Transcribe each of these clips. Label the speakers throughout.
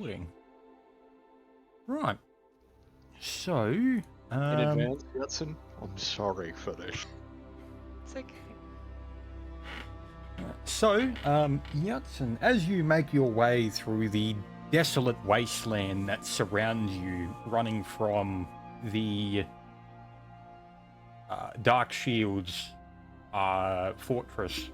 Speaker 1: recording. Right. So,
Speaker 2: In advance, Judson, I'm sorry for this.
Speaker 3: It's okay.
Speaker 1: Yatsen, as you make your way through the desolate wasteland that surrounds you, running from the Dark Shield's fortress,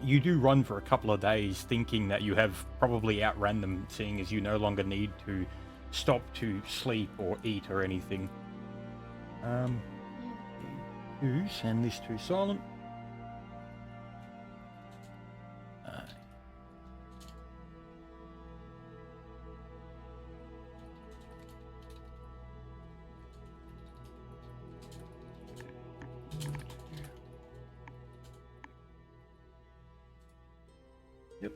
Speaker 1: you do run for a couple of days, thinking that you have probably outran them, seeing as you no longer need to stop to sleep or eat or anything. You send this to silent. Yep.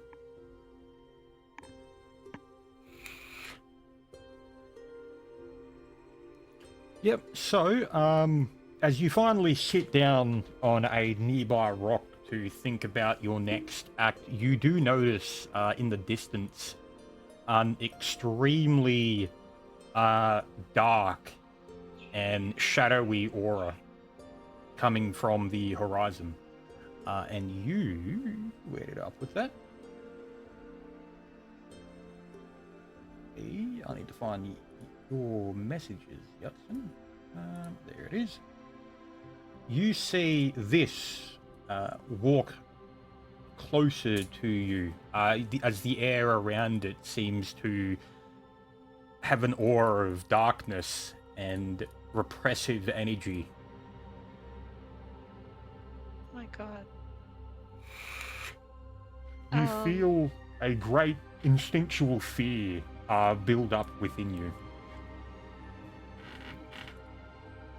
Speaker 1: Yep. So, as you finally sit down on a nearby rock to think about your next act, you do notice in the distance an extremely dark and shadowy aura coming from the horizon. And you, where did I put that? I need to find your messages, Yutson. There it is. You see this walk closer to you as the air around it seems to have an aura of darkness and repressive energy.
Speaker 3: Oh my god.
Speaker 1: You feel a great instinctual fear build up within you.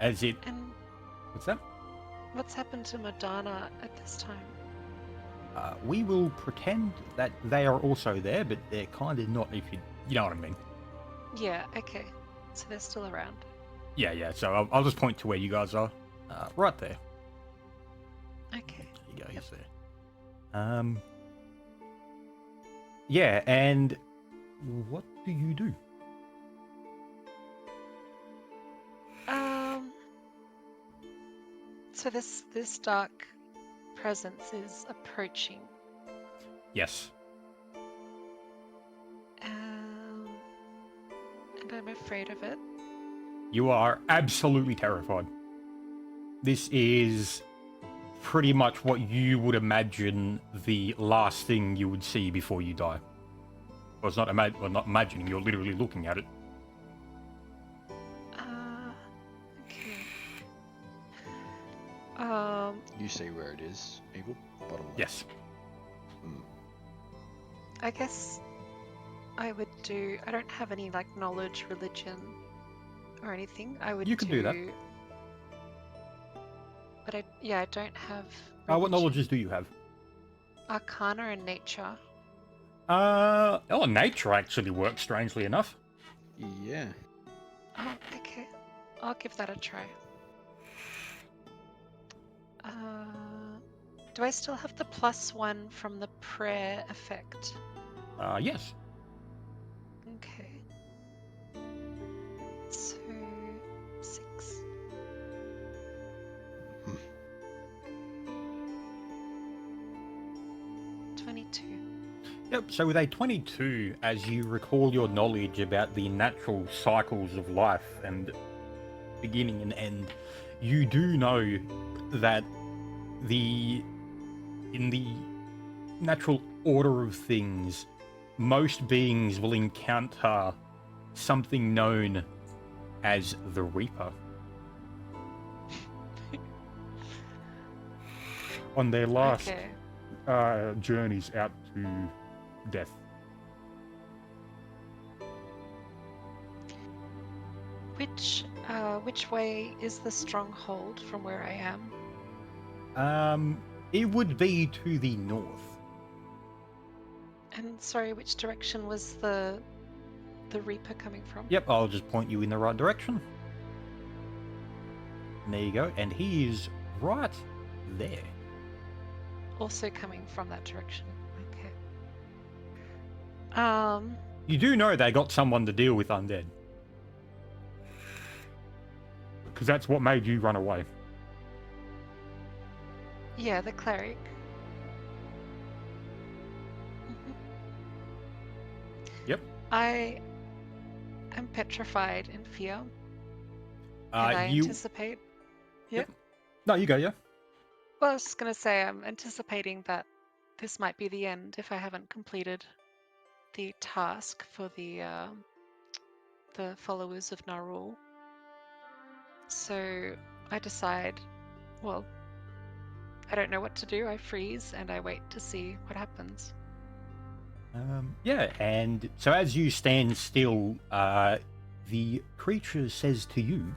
Speaker 1: As it...
Speaker 3: And
Speaker 1: What's that?
Speaker 3: what's happened to Madonna at this time?
Speaker 1: We will pretend that they are also there, but they're kind of not, if you know what I mean.
Speaker 3: Yeah, okay. So they're still around.
Speaker 1: Yeah, so I'll just point to where you guys are. Right there.
Speaker 3: Okay.
Speaker 1: There you go, he's there. Yeah, and what do you do?
Speaker 3: So this dark presence is approaching.
Speaker 1: Yes.
Speaker 3: And I'm afraid of it.
Speaker 1: You are absolutely terrified. This is pretty much what you would imagine the last thing you would see before you die. Well, it's not not imagining, you're literally looking at it.
Speaker 3: Okay.
Speaker 2: You see where it is, Eagle? Bottom left.
Speaker 1: Yes.
Speaker 3: I guess I would do... I don't have any, like, knowledge, religion, or anything.
Speaker 1: You could do that.
Speaker 3: But I don't have...
Speaker 1: What knowledges do you have?
Speaker 3: Arcana and nature.
Speaker 1: Nature actually works, strangely enough.
Speaker 2: Yeah.
Speaker 3: Oh, okay. I'll give that a try. Do I still have the +1 from the prayer effect?
Speaker 1: Yes.
Speaker 3: Okay. So, 6.
Speaker 2: Hmm.
Speaker 3: 22.
Speaker 1: Yep, so with a 22, as you recall your knowledge about the natural cycles of life and beginning and end, you do know that in the natural order of things, most beings will encounter something known as the Reaper on their last journeys out to death.
Speaker 3: Which way is the stronghold from where I am?
Speaker 1: It would be to the north.
Speaker 3: And sorry, which direction was the Reaper coming from?
Speaker 1: Yep, I'll just point you in the right direction. And there you go, and he is right there.
Speaker 3: Also coming from that direction. Okay.
Speaker 1: You do know they got someone to deal with undead. Because that's what made you run away.
Speaker 3: Yeah, the cleric. Mhm.
Speaker 1: Yep.
Speaker 3: I am petrified in fear. And I
Speaker 1: You.
Speaker 3: anticipate.
Speaker 1: Yep. No, you go. Yeah.
Speaker 3: Well, I was just going to say, I'm anticipating that this might be the end if I haven't completed the task for the followers of Narul. So I decide, well, I don't know what to do. I freeze and I wait to see what happens.
Speaker 1: Yeah, and so as you stand still, the creature says to you,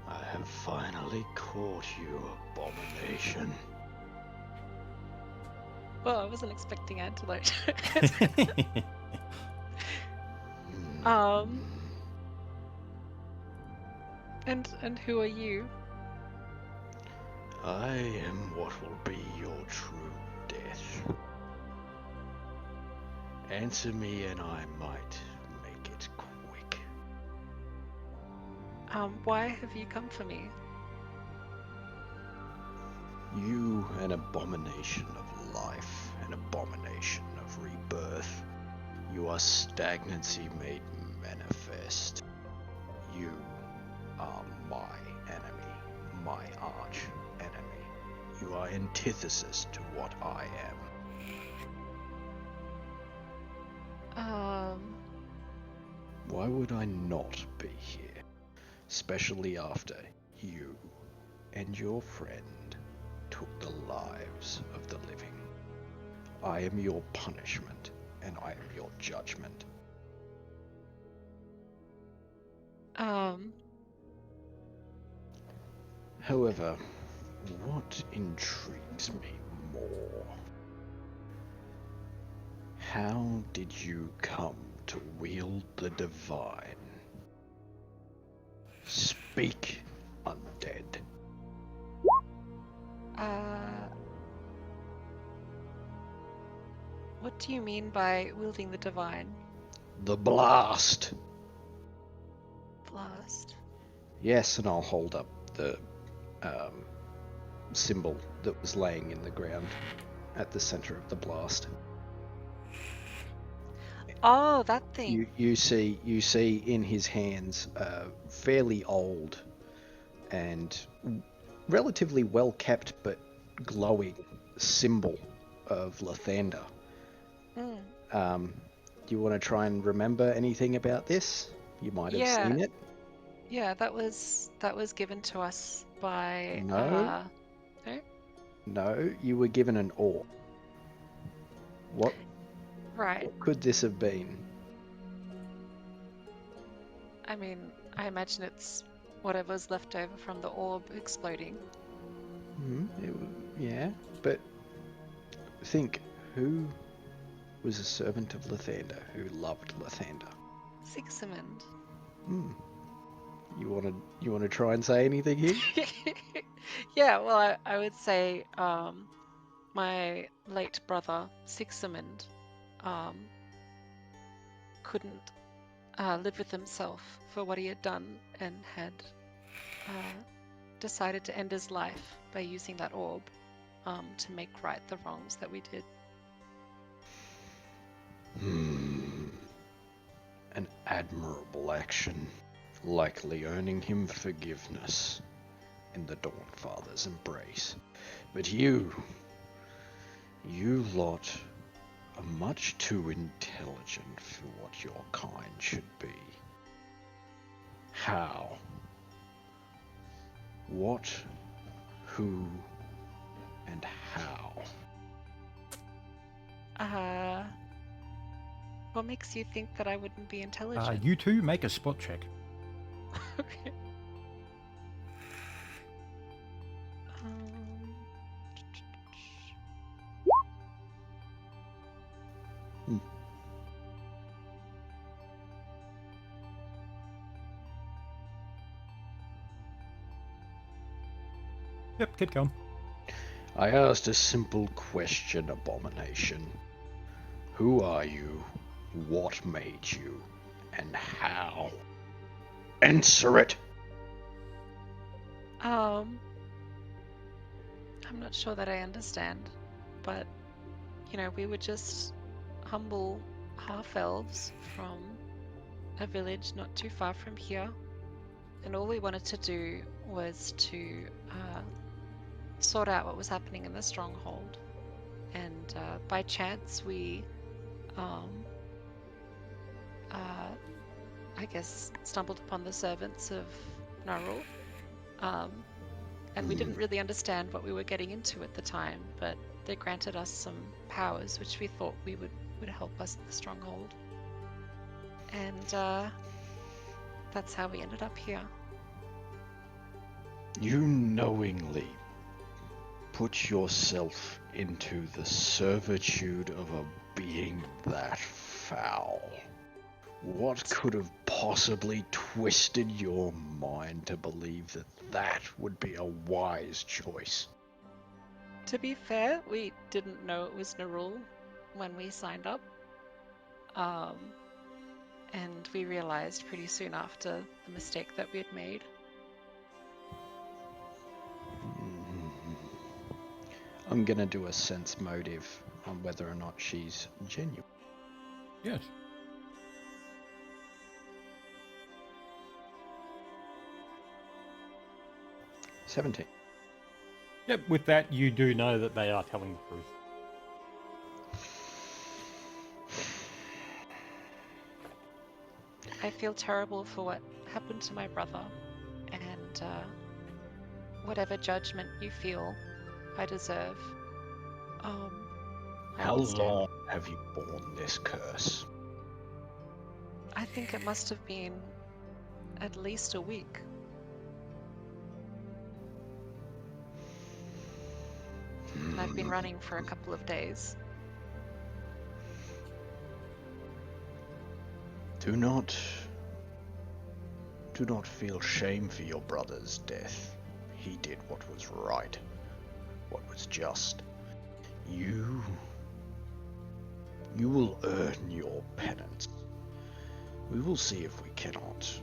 Speaker 2: I have finally caught you, abomination.
Speaker 3: Well, I wasn't expecting antelope.
Speaker 2: Hmm.
Speaker 3: And who are you?
Speaker 2: I am what will be your true death. Answer me and I might make it quick.
Speaker 3: Why have you come for me?
Speaker 2: You, an abomination of life, an abomination of rebirth. You are stagnancy made manifest. You are my enemy, my arch enemy. You are antithesis to what I am. Why would I not be here? Especially after you and your friend took the lives of the living. I am your punishment, and I am your judgment. However, what intrigues me more? How did you come to wield the divine? Speak, undead.
Speaker 3: What do you mean by wielding the divine?
Speaker 2: The blast!
Speaker 3: Blast.
Speaker 2: Yes, and I'll hold up the symbol that was laying in the ground at the center of the blast.
Speaker 3: Oh, that thing.
Speaker 2: You see in his hands a fairly old and relatively well kept but glowing symbol of Lathander. Do you want to try and remember anything about this? You might have seen it.
Speaker 3: Yeah, that was given to us by
Speaker 2: No. No, you were given an orb. What?
Speaker 3: Right.
Speaker 2: What could this have been?
Speaker 3: I mean, I imagine it's whatever's left over from the orb exploding.
Speaker 2: Yeah, but think, who was a servant of Lathander, who loved Lathander?
Speaker 3: Sixamund.
Speaker 2: You want to try and say anything here?
Speaker 3: Yeah, well, I would say my late brother Sixamund couldn't live with himself for what he had done and had decided to end his life by using that orb to make right the wrongs that we did.
Speaker 2: An admirable action, likely earning him forgiveness in the Dawnfather's embrace. But you lot are much too intelligent for what your kind should be. How? What? Who? And how?
Speaker 3: What makes you think that I wouldn't be intelligent?
Speaker 1: you two make a spot check.
Speaker 3: Okay.
Speaker 1: Yep, keep going.
Speaker 2: I asked a simple question, abomination. Who are you? What made you? And how? Answer it!
Speaker 3: I'm not sure that I understand, but we were just humble half-elves from a village not too far from here, and all we wanted to do was to sort out what was happening in the stronghold. And by chance, we, um, I guess, stumbled upon the servants of Narul. And we didn't really understand what we were getting into at the time, but they granted us some powers which we thought would help us in the stronghold. And that's how we ended up here.
Speaker 2: You knowingly put yourself into the servitude of a being that foul. What could have possibly twisted your mind to believe that that would be a wise choice?
Speaker 3: To be fair, we didn't know it was Narul when we signed up. And we realized pretty soon after the mistake that we had made.
Speaker 2: I'm gonna do a sense motive on whether or not she's genuine.
Speaker 1: Yes.
Speaker 2: $17.
Speaker 1: Yep, with that, you do know that they are telling the truth.
Speaker 3: I feel terrible for what happened to my brother, and whatever judgment you feel I deserve, I
Speaker 2: How
Speaker 3: understand.
Speaker 2: long have you borne this curse?
Speaker 3: I think it must have been at least a week. And I've been running for a couple of days.
Speaker 2: Do not feel shame for your brother's death. He did what was right, what was just. You will earn your penance. We will see if we cannot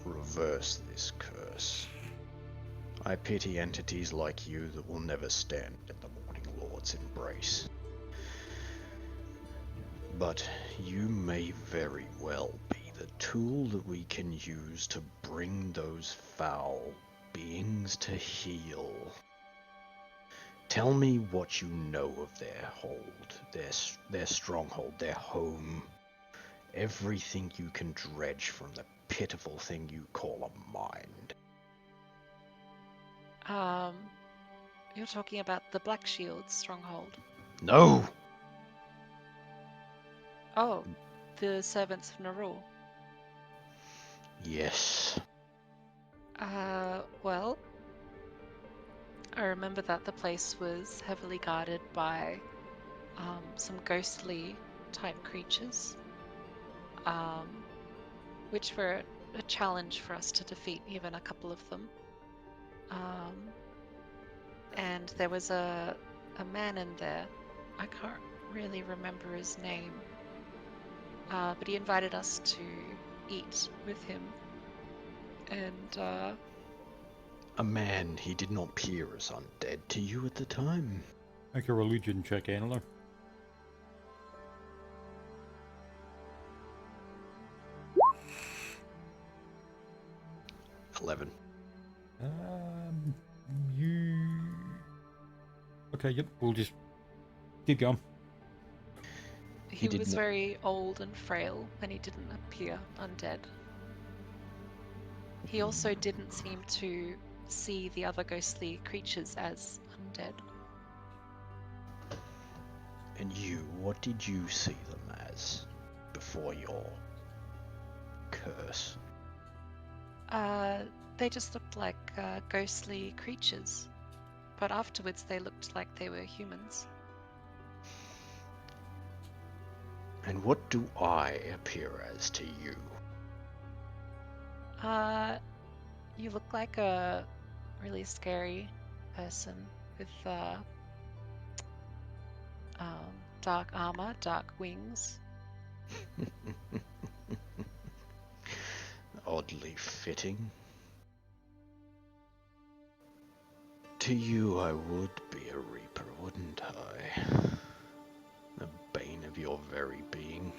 Speaker 2: reverse this curse. I pity entities like you that will never stand in the Morning Lord's embrace. But you may very well be the tool that we can use to bring those foul beings to heel. Tell me what you know of their hold, their stronghold, their home. Everything you can dredge from the pitiful thing you call a mind.
Speaker 3: You're talking about the Black Shield's stronghold.
Speaker 2: No!
Speaker 3: Oh, the servants of Narul.
Speaker 2: Yes.
Speaker 3: Well, I remember that the place was heavily guarded by some ghostly type creatures, which were a challenge for us to defeat, even a couple of them. And there was a man in there. I can't really remember his name, but he invited us to eat with him. And
Speaker 2: A man, he did not appear as undead to you at the time.
Speaker 1: Make a religion check, Anilo.
Speaker 2: $11.
Speaker 1: You... Okay, yep, we'll just keep going.
Speaker 3: he
Speaker 2: did
Speaker 3: was
Speaker 2: not-
Speaker 3: very old and frail, and he didn't appear undead. He also didn't seem to see the other ghostly creatures as undead.
Speaker 2: And you, what did you see them as before your curse?
Speaker 3: They just looked like ghostly creatures, but afterwards they looked like they were humans.
Speaker 2: And what do I appear as to you?
Speaker 3: You look like a really scary person with dark armor, dark wings.
Speaker 2: Oddly fitting. To you I would be a reaper, wouldn't I? The bane of your very being.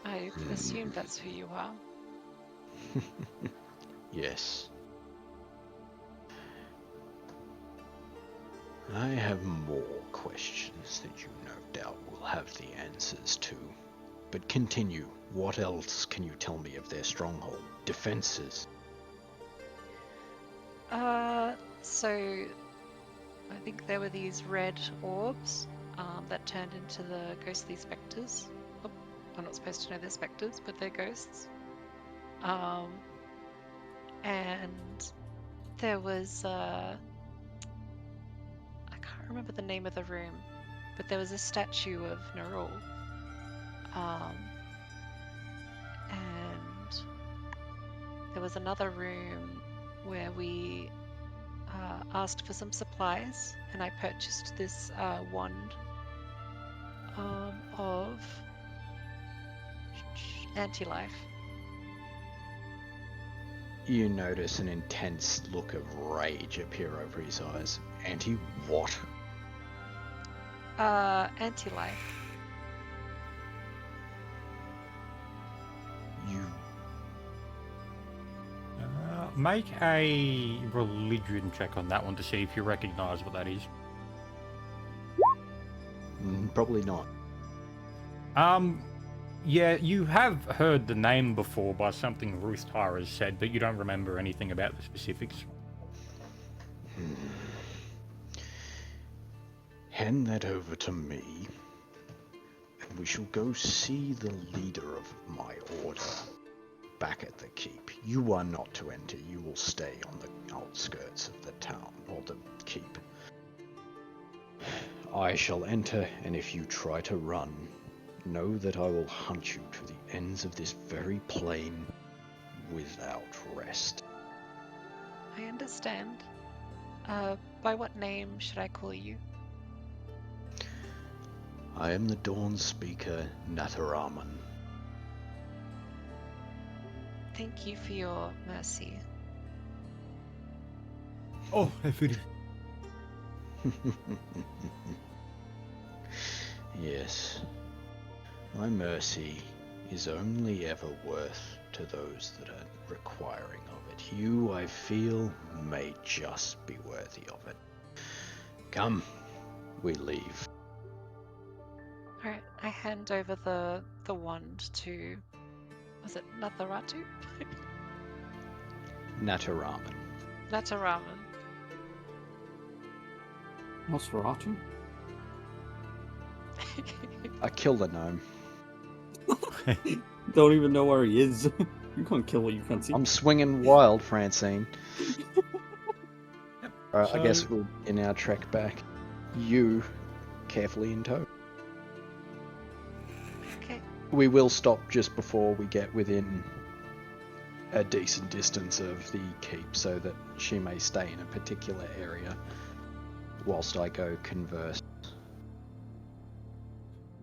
Speaker 3: I assume that's who you are.
Speaker 2: Yes. I have more questions that you no doubt will have the answers to. But continue. What else can you tell me of their stronghold? Defenses?
Speaker 3: So I think there were these red orbs that turned into the ghostly specters. Oh, I'm not supposed to know they're specters, but they're ghosts. And there was I can't remember the name of the room, but there was a statue of Nerul. And there was another room where we asked for some supplies, and I purchased this wand of anti-life.
Speaker 2: You notice an intense look of rage appear over his eyes. Anti-what?
Speaker 3: Anti-life.
Speaker 2: You...
Speaker 1: Make a religion check on that one to see if you recognize what that is.
Speaker 2: Probably not.
Speaker 1: Yeah, you have heard the name before by something Ruth Tyra has said, but you don't remember anything about the specifics.
Speaker 2: Hand that over to me, and we shall go see the leader of my order back at the keep. You are not to enter. You will stay on the outskirts of the town, or the keep. I shall enter, and if you try to run, know that I will hunt you to the ends of this very plain without rest.
Speaker 3: I understand. By what name should I call you?
Speaker 2: I am the Dawn Speaker, Nataraman.
Speaker 3: Thank you for your mercy.
Speaker 1: Oh, I feel it.
Speaker 2: Yes. My mercy is only ever worth to those that are requiring of it. You, I feel, may just be worthy of it. Come, we leave.
Speaker 3: Alright, I hand over the wand to... Was it Natharatu?
Speaker 2: Nataraman.
Speaker 3: Nataraman.
Speaker 4: Nosferatu?
Speaker 2: I killed a gnome.
Speaker 4: Don't even know where he is. You can't kill what you can't see.
Speaker 2: I'm swinging wild, Francine. Alright, I guess
Speaker 1: So-
Speaker 2: we'll in our trek back. You carefully in tow.
Speaker 3: Okay.
Speaker 2: We will stop just before we get within a decent distance of the keep so that she may stay in a particular area whilst I go converse.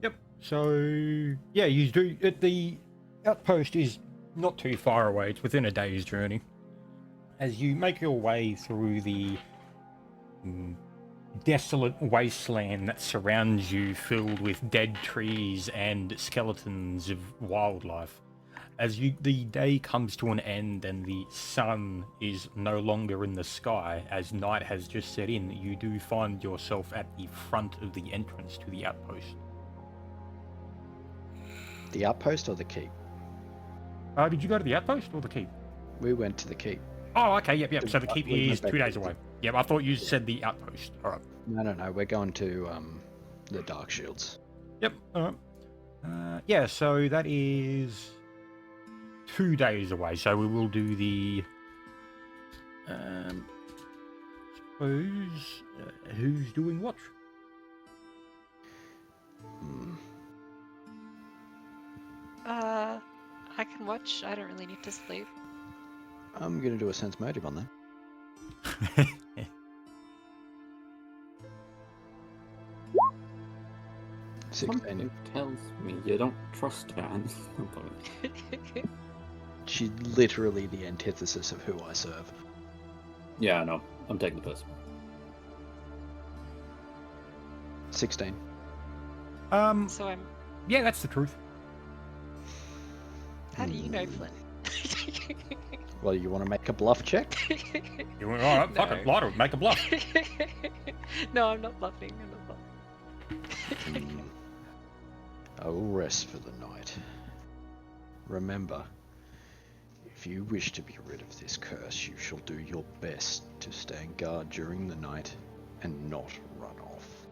Speaker 1: Yep. So yeah, you do. The outpost is not too far away. It's within a day's journey. As you make your way through the desolate wasteland that surrounds you, filled with dead trees and skeletons of wildlife. As the day comes to an end and the sun is no longer in the sky, as night has just set in, you do find yourself at the front of the entrance to the outpost.
Speaker 2: The outpost or the keep?
Speaker 1: Did you go to the outpost or the keep?
Speaker 2: We went to the keep.
Speaker 1: Oh, okay, yep. So the keep
Speaker 2: We went
Speaker 1: is
Speaker 2: back
Speaker 1: 2
Speaker 2: to
Speaker 1: days
Speaker 2: the
Speaker 1: away.
Speaker 2: keep.
Speaker 1: Yep, I thought you said the outpost. All right.
Speaker 2: No, we're going to the Dark Shields.
Speaker 1: Yep. All right. Yeah, so that is 2 days away. So we will do the. Suppose who's doing what?
Speaker 3: I can watch. I don't really need to sleep.
Speaker 2: I'm going to do a sense motive on that.
Speaker 4: Something tells me you don't trust Van.
Speaker 2: She's literally the antithesis of who I serve.
Speaker 4: Yeah, no, I'm taking the piss.
Speaker 2: 16.
Speaker 3: So I'm.
Speaker 1: Yeah, that's the truth.
Speaker 3: How do you know, Flynn?
Speaker 2: Well, you want to make a bluff check?
Speaker 1: You went, all right, fuck
Speaker 3: No.
Speaker 1: it, lie to it, make a bluff.
Speaker 3: No, I'm not bluffing. I'm not bluffing.
Speaker 2: I will rest for the night. Remember, if you wish to be rid of this curse, you shall do your best to stand guard during the night and not run off.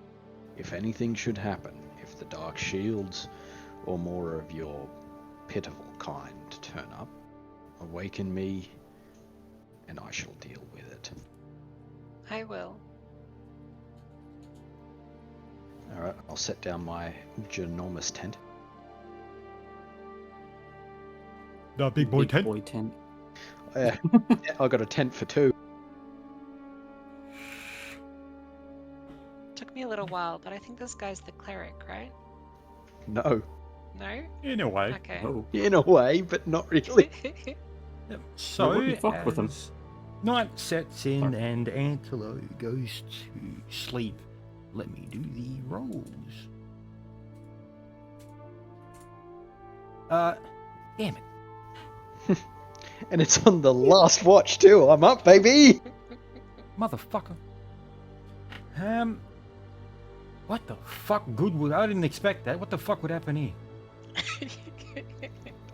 Speaker 2: If anything should happen, if the dark shields or more of your pitiful kind turn up, awaken me and I shall deal with it.
Speaker 3: I will.
Speaker 2: Alright, I'll set down my ginormous tent.
Speaker 1: The big boy tent.
Speaker 4: Boy tent.
Speaker 2: I got a tent for two.
Speaker 3: Took me a little while, but I think this guy's the cleric, right?
Speaker 2: No,
Speaker 3: No?
Speaker 1: In a way.
Speaker 3: Okay.
Speaker 4: Oh,
Speaker 2: in a way, but not really.
Speaker 1: Yep. So,
Speaker 4: wouldn't fuck with him.
Speaker 1: as night sets in and Antelo goes to sleep, let me do the rolls. Damn it.
Speaker 2: And it's on the last watch too. I'm up, baby.
Speaker 1: Motherfucker. What the fuck good would... I didn't expect that. What the fuck would happen here?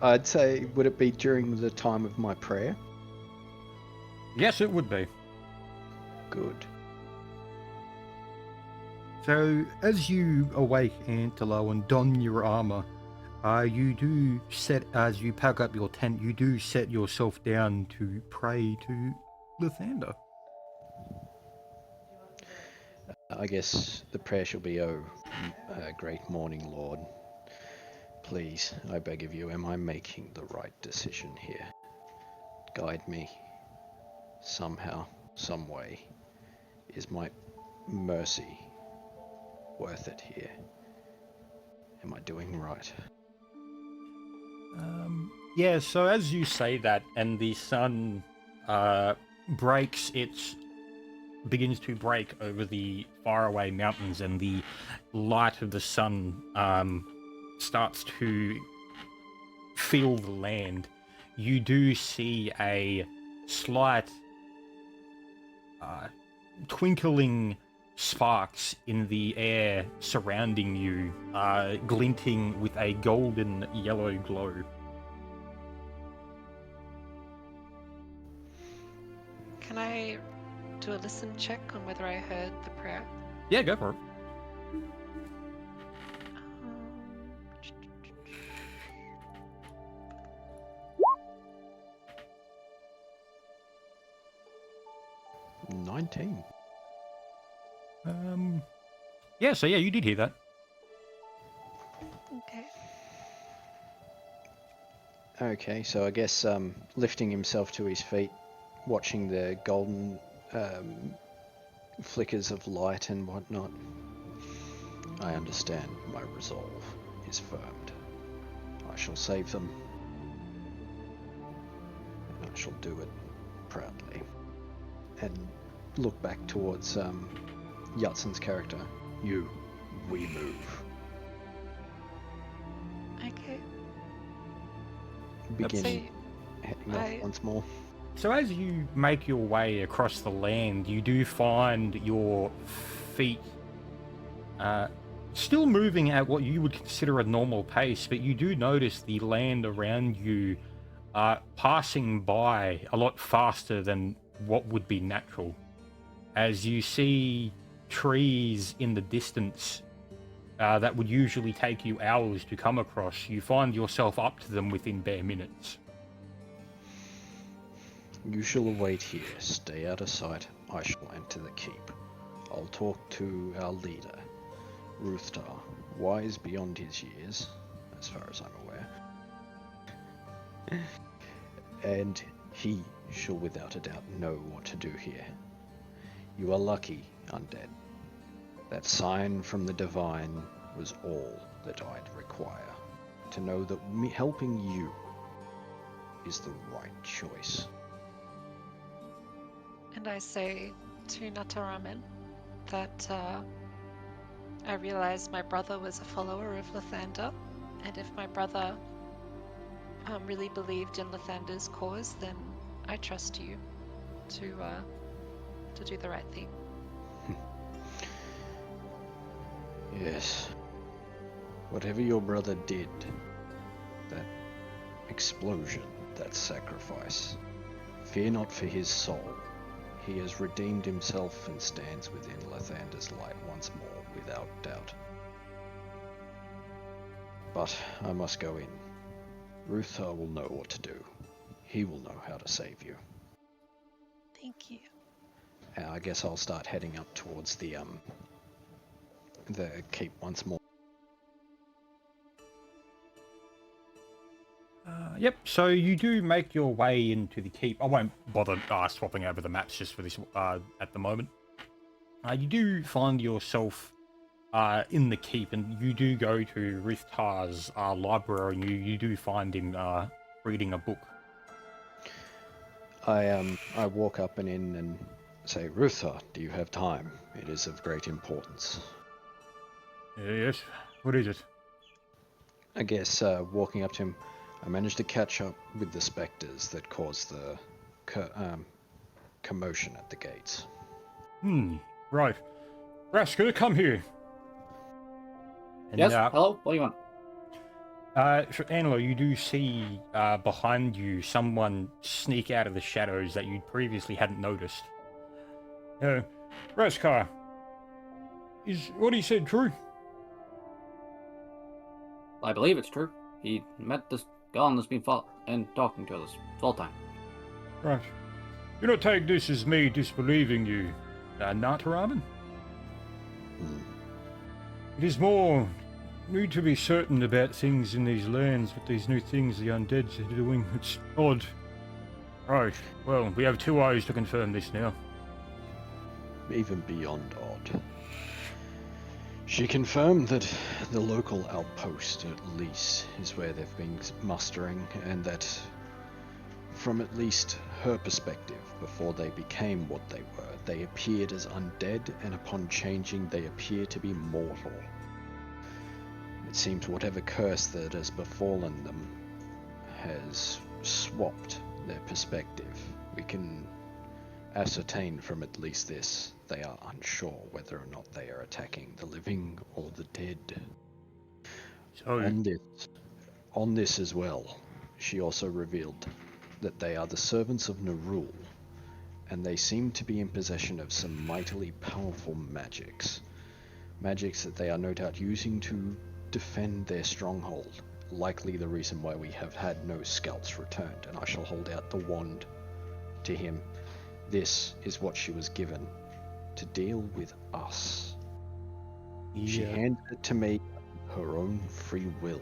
Speaker 2: I'd say, would it be during the time of my prayer?
Speaker 1: Yes, it would be.
Speaker 2: Good.
Speaker 1: So, as you awake, Antelo, and don your armor, you do set, as you pack up your tent, you do set yourself down to pray to Lathander.
Speaker 2: I guess the prayer shall be, O great morning Lord. Please, I beg of you, am I making the right decision here? Guide me. Somehow, some way. Is my mercy worth it here? Am I doing right?
Speaker 1: Yeah, so as you say that, and the sun begins to break over the faraway mountains, and the light of the sun starts to fill the land, you do see a slight twinkling sparks in the air surrounding you, glinting with a golden yellow glow.
Speaker 3: Can I do a listen check on whether I heard the prayer?
Speaker 1: Yeah, go for it.
Speaker 2: Um, 19.
Speaker 1: Yeah, so yeah, you did hear that.
Speaker 3: Okay.
Speaker 2: Okay, so I guess lifting himself to his feet, watching the golden flickers of light and whatnot, I understand my resolve is firmed. I shall save them, and I shall do it proudly. And look back towards Yatsen's character. We move.
Speaker 3: Okay.
Speaker 2: Begin
Speaker 3: So
Speaker 2: heading off once more.
Speaker 1: So as you make your way across the land, you do find your feet still moving at what you would consider a normal pace, but you do notice the land around you passing by a lot faster than what would be natural. As you see trees in the distance that would usually take you hours to come across, you find yourself up to them within bare minutes.
Speaker 2: You shall await here. Stay out of sight. I shall enter the keep. I'll talk to our leader, Ruthtar, wise beyond his years, as far as I'm aware. And he shall without a doubt know what to do here. You are lucky, undead. That sign from the divine was all that I'd require. To know that helping you is the right choice.
Speaker 3: And I say to Nataraman that I realize my brother was a follower of Lathander, and if my brother really believed in Lathander's cause, then I trust you to do the right thing.
Speaker 2: Yes. Whatever your brother did, that explosion, that sacrifice, fear not for his soul. He has redeemed himself and stands within Lathander's light once more, without doubt. But I must go in. Ruthar will know what to do. He will know how to save you.
Speaker 3: Thank you.
Speaker 2: I guess I'll start heading up towards the keep once more.
Speaker 1: Yep, so you do make your way into the keep. I won't bother swapping over the maps just for this at the moment. You do find yourself in the keep, and you do go to Rithtar's library, and you do find him reading a book.
Speaker 2: I walk up and in and say, Ruthar, do you have time? It is of great importance.
Speaker 1: Yes, what is it?
Speaker 2: I guess walking up to him, I managed to catch up with the spectres that caused the commotion at the gates.
Speaker 1: Right. Rasker, come here. And,
Speaker 4: Yes, hello? What do you want?
Speaker 1: For Anilo, you do see behind you someone sneak out of the shadows that you previously hadn't noticed. Raskar, is what he said true?
Speaker 4: I believe it's true. He met this gun that's been fought and talking to us full time.
Speaker 1: Right. Do not take this as me disbelieving you, Nataraman. It is more need to be certain about things in these lands with these new things the undead are doing. It's odd. Right, well, we have 2 eyes to confirm this now.
Speaker 2: Even beyond odd. She confirmed that the local outpost, at least, is where they've been mustering, and that, from at least her perspective, before they became what they were, they appeared as undead, and upon changing, they appear to be mortal. It seems whatever curse that has befallen them has swapped their perspective. We can ascertain from at least this, they are unsure whether or not they are attacking the living or the dead.
Speaker 1: So,
Speaker 2: On this as well, she also revealed that they are the servants of Nerul, and they seem to be in possession of some mightily powerful magics. Magics that they are no doubt using to defend their stronghold, likely the reason why we have had no scouts returned, and I shall hold out the wand to him. This is what she was given to deal with us. She handed it to me her own free will.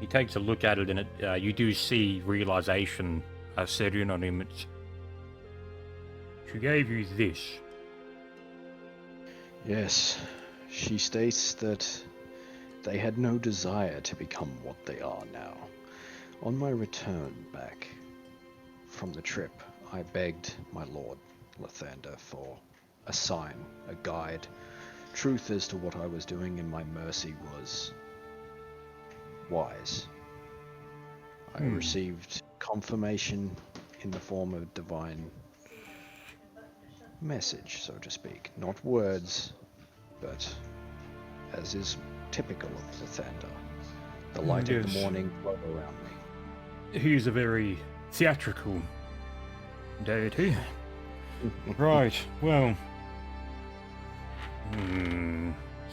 Speaker 1: He takes a look at it, and you do see realization set in on him. She gave you this.
Speaker 2: Yes, she states that they had no desire to become what they are now. On my return back from the trip, I begged my lord, Lathander, for a sign, a guide, truth as to what I was doing, and my mercy was wise. I received confirmation in the form of divine message, so to speak. Not words, but as is typical of Lathander, the light of the morning glowed around me.
Speaker 1: He is a very theatrical deity. Right, well,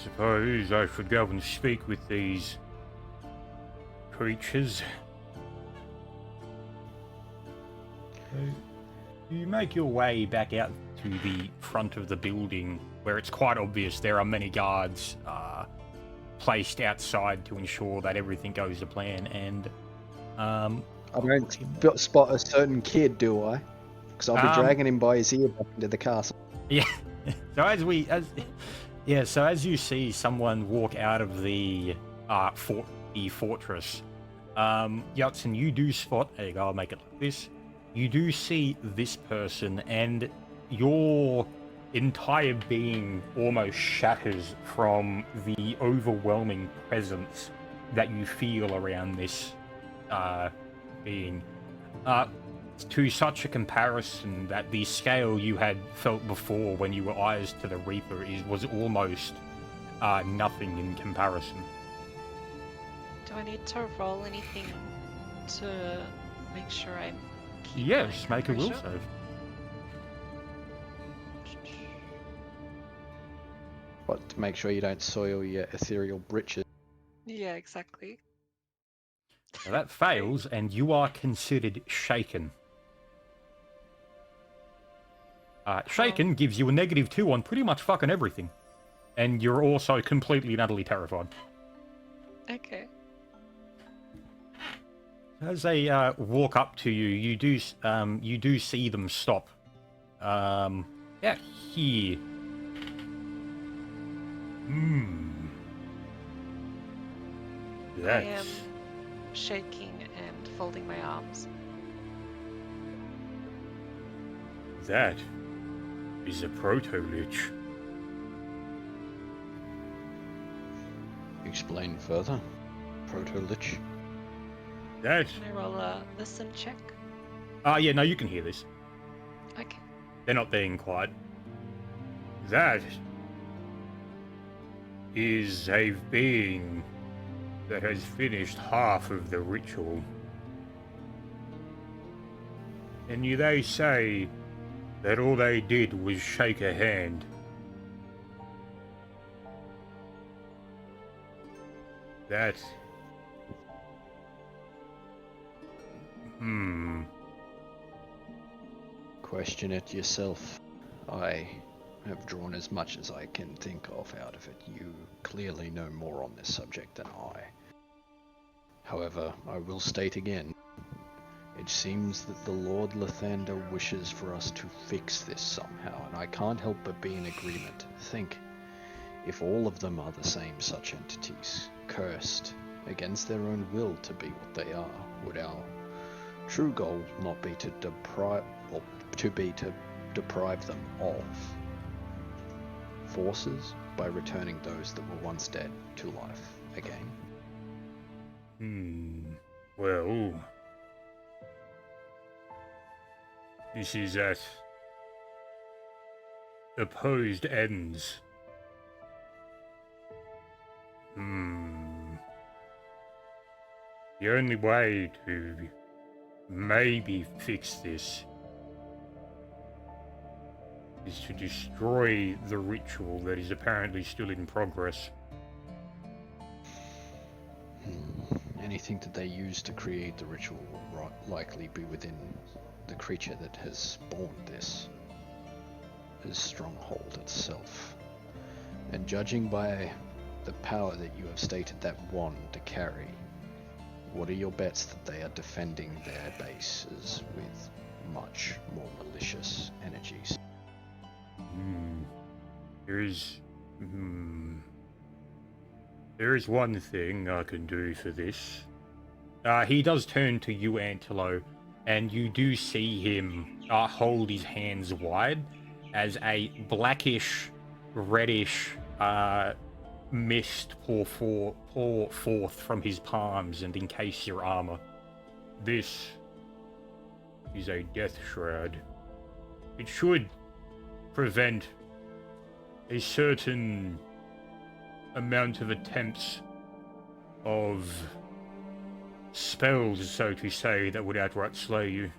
Speaker 1: suppose I should go and speak with these creatures. You make your way back out to the front of the building, where it's quite obvious there are many guards placed outside to ensure that everything goes to plan, and
Speaker 2: I don't spot a certain kid, do I? Because I'll be dragging him by his ear back into the castle.
Speaker 1: Yeah. So as Yeah, so as you see someone walk out of the fortress, Yatsen, you do spot. There you go. I'll make it like this. You do see this person, and your entire being almost shatters from the overwhelming presence that you feel around this being. To such a comparison that the scale you had felt before when you were eyes to the Reaper was almost nothing in comparison.
Speaker 3: Do I need to roll anything to make sure I keep
Speaker 1: Yes,
Speaker 3: my
Speaker 1: make a will
Speaker 3: composure?
Speaker 1: save.
Speaker 2: But to make sure you don't soil your ethereal britches.
Speaker 3: Yeah, exactly.
Speaker 1: Now that fails, and you are considered shaken. Shaken gives you a -2 on pretty much fucking everything. And you're also completely and utterly terrified.
Speaker 3: Okay.
Speaker 1: As they walk up to you, you do see them stop. Out here.
Speaker 3: I
Speaker 1: That's...
Speaker 3: am shaking and folding my arms.
Speaker 1: That is a proto-lich.
Speaker 2: Explain further. Proto-lich.
Speaker 1: That...
Speaker 3: Can I roll a listen check?
Speaker 1: yeah, no, you can hear this.
Speaker 3: Okay.
Speaker 1: They're not being quiet. That is a being that has finished half of the ritual. And they say that all they did was shake a hand. That...
Speaker 2: Question it yourself. I have drawn as much as I can think of out of it. You clearly know more on this subject than I. However, I will state again, it seems that the Lord Lathander wishes for us to fix this somehow, and I can't help but be in agreement. Think, if all of them are the same such entities, cursed against their own will to be what they are, would our true goal not be to deprive them of forces by returning those that were once dead to life again?
Speaker 1: Well... This is at opposed ends. The only way to maybe fix this is to destroy the ritual that is apparently still in progress.
Speaker 2: Anything that they use to create the ritual will likely be within the creature that has spawned this stronghold itself. And judging by the power that you have stated that wand to carry, what are your bets that they are defending their bases with much more malicious energies?
Speaker 1: There is one thing I can do for this. He does turn to you, Antelo, and you do see him hold his hands wide as a blackish, reddish mist pour forth from his palms and encase your armor. This is a death shroud. It should prevent a certain amount of attempts of spells, so to say, that would outright slay you.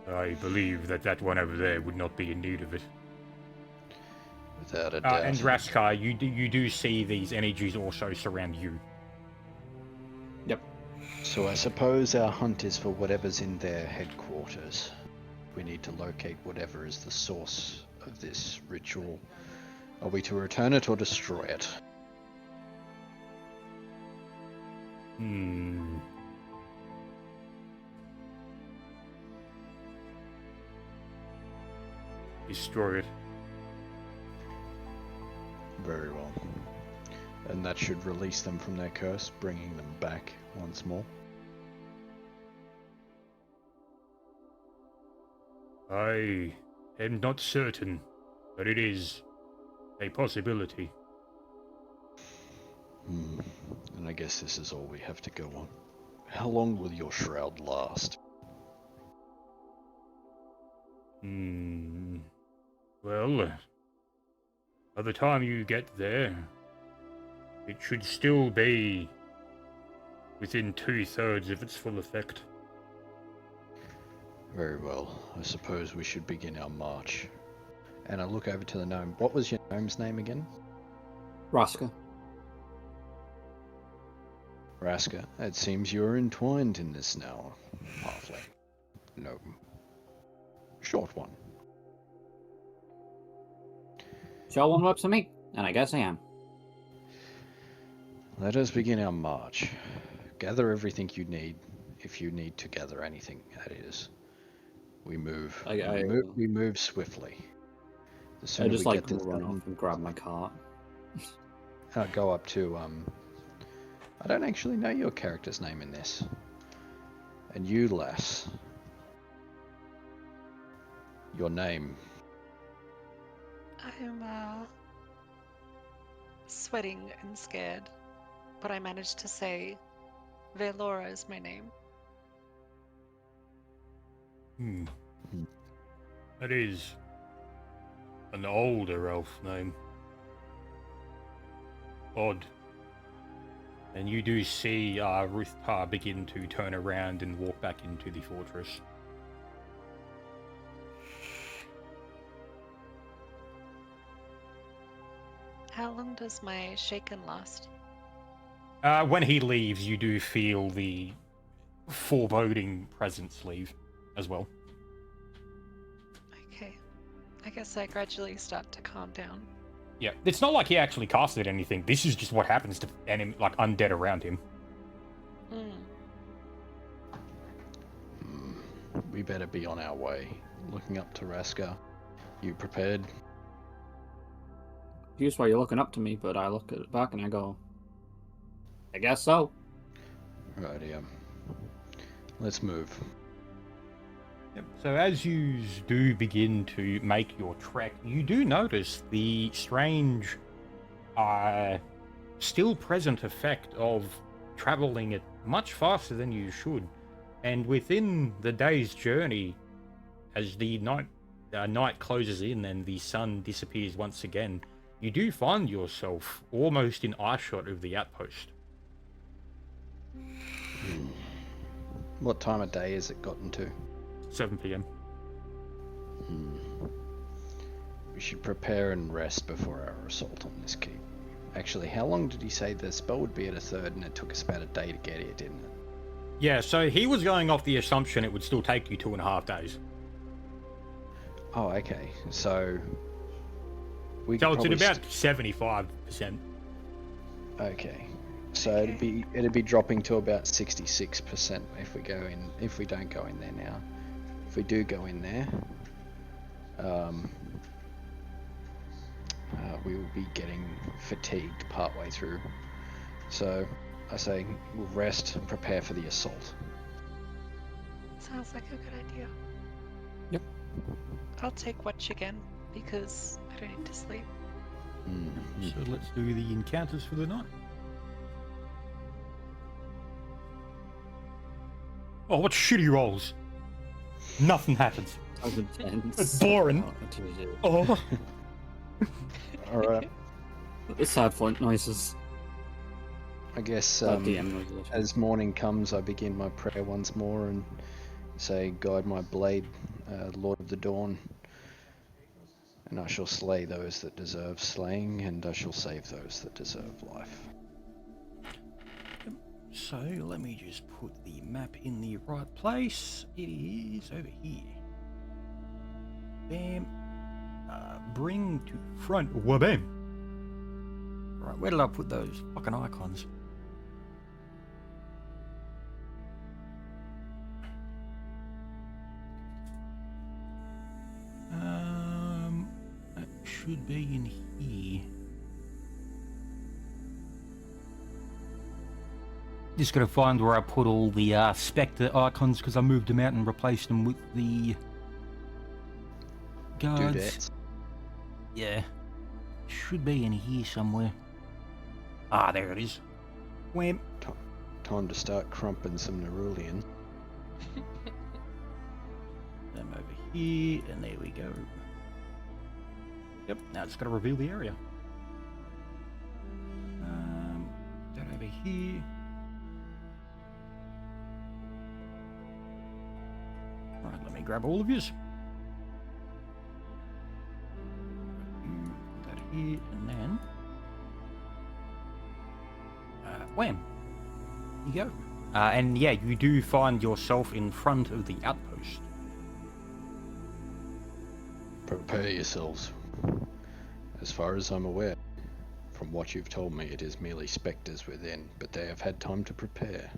Speaker 1: I believe that one over there would not be in need of it.
Speaker 2: Without a doubt.
Speaker 1: And Raskar, you do see these energies also surround you.
Speaker 4: Yep.
Speaker 2: So I suppose our hunt is for whatever's in their headquarters. We need to locate whatever is the source of this ritual. Are we to return it or destroy it?
Speaker 1: Destroy it.
Speaker 2: Very well. And that should release them from their curse, bringing them back once more.
Speaker 1: I am not certain, but it is a possibility.
Speaker 2: And I guess this is all we have to go on. How long will your shroud last?
Speaker 1: Well, by the time you get there, it should still be within 2/3 of its full effect.
Speaker 2: Very well. I suppose we should begin our march. And I look over to the gnome. What was your gnome's name again?
Speaker 4: Raska.
Speaker 2: Raska. It seems you are entwined in this now, halfling. Gnome. Short one.
Speaker 4: Short one up to me, and I guess I am.
Speaker 2: Let us begin our march. Gather everything you need, if you need to gather anything, that is. We move. We move swiftly. The
Speaker 4: I
Speaker 2: sooner
Speaker 4: just
Speaker 2: we
Speaker 4: like
Speaker 2: get this
Speaker 4: run
Speaker 2: done,
Speaker 4: off and grab my cart.
Speaker 2: I'll go up to I don't actually know your character's name in this. And you, lass. Your name.
Speaker 3: I'm sweating and scared, but I managed to say Velora is my name.
Speaker 1: That is an older elf name. Odd. And you do see Ruthpar begin to turn around and walk back into the fortress.
Speaker 3: How long does my shaken last?
Speaker 1: When he leaves, you do feel the foreboding presence leave as well.
Speaker 3: Okay. I guess I gradually start to calm down.
Speaker 1: Yeah, it's not like he actually casted anything. This is just what happens to undead around him.
Speaker 2: We better be on our way. Looking up to Raska. You prepared?
Speaker 4: Here's why you're looking up to me, but I look at it back and I go, I guess so.
Speaker 2: Right, yeah. Let's move.
Speaker 1: Yep. So as you do begin to make your trek, you do notice the strange, still present effect of traveling at much faster than you should. And within the day's journey, as the night closes in and the sun disappears once again, you do find yourself almost in eyeshot of the outpost.
Speaker 2: What time of day has it gotten to?
Speaker 1: 7 p.m.
Speaker 2: We should prepare and rest before our assault on this keep. Actually, how long did he say the spell would be at a third, and it took us about a day to get here, didn't it?
Speaker 1: Yeah, so he was going off the assumption it would still take you 2.5 days.
Speaker 2: Oh, okay. So we
Speaker 1: So
Speaker 2: could
Speaker 1: it's at
Speaker 2: probably
Speaker 1: about 75%.
Speaker 2: Okay. So it'd be dropping to about 66% if we don't go in there now. If we do go in there, we will be getting fatigued partway through. So I say we'll rest and prepare for the assault.
Speaker 3: Sounds like a good idea.
Speaker 4: Yep.
Speaker 3: I'll take watch again, because I don't need to sleep.
Speaker 1: So let's do the encounters for the night. Oh, what shitty rolls. Nothing happens. It's boring. Oh.
Speaker 2: All right.
Speaker 4: The sad point noises.
Speaker 2: I guess
Speaker 4: DM noises.
Speaker 2: as morning comes, I begin my prayer once more and say, "Guide my blade, Lord of the Dawn, and I shall slay those that deserve slaying, and I shall save those that deserve life."
Speaker 1: So let me just put the map in the right place. It is over here. Bam. Bring to front. Wabam. Right, where did I put those fucking icons? That should be in here. Just gotta find where I put all the Spectre icons because I moved them out and replaced them with the guards.
Speaker 2: Dudettes.
Speaker 1: Yeah. Should be in here somewhere. Ah, there it is. Wham.
Speaker 2: Time to start crumping some Nerulean.
Speaker 1: Them over here, and there we go. Yep, now it's gotta reveal the area. That over here. Right, let me grab all of yours. That here, and then... wham! There you go. And yeah, you do find yourself in front of the outpost.
Speaker 2: Prepare yourselves. As far as I'm aware, from what you've told me, it is merely spectres within, but they have had time to prepare.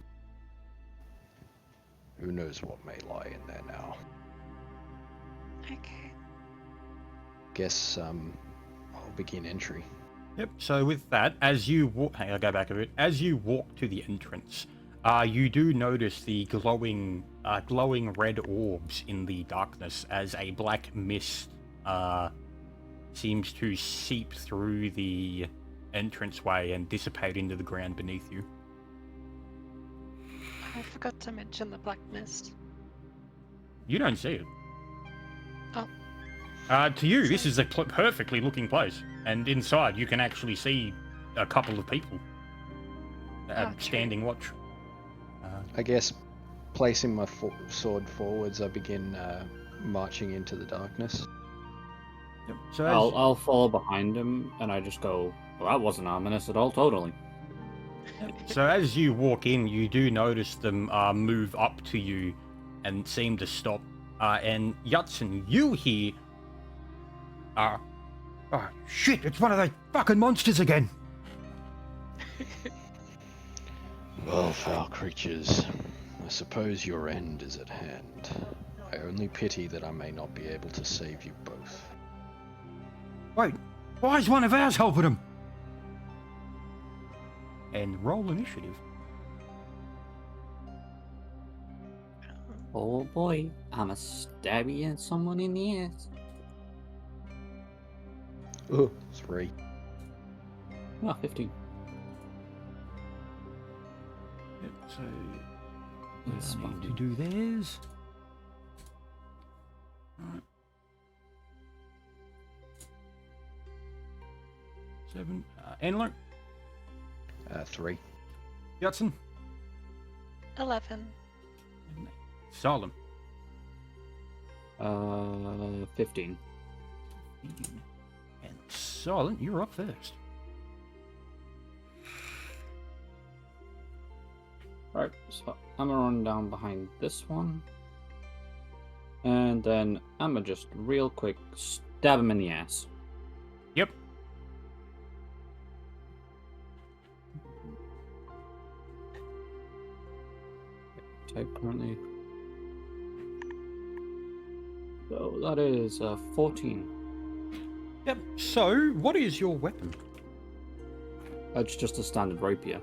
Speaker 2: Who knows what may lie in there now.
Speaker 3: Okay.
Speaker 2: Guess, I'll begin entry.
Speaker 1: Yep. So with that, as you walk, hang on, I'll go back a bit. As you walk to the entrance, you do notice the glowing red orbs in the darkness as a black mist seems to seep through the entranceway and dissipate into the ground beneath you.
Speaker 3: I forgot to mention the black mist.
Speaker 1: You don't see it.
Speaker 3: Oh.
Speaker 1: To you, this is a perfectly looking place, and inside you can actually see a couple of people standing watch.
Speaker 2: I guess, placing my sword forwards, I begin marching into the darkness.
Speaker 1: Yep. So
Speaker 4: I'll follow behind him, and I just go, well, that wasn't ominous at all, totally.
Speaker 1: So as you walk in, you do notice them move up to you and seem to stop. And Yutson, you hear... oh, shit, it's one of those fucking monsters again!
Speaker 2: Well, foul creatures, I suppose your end is at hand. I only pity that I may not be able to save you both.
Speaker 1: Wait, why is one of ours helping him? And roll initiative.
Speaker 4: Oh boy, I'ma stab you at someone in the ass.
Speaker 2: Oh, 3.
Speaker 4: Oh, 15.
Speaker 1: Yep, so...
Speaker 4: That's
Speaker 1: I need to
Speaker 4: fine.
Speaker 1: do theirs. Right. 7. Enlo.
Speaker 2: 3.
Speaker 1: Yutson.
Speaker 3: 11.
Speaker 1: Solemn.
Speaker 4: 15.
Speaker 1: And Silent, you're up first.
Speaker 4: Right, so I'm gonna run down behind this one. And then I'm gonna just real quick stab him in the ass.
Speaker 1: Yep.
Speaker 4: Type currently. So that is 14.
Speaker 1: Yep. So, what is your weapon?
Speaker 4: It's just a standard rapier.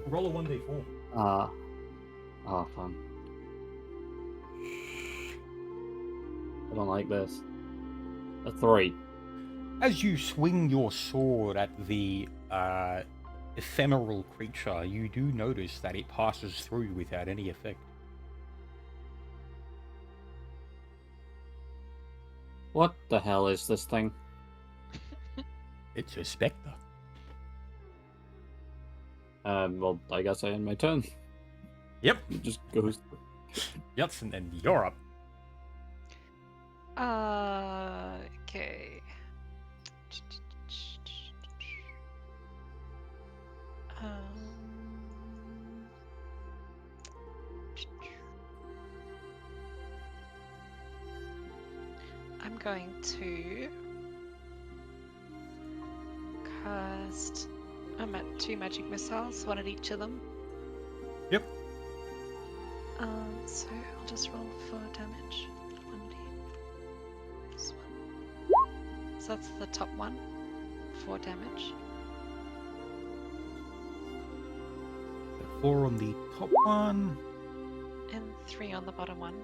Speaker 1: Roll a 1d4.
Speaker 4: Fun. I don't like this. A 3.
Speaker 1: As you swing your sword at the ephemeral creature, you do notice that it passes through without any effect.
Speaker 4: What the hell is this thing?
Speaker 1: It's a spectre.
Speaker 4: Well, I guess I end my turn.
Speaker 1: Yep.
Speaker 4: It just goes.
Speaker 1: Yes, and then you're up.
Speaker 3: Okay. I'm going to cast 2 magic missiles, one at each of them.
Speaker 1: Yep.
Speaker 3: So I'll just roll for damage. 1d. This one. So that's the top one, 4 damage.
Speaker 1: 4 on the top one,
Speaker 3: And 3 on the bottom one.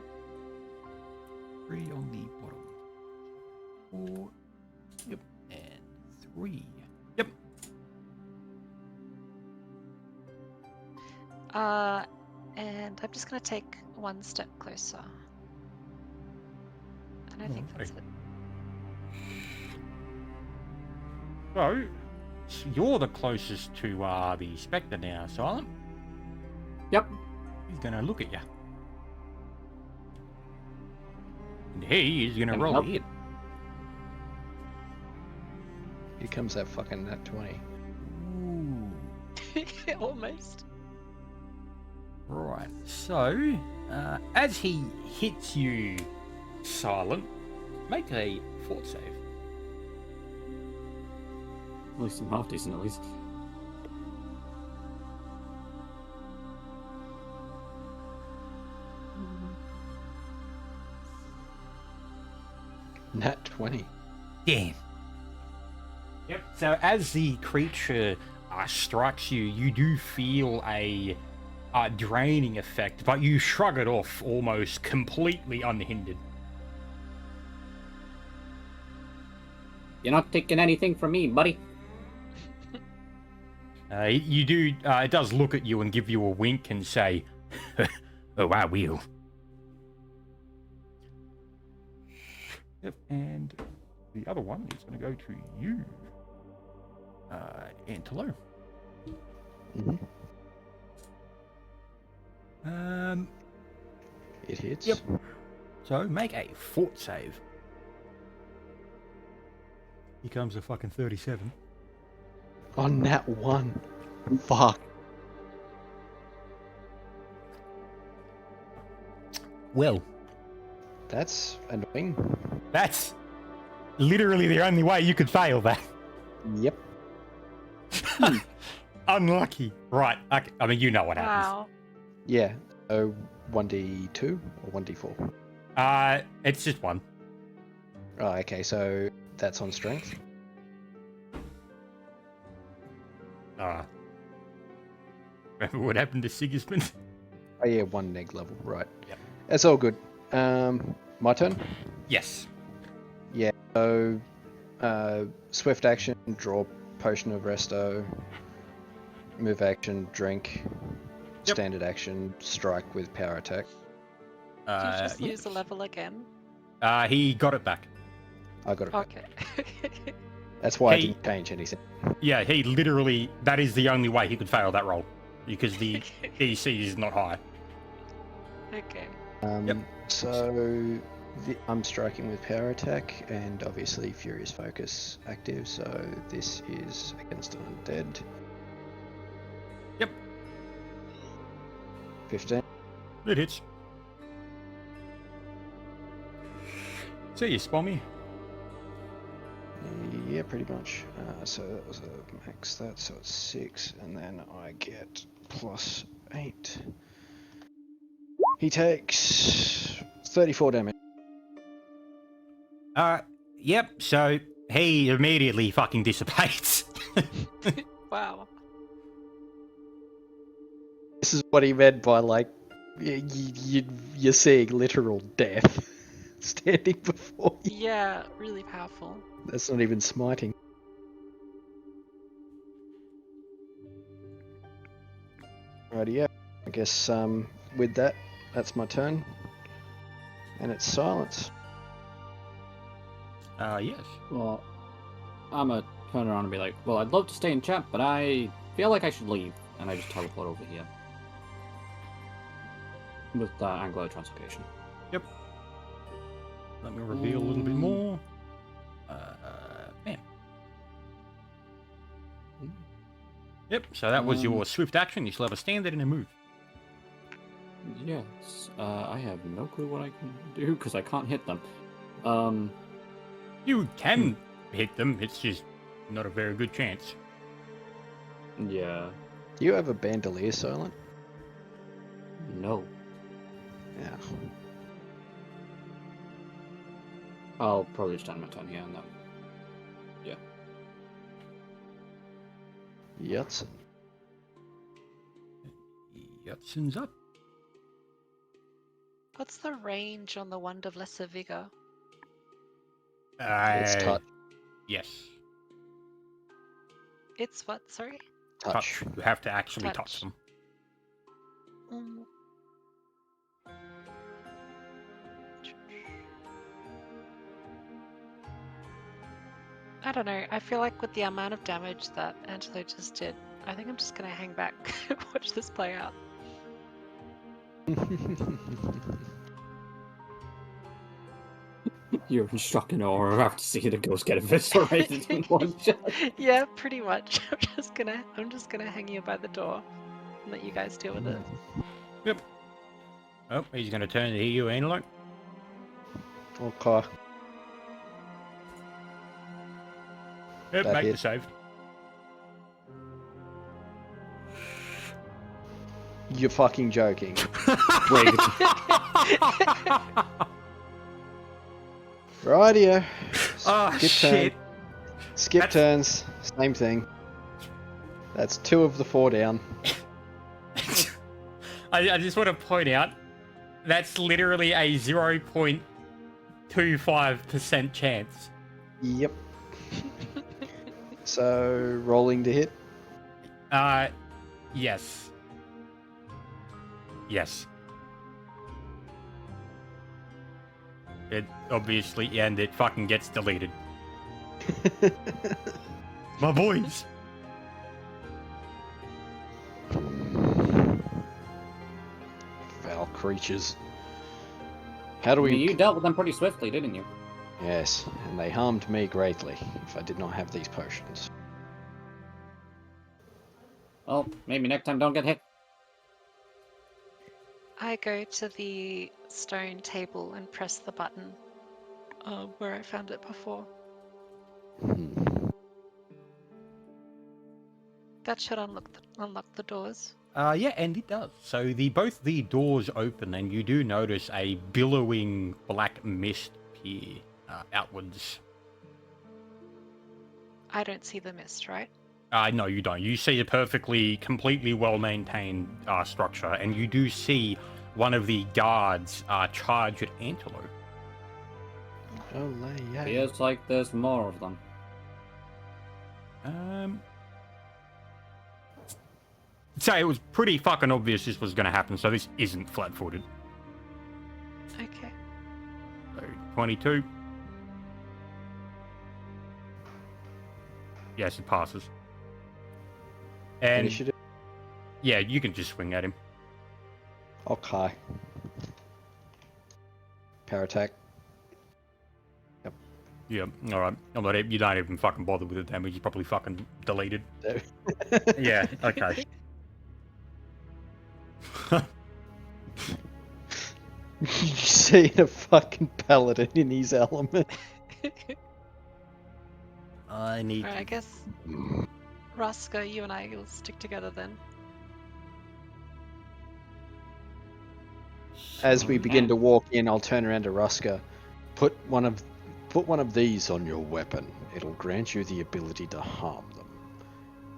Speaker 1: 3 on the bottom. 4. Yep. And 3. Yep.
Speaker 3: And I'm just gonna take 1 step closer. And I think that's it.
Speaker 1: So, you're the closest to the Spectre now, Silent.
Speaker 4: Yep.
Speaker 1: He's gonna look at you. And he is gonna
Speaker 4: Can I
Speaker 1: roll a
Speaker 4: help?
Speaker 1: hit.
Speaker 2: Here comes that fucking nat 20.
Speaker 1: Ooh.
Speaker 3: Almost.
Speaker 1: Right, so, as he hits you, Silent, make a fort save.
Speaker 4: At least I'm half decent, at least.
Speaker 2: Nat 20.
Speaker 1: Damn. Yep, so as the creature strikes you, you do feel a draining effect, but you shrug it off almost completely unhindered.
Speaker 4: You're not taking anything from me, buddy.
Speaker 1: You do, it does look at you and give you a wink and say, oh, I will. Yep, and the other one is going to go to you, Antelo.
Speaker 2: Mm-hmm. It hits.
Speaker 1: Yep. So make a fort save. Here comes a fucking 37.
Speaker 2: On nat 1. Fuck.
Speaker 1: Well,
Speaker 2: That's annoying.
Speaker 1: that's literally the only way you could fail that.
Speaker 2: Yep.
Speaker 1: Unlucky. Right. Okay. I mean, you know what happens.
Speaker 3: Wow.
Speaker 2: Yeah. So 1d2 or 1d4?
Speaker 1: It's just one.
Speaker 2: Oh, okay. So that's on strength.
Speaker 1: Remember what happened to Sigismund?
Speaker 2: Oh yeah, 1 neg level. Right.
Speaker 1: Yep.
Speaker 2: That's all good. My turn.
Speaker 1: Yes.
Speaker 2: Yeah. So, swift action, draw potion of resto. Move action, drink.
Speaker 1: Yep.
Speaker 2: Standard action, strike with power attack.
Speaker 3: Did you just
Speaker 1: Yeah.
Speaker 3: lose a level again?
Speaker 1: He got it back.
Speaker 2: I got it. Back.
Speaker 3: Okay.
Speaker 2: That's why I
Speaker 1: Hey.
Speaker 2: didn't change anything.
Speaker 1: Yeah, he literally, that is the only way he could fail that roll. Because the DC is not high.
Speaker 3: Okay.
Speaker 1: Yep.
Speaker 2: So I'm striking with power attack, and obviously Furious Focus active. So this is against undead.
Speaker 1: Yep.
Speaker 2: 15.
Speaker 1: It hits. See you, Spommy.
Speaker 2: Yeah, pretty much. So that was a max that, so it's 6, and then I get plus 8. He takes 34 damage.
Speaker 1: Yep, so he immediately fucking dissipates.
Speaker 3: Wow.
Speaker 2: This is what he meant by, like, you're seeing literal death standing before you.
Speaker 3: Yeah, really powerful.
Speaker 2: That's not even smiting. Righty, yeah. I guess with that, that's my turn. And it's silence.
Speaker 1: Yes.
Speaker 4: Well, I'm gonna turn around and be like, well, I'd love to stay in chat, but I feel like I should leave. And I just teleport over here. With Anglo Translocation.
Speaker 1: Yep. Let me reveal a little bit more. Man. Yep, so that was your swift action. You still have a standard and a move.
Speaker 4: Yes, I have no clue what I can do because I can't hit them.
Speaker 1: You can hit them, it's just not a very good chance.
Speaker 4: Yeah,
Speaker 2: Do you have a bandolier, Silent?
Speaker 4: no.
Speaker 2: Yeah.
Speaker 4: I'll probably just end my turn here and then. Yeah.
Speaker 2: Yutson.
Speaker 1: Jutson's up.
Speaker 3: What's the range on the wand of lesser vigor?
Speaker 2: It's touch.
Speaker 1: Yes.
Speaker 3: It's what? Sorry.
Speaker 2: Touch.
Speaker 1: You have to actually touch
Speaker 3: Touch.
Speaker 1: them.
Speaker 3: Mm. I don't know. I feel like with the amount of damage that Angelo just did, I think I'm just gonna hang back and watch this play out.
Speaker 4: You're in shock and awe after seeing the ghost get eviscerated in one shot.
Speaker 3: Yeah, pretty much. I'm just gonna hang here by the door and let you guys deal with it.
Speaker 1: Yep. Oh, he's going to turn to you, Angelo.
Speaker 2: Okay.
Speaker 1: Yep,
Speaker 2: That
Speaker 1: make the
Speaker 2: hit.
Speaker 1: save.
Speaker 2: You're fucking joking.
Speaker 4: Wait,
Speaker 2: Rightio.
Speaker 1: Oh,
Speaker 2: Skip
Speaker 1: shit.
Speaker 2: Skip
Speaker 1: That's-
Speaker 2: turns. Same thing. That's 2 of the 4 down.
Speaker 1: I just want to point out, that's literally a 0.25% chance.
Speaker 2: Yep. So, rolling to hit.
Speaker 1: Yes. Yes. It obviously, and it fucking gets deleted. My boys!
Speaker 2: Foul creatures. How do
Speaker 4: I
Speaker 2: we...
Speaker 4: mean, you dealt with them pretty swiftly, didn't you?
Speaker 2: Yes, and they harmed me greatly if I did not have these potions.
Speaker 4: Well, maybe next time don't get hit.
Speaker 3: I go to the stone table and press the button where I found it before.
Speaker 2: Hmm.
Speaker 3: That should unlock the doors.
Speaker 1: Yeah, and it does. So both the doors open, and you do notice a billowing black mist appear outwards.
Speaker 3: I don't see the mist, right?
Speaker 1: No, you don't. You see a completely well-maintained structure, and you do see one of the guards charge at Antelope.
Speaker 2: Oh, yeah.
Speaker 4: Feels like there's more of them.
Speaker 1: So it was pretty fucking obvious this was going to happen, so this isn't flat-footed.
Speaker 3: Okay.
Speaker 1: So, 22. Yes, it passes. And
Speaker 2: Initiative.
Speaker 1: yeah, you can just swing at him.
Speaker 2: Okay. Power attack.
Speaker 1: Yeah, alright. You don't even fucking bother with the damage, you probably fucking deleted. Yeah, okay.
Speaker 2: You see a fucking paladin in his element.
Speaker 1: I need...
Speaker 3: Alright, I guess Raska, you and I will stick together then.
Speaker 2: As we begin to walk in, I'll turn around to Ruska. Put one of these on your weapon. It'll grant you the ability to harm them.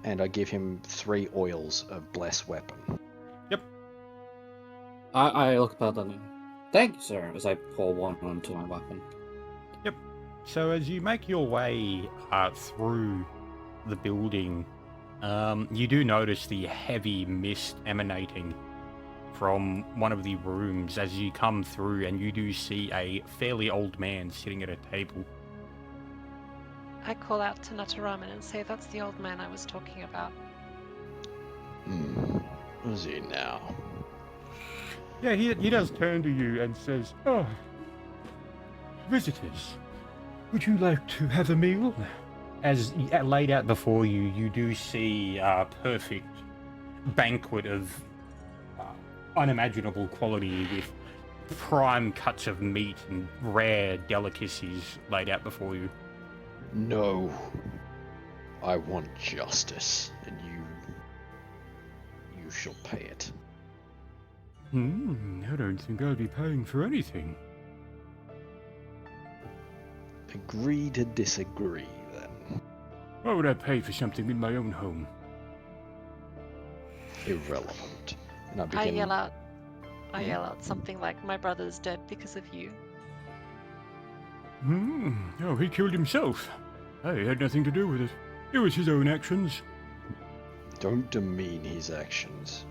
Speaker 2: And I give him 3 oils of bless weapon.
Speaker 4: I look about that. Thank you, sir, as I pour one onto my weapon.
Speaker 1: So as you make your way through the building, you do notice the heavy mist emanating from one of the rooms as you come through, and you do see a fairly old man sitting at a table.
Speaker 3: I call out to Nataraman and say that's the old man I was talking about.
Speaker 2: Who's he now?
Speaker 1: Yeah, he does turn to you and says, "Oh, visitors, would you like to have a meal?" As laid out before you, you do see a perfect banquet of unimaginable quality with prime cuts of meat and rare delicacies laid out before you.
Speaker 2: No. I want justice, and you shall pay it.
Speaker 1: I don't think I'll be paying for anything.
Speaker 2: Agree to disagree, then.
Speaker 1: Why would I pay for something in my own home?
Speaker 2: Irrelevant. And I
Speaker 3: I
Speaker 2: begin.
Speaker 3: yell out. I yell out something like, "My brother's dead because of you."
Speaker 1: Oh, he killed himself. I had nothing to do with it. It was his own actions.
Speaker 2: Don't demean his actions.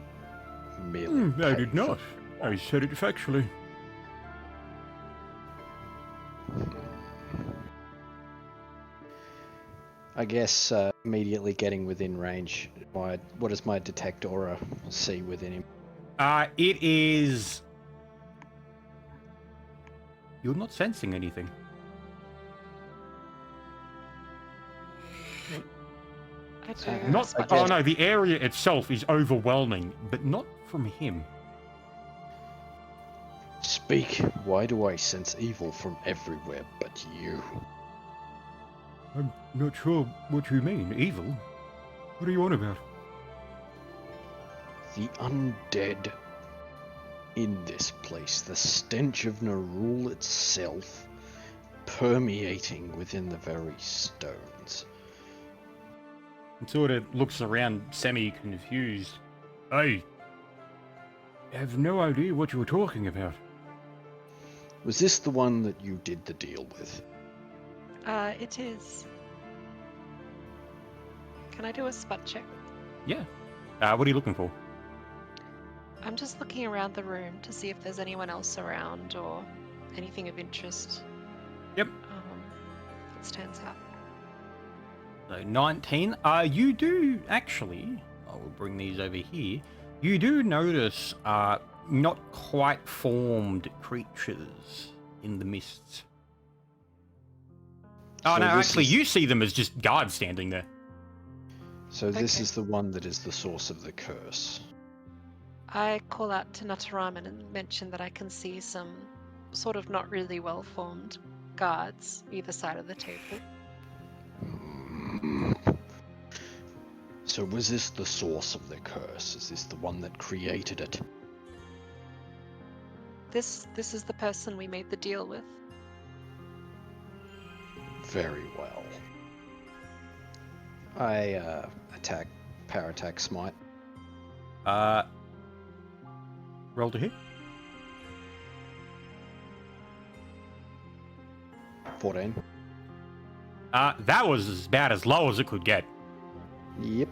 Speaker 2: Merely.
Speaker 1: I
Speaker 2: pay
Speaker 1: did
Speaker 2: for
Speaker 1: not. I said it factually.
Speaker 2: I guess immediately getting within range, what does my detect aura see within him?
Speaker 1: It is... You're not sensing anything.
Speaker 3: I do.
Speaker 1: Not...
Speaker 3: spot
Speaker 1: Oh
Speaker 3: check.
Speaker 1: no, the area itself is overwhelming, but not from him.
Speaker 2: Speak. Why do I sense evil from everywhere but you?
Speaker 1: I'm not sure what you mean, evil. What are you on about?
Speaker 2: The undead in this place, the stench of Nerul itself, permeating within the very stones.
Speaker 1: It sort of looks around semi-confused. I have no idea what you're talking about.
Speaker 2: Was this the one that you did the deal with?
Speaker 3: It is. Can I do a spot check?
Speaker 1: Yeah. What are you looking for?
Speaker 3: I'm just looking around the room to see if there's anyone else around or anything of interest.
Speaker 1: Yep.
Speaker 3: That stands out.
Speaker 1: So 19. You do actually, I will bring these over here. You do notice not quite formed creatures in the mists. Oh
Speaker 2: So
Speaker 1: no,
Speaker 2: this
Speaker 1: actually
Speaker 2: is-
Speaker 1: you see them as just guards standing there.
Speaker 2: So this
Speaker 3: Okay.
Speaker 2: is the one that is the source of the curse.
Speaker 3: I call out to Nataraman and mention that I can see some sort of not really well formed guards either side of the table.
Speaker 2: So was this the source of the curse? Is this the one that created it?
Speaker 3: This is the person we made the deal with.
Speaker 2: Very well. I attack, power attack, smite.
Speaker 1: Roll to hit.
Speaker 2: 14.
Speaker 1: That was about as low as it could get.
Speaker 2: Yep.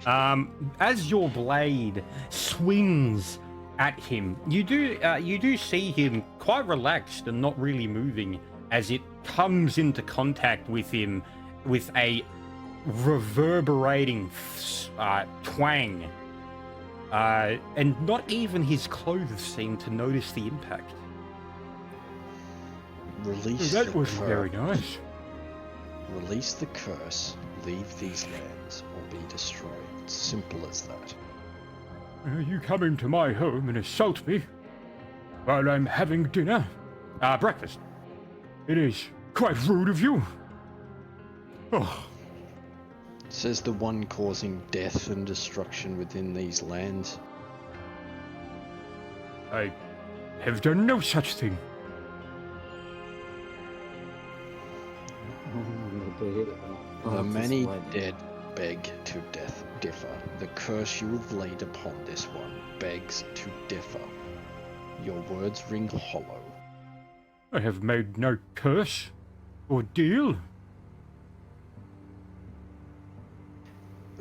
Speaker 1: As your blade swings at him, you do see him quite relaxed and not really moving as it comes into contact with him with a reverberating twang. And not even his clothes seem to notice the impact.
Speaker 2: Release
Speaker 1: That
Speaker 2: the
Speaker 1: was
Speaker 2: curse.
Speaker 1: very nice.
Speaker 2: Release the curse. Leave these lands or be destroyed. Simple as that.
Speaker 1: You come into my home and assault me while I'm having dinner. Breakfast. It is quite rude of you. Oh,
Speaker 2: Says the one causing death and destruction within these lands.
Speaker 1: I have done no such thing.
Speaker 2: The many dead beg to death differ. The curse you have laid upon this one begs to differ. Your words ring hollow.
Speaker 1: I have made no curse or deal.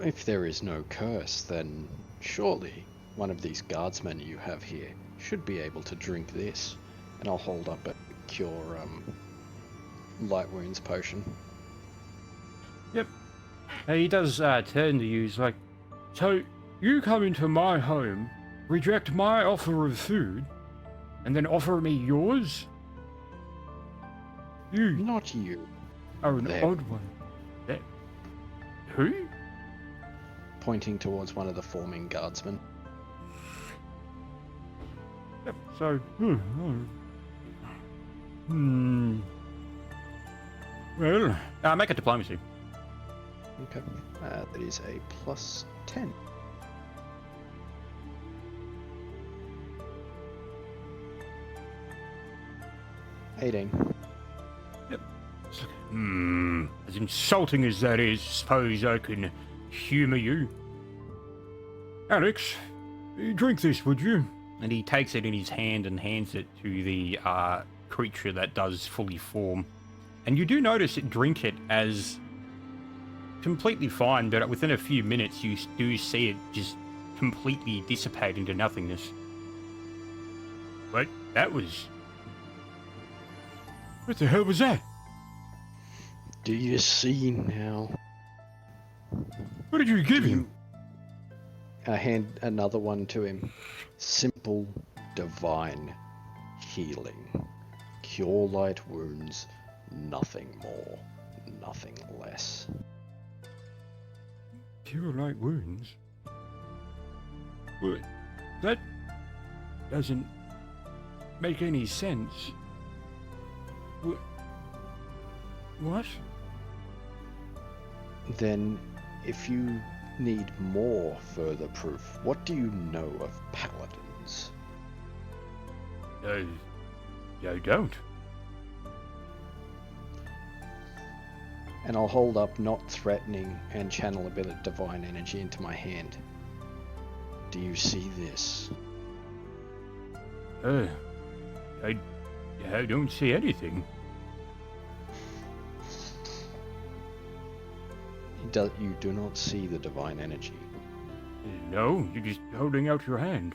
Speaker 2: If there is no curse, then surely one of these guardsmen you have here should be able to drink this. And I'll hold up a cure light wounds potion.
Speaker 1: Yep. He does turn to you. He's like, so you come into my home, reject my offer of food, and then offer me yours? You
Speaker 2: Not you.
Speaker 1: are an
Speaker 2: Them.
Speaker 1: odd one. Them. Who?
Speaker 2: Pointing towards one of the forming guardsmen.
Speaker 1: Yep. So, well, make a diplomacy.
Speaker 2: Okay. That is a plus 10. $18.
Speaker 1: As insulting as that is, suppose I can humor you. Alex, Drink this, would you? And he takes it in his hand and hands it to the creature that does fully form. And you do notice it drink it as completely fine, but within a few minutes you do see it just completely dissipate into nothingness. What? That was... What the hell was that?
Speaker 2: Do you see now?
Speaker 1: What did you give him?
Speaker 2: I hand another one to him. Simple, divine healing. Cure light wounds, nothing more, nothing less.
Speaker 1: Cure light wounds? What? That doesn't make any sense. What?
Speaker 2: Then, if you need more further proof, what do you know of paladins?
Speaker 1: I don't.
Speaker 2: And I'll hold up not threatening and channel a bit of divine energy into my hand. Do you see this?
Speaker 1: I don't see anything.
Speaker 2: You do not see the divine energy.
Speaker 1: No, you're just holding out your hand.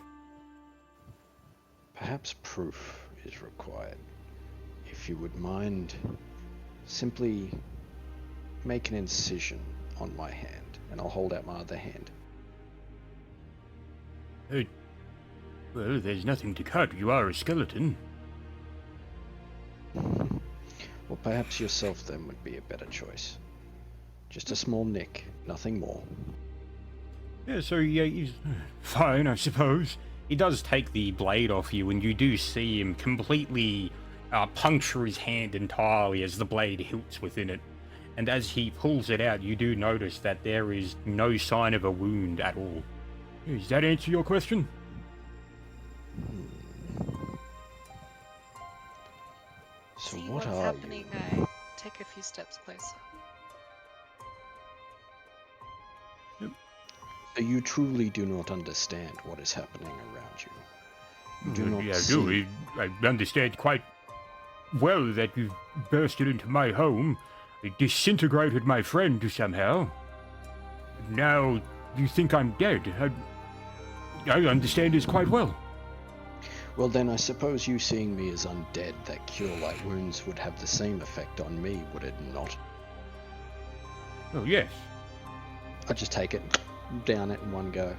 Speaker 2: Perhaps proof is required. If you would mind, simply make an incision on my hand, and I'll hold out my other hand.
Speaker 1: Well, there's nothing to cut. You are a skeleton.
Speaker 2: Well, perhaps yourself then would be a better choice. Just a small nick, nothing more.
Speaker 1: Yeah, so yeah, he's fine, I suppose. He does take the blade off you, and you do see him completely puncture his hand entirely as the blade hilts within it. And as he pulls it out, you do notice that there is no sign of a wound at all. Does that answer your question?
Speaker 2: So
Speaker 3: See
Speaker 2: what
Speaker 3: what's
Speaker 2: are
Speaker 3: happening,
Speaker 2: you?
Speaker 3: I take a few steps closer.
Speaker 2: So you truly do not understand what is happening around you. You do not
Speaker 1: Yeah,
Speaker 2: see.
Speaker 1: I understand quite well that you've bursted into my home, disintegrated my friend somehow. Now you think I'm dead. I understand this quite well.
Speaker 2: Well then, I suppose you seeing me as undead, that cure light wounds would have the same effect on me, would it not?
Speaker 1: Oh, yes.
Speaker 2: I'll just take it, down it in one go.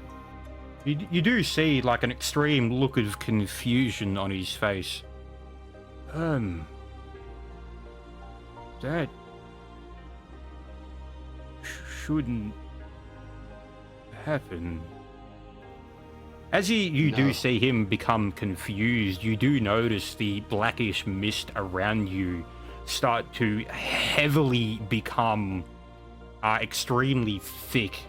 Speaker 1: You do see, like, an extreme look of confusion on his face. That shouldn't happen. As you
Speaker 2: No.
Speaker 1: do see him become confused, you do notice the blackish mist around you start to heavily become extremely thick.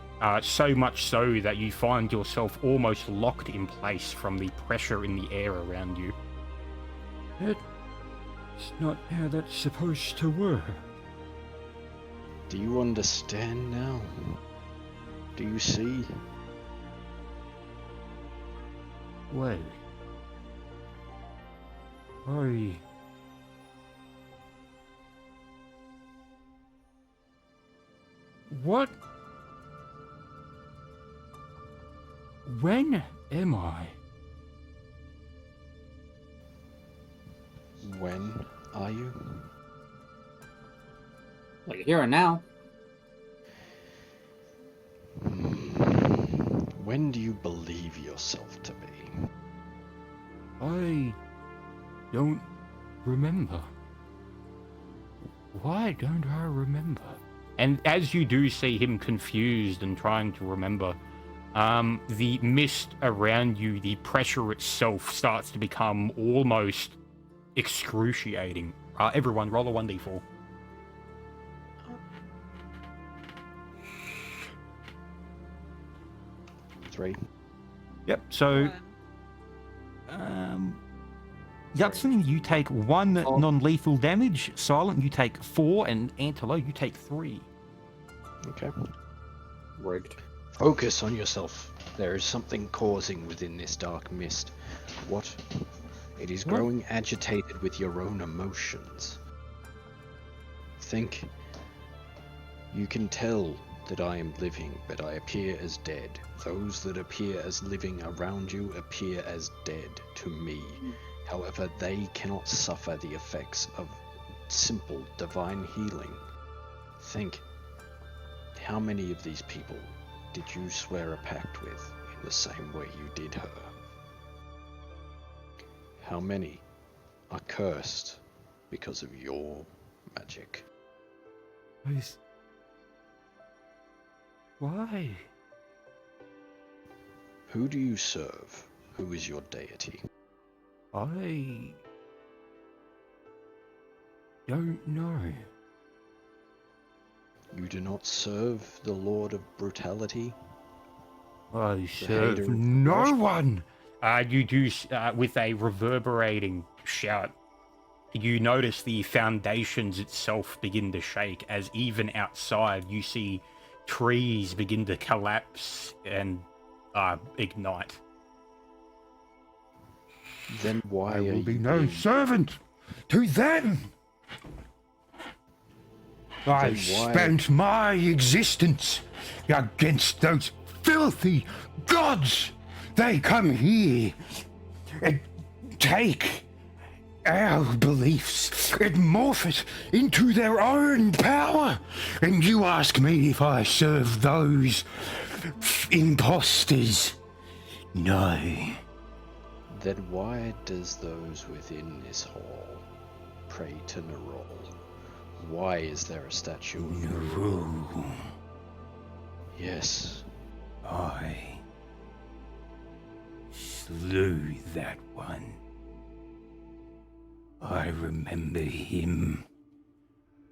Speaker 1: So much so that you find yourself almost locked in place from the pressure in the air around you. That's not how that's supposed to work.
Speaker 2: Do you understand now? Do you see?
Speaker 1: Well, What? When am I?
Speaker 2: When are you?
Speaker 4: Like here and now.
Speaker 2: When do you believe yourself to be?
Speaker 1: I don't remember. Why don't I remember? And as you do see him confused and trying to remember, the mist around you, the pressure itself starts to become almost excruciating. Everyone roll a 1d4.
Speaker 2: Three.
Speaker 1: Yep, so
Speaker 3: One.
Speaker 1: Yudson, you take 1 non-lethal damage. Silent, you take 4, and Antelo, you take 3.
Speaker 2: Okay.
Speaker 4: Rigged.
Speaker 2: Focus on yourself. There is something causing within this dark mist. What? It is
Speaker 1: What?
Speaker 2: growing agitated with your own emotions. Think. You can tell that I am living, but I appear as dead. Those that appear as living around you appear as dead to me. However, they cannot suffer the effects of simple divine healing. Think. How many of these people did you swear a pact with in the same way you did her? How many are cursed because of your magic?
Speaker 1: Why?
Speaker 2: Who do you serve? Who is your deity?
Speaker 1: I don't know.
Speaker 2: You do not serve the Lord of Brutality?
Speaker 1: I
Speaker 2: hater
Speaker 1: serve
Speaker 2: of the
Speaker 1: no
Speaker 2: worship.
Speaker 1: one. You do, with a reverberating shout, you notice the foundations itself begin to shake as even outside you see trees begin to collapse and ignite.
Speaker 2: Then why
Speaker 1: I
Speaker 2: are
Speaker 1: will be
Speaker 2: you
Speaker 1: no
Speaker 2: being...
Speaker 1: servant to them. I
Speaker 2: Then why-
Speaker 1: spent my existence against those filthy gods. They come here and take our beliefs and morph it into their own power. And you ask me if I serve those imposters? No.
Speaker 2: Then why does those within this hall pray to Nerol? Why is there a statue of Nerol?
Speaker 1: No.
Speaker 2: Yes.
Speaker 1: I slew that one. I remember him.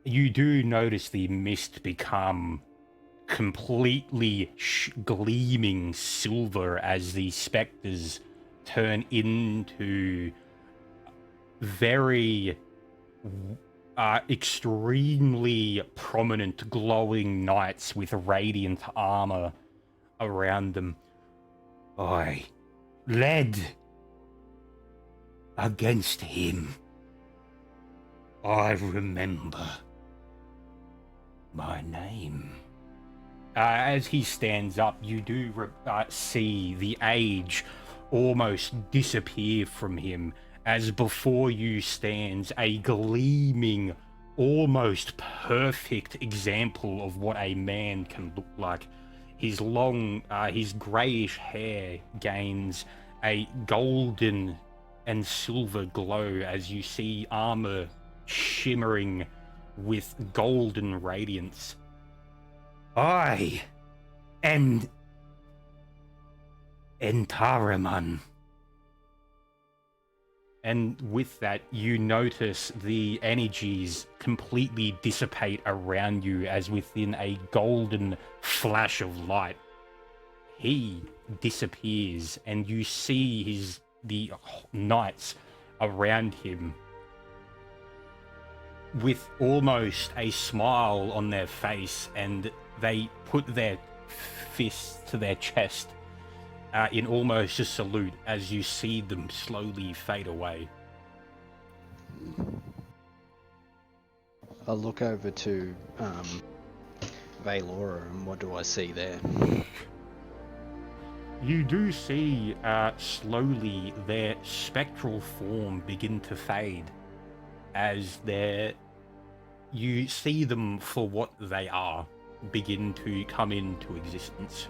Speaker 1: You do notice the mist become completely gleaming silver as the specters turn into very extremely prominent glowing knights with radiant armor around them. I led against him. I remember my name. As he stands up, you do see the age almost disappear from him, as before you stands a gleaming, almost perfect example of what a man can look like. His long, his greyish hair gains a golden and silver glow as you see armor shimmering with golden radiance. I am Entaraman. And with that, you notice the energies completely dissipate around you as within a golden flash of light, he disappears and you see the knights around him with almost a smile on their face, and they put their fists to their chest in almost a salute as you see them slowly fade away.
Speaker 2: I'll look over to Valora, and what do I see there?
Speaker 1: You do see slowly their spectral form begin to fade as you see them for what they are begin to come into existence.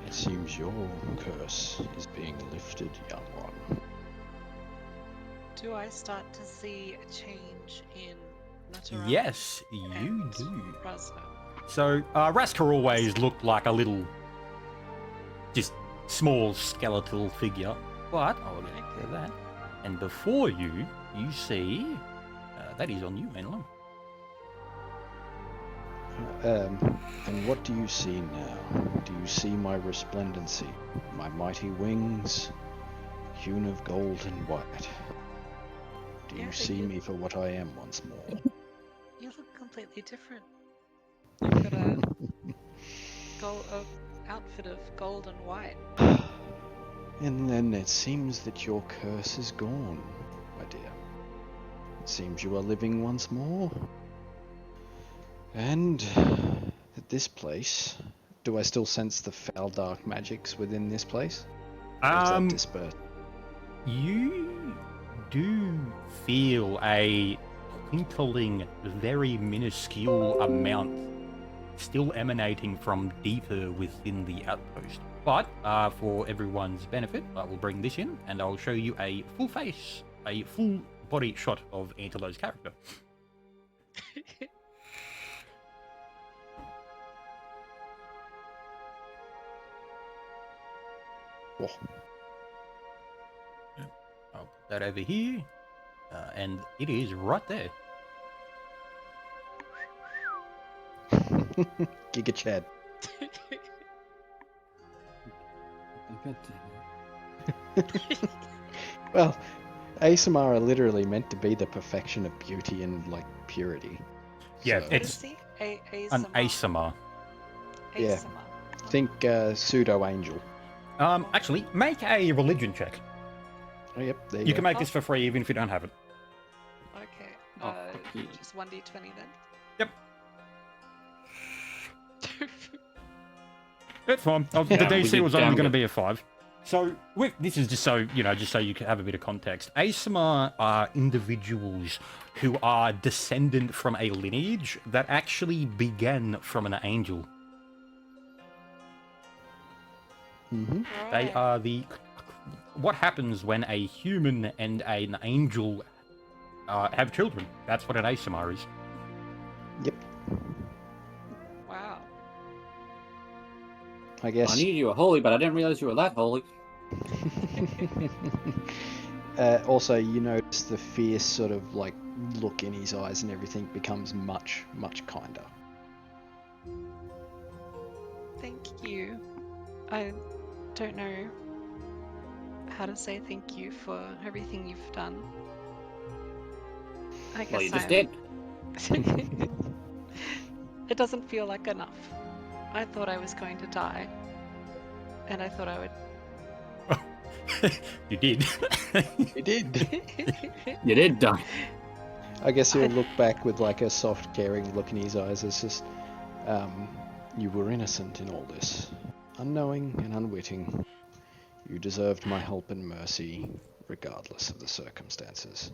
Speaker 2: It seems your curse is being lifted, young one.
Speaker 3: Do I start to see a change in Natural?
Speaker 1: Yes, you do.
Speaker 3: Raska.
Speaker 1: So, Raska always looked like a little, just small skeletal figure, but I'll get to that. And before you see, that is on you, Menlo.
Speaker 2: And what do you see now? Do you see my resplendency, my mighty wings, hewn of gold and white? Do
Speaker 3: Yeah,
Speaker 2: you see me for what I am once more?
Speaker 3: You look completely different. You've got a outfit of gold and white.
Speaker 2: And then it seems that your curse is gone, my dear. It seems you are living once more. And at this place, do I still sense the foul dark magics within this place? Or is that dispersed?
Speaker 1: You do feel a twinkling, very minuscule amount still emanating from deeper within the outpost. But for everyone's benefit, I will bring this in and I'll show you a full body shot of Antelo's character.
Speaker 2: Whoa.
Speaker 1: I'll put that over here, and it is right there.
Speaker 2: Giga Chad. Well, ASMR are literally meant to be the perfection of beauty and like purity.
Speaker 1: Yeah,
Speaker 2: So,
Speaker 3: What
Speaker 1: it's
Speaker 3: is he?
Speaker 1: an ASMR.
Speaker 2: Yeah.
Speaker 3: ASMR.
Speaker 2: think pseudo angel.
Speaker 1: Actually, make a religion check.
Speaker 2: Oh, yep, there
Speaker 1: You
Speaker 2: you
Speaker 1: can
Speaker 2: go.
Speaker 1: make this for free even if you don't have it.
Speaker 3: Okay.
Speaker 4: Oh, fuck you.
Speaker 3: Just 1d20 then.
Speaker 1: Yep. That's fine. The
Speaker 4: Yeah, we
Speaker 1: DC
Speaker 4: did
Speaker 1: was only
Speaker 4: damn
Speaker 1: going to
Speaker 4: good.
Speaker 1: be a 5. So with this is just so you can have a bit of context. ASMR are individuals who are descendant from a lineage that actually began from an angel.
Speaker 2: Mm-hmm.
Speaker 1: They are what happens when a human and an angel have children. That's what an ASMR is.
Speaker 2: Yep.
Speaker 3: Wow.
Speaker 2: I guess.
Speaker 4: I knew you were holy, but I didn't realize you were that holy.
Speaker 2: Also, you notice the fierce sort of like look in his eyes and everything becomes much, much kinder.
Speaker 3: Thank you. I don't know how to say thank you for everything you've done. I guess
Speaker 4: Well, you just
Speaker 3: I'm-
Speaker 4: did.
Speaker 3: It doesn't feel like enough. I thought I was going to die. And I thought I would.
Speaker 1: You did.
Speaker 2: He did.
Speaker 4: You did die.
Speaker 2: I guess he'll look back with like a soft, caring look in his eyes. It's just, you were innocent in all this, unknowing and unwitting. You deserved my help and mercy, regardless of the circumstances.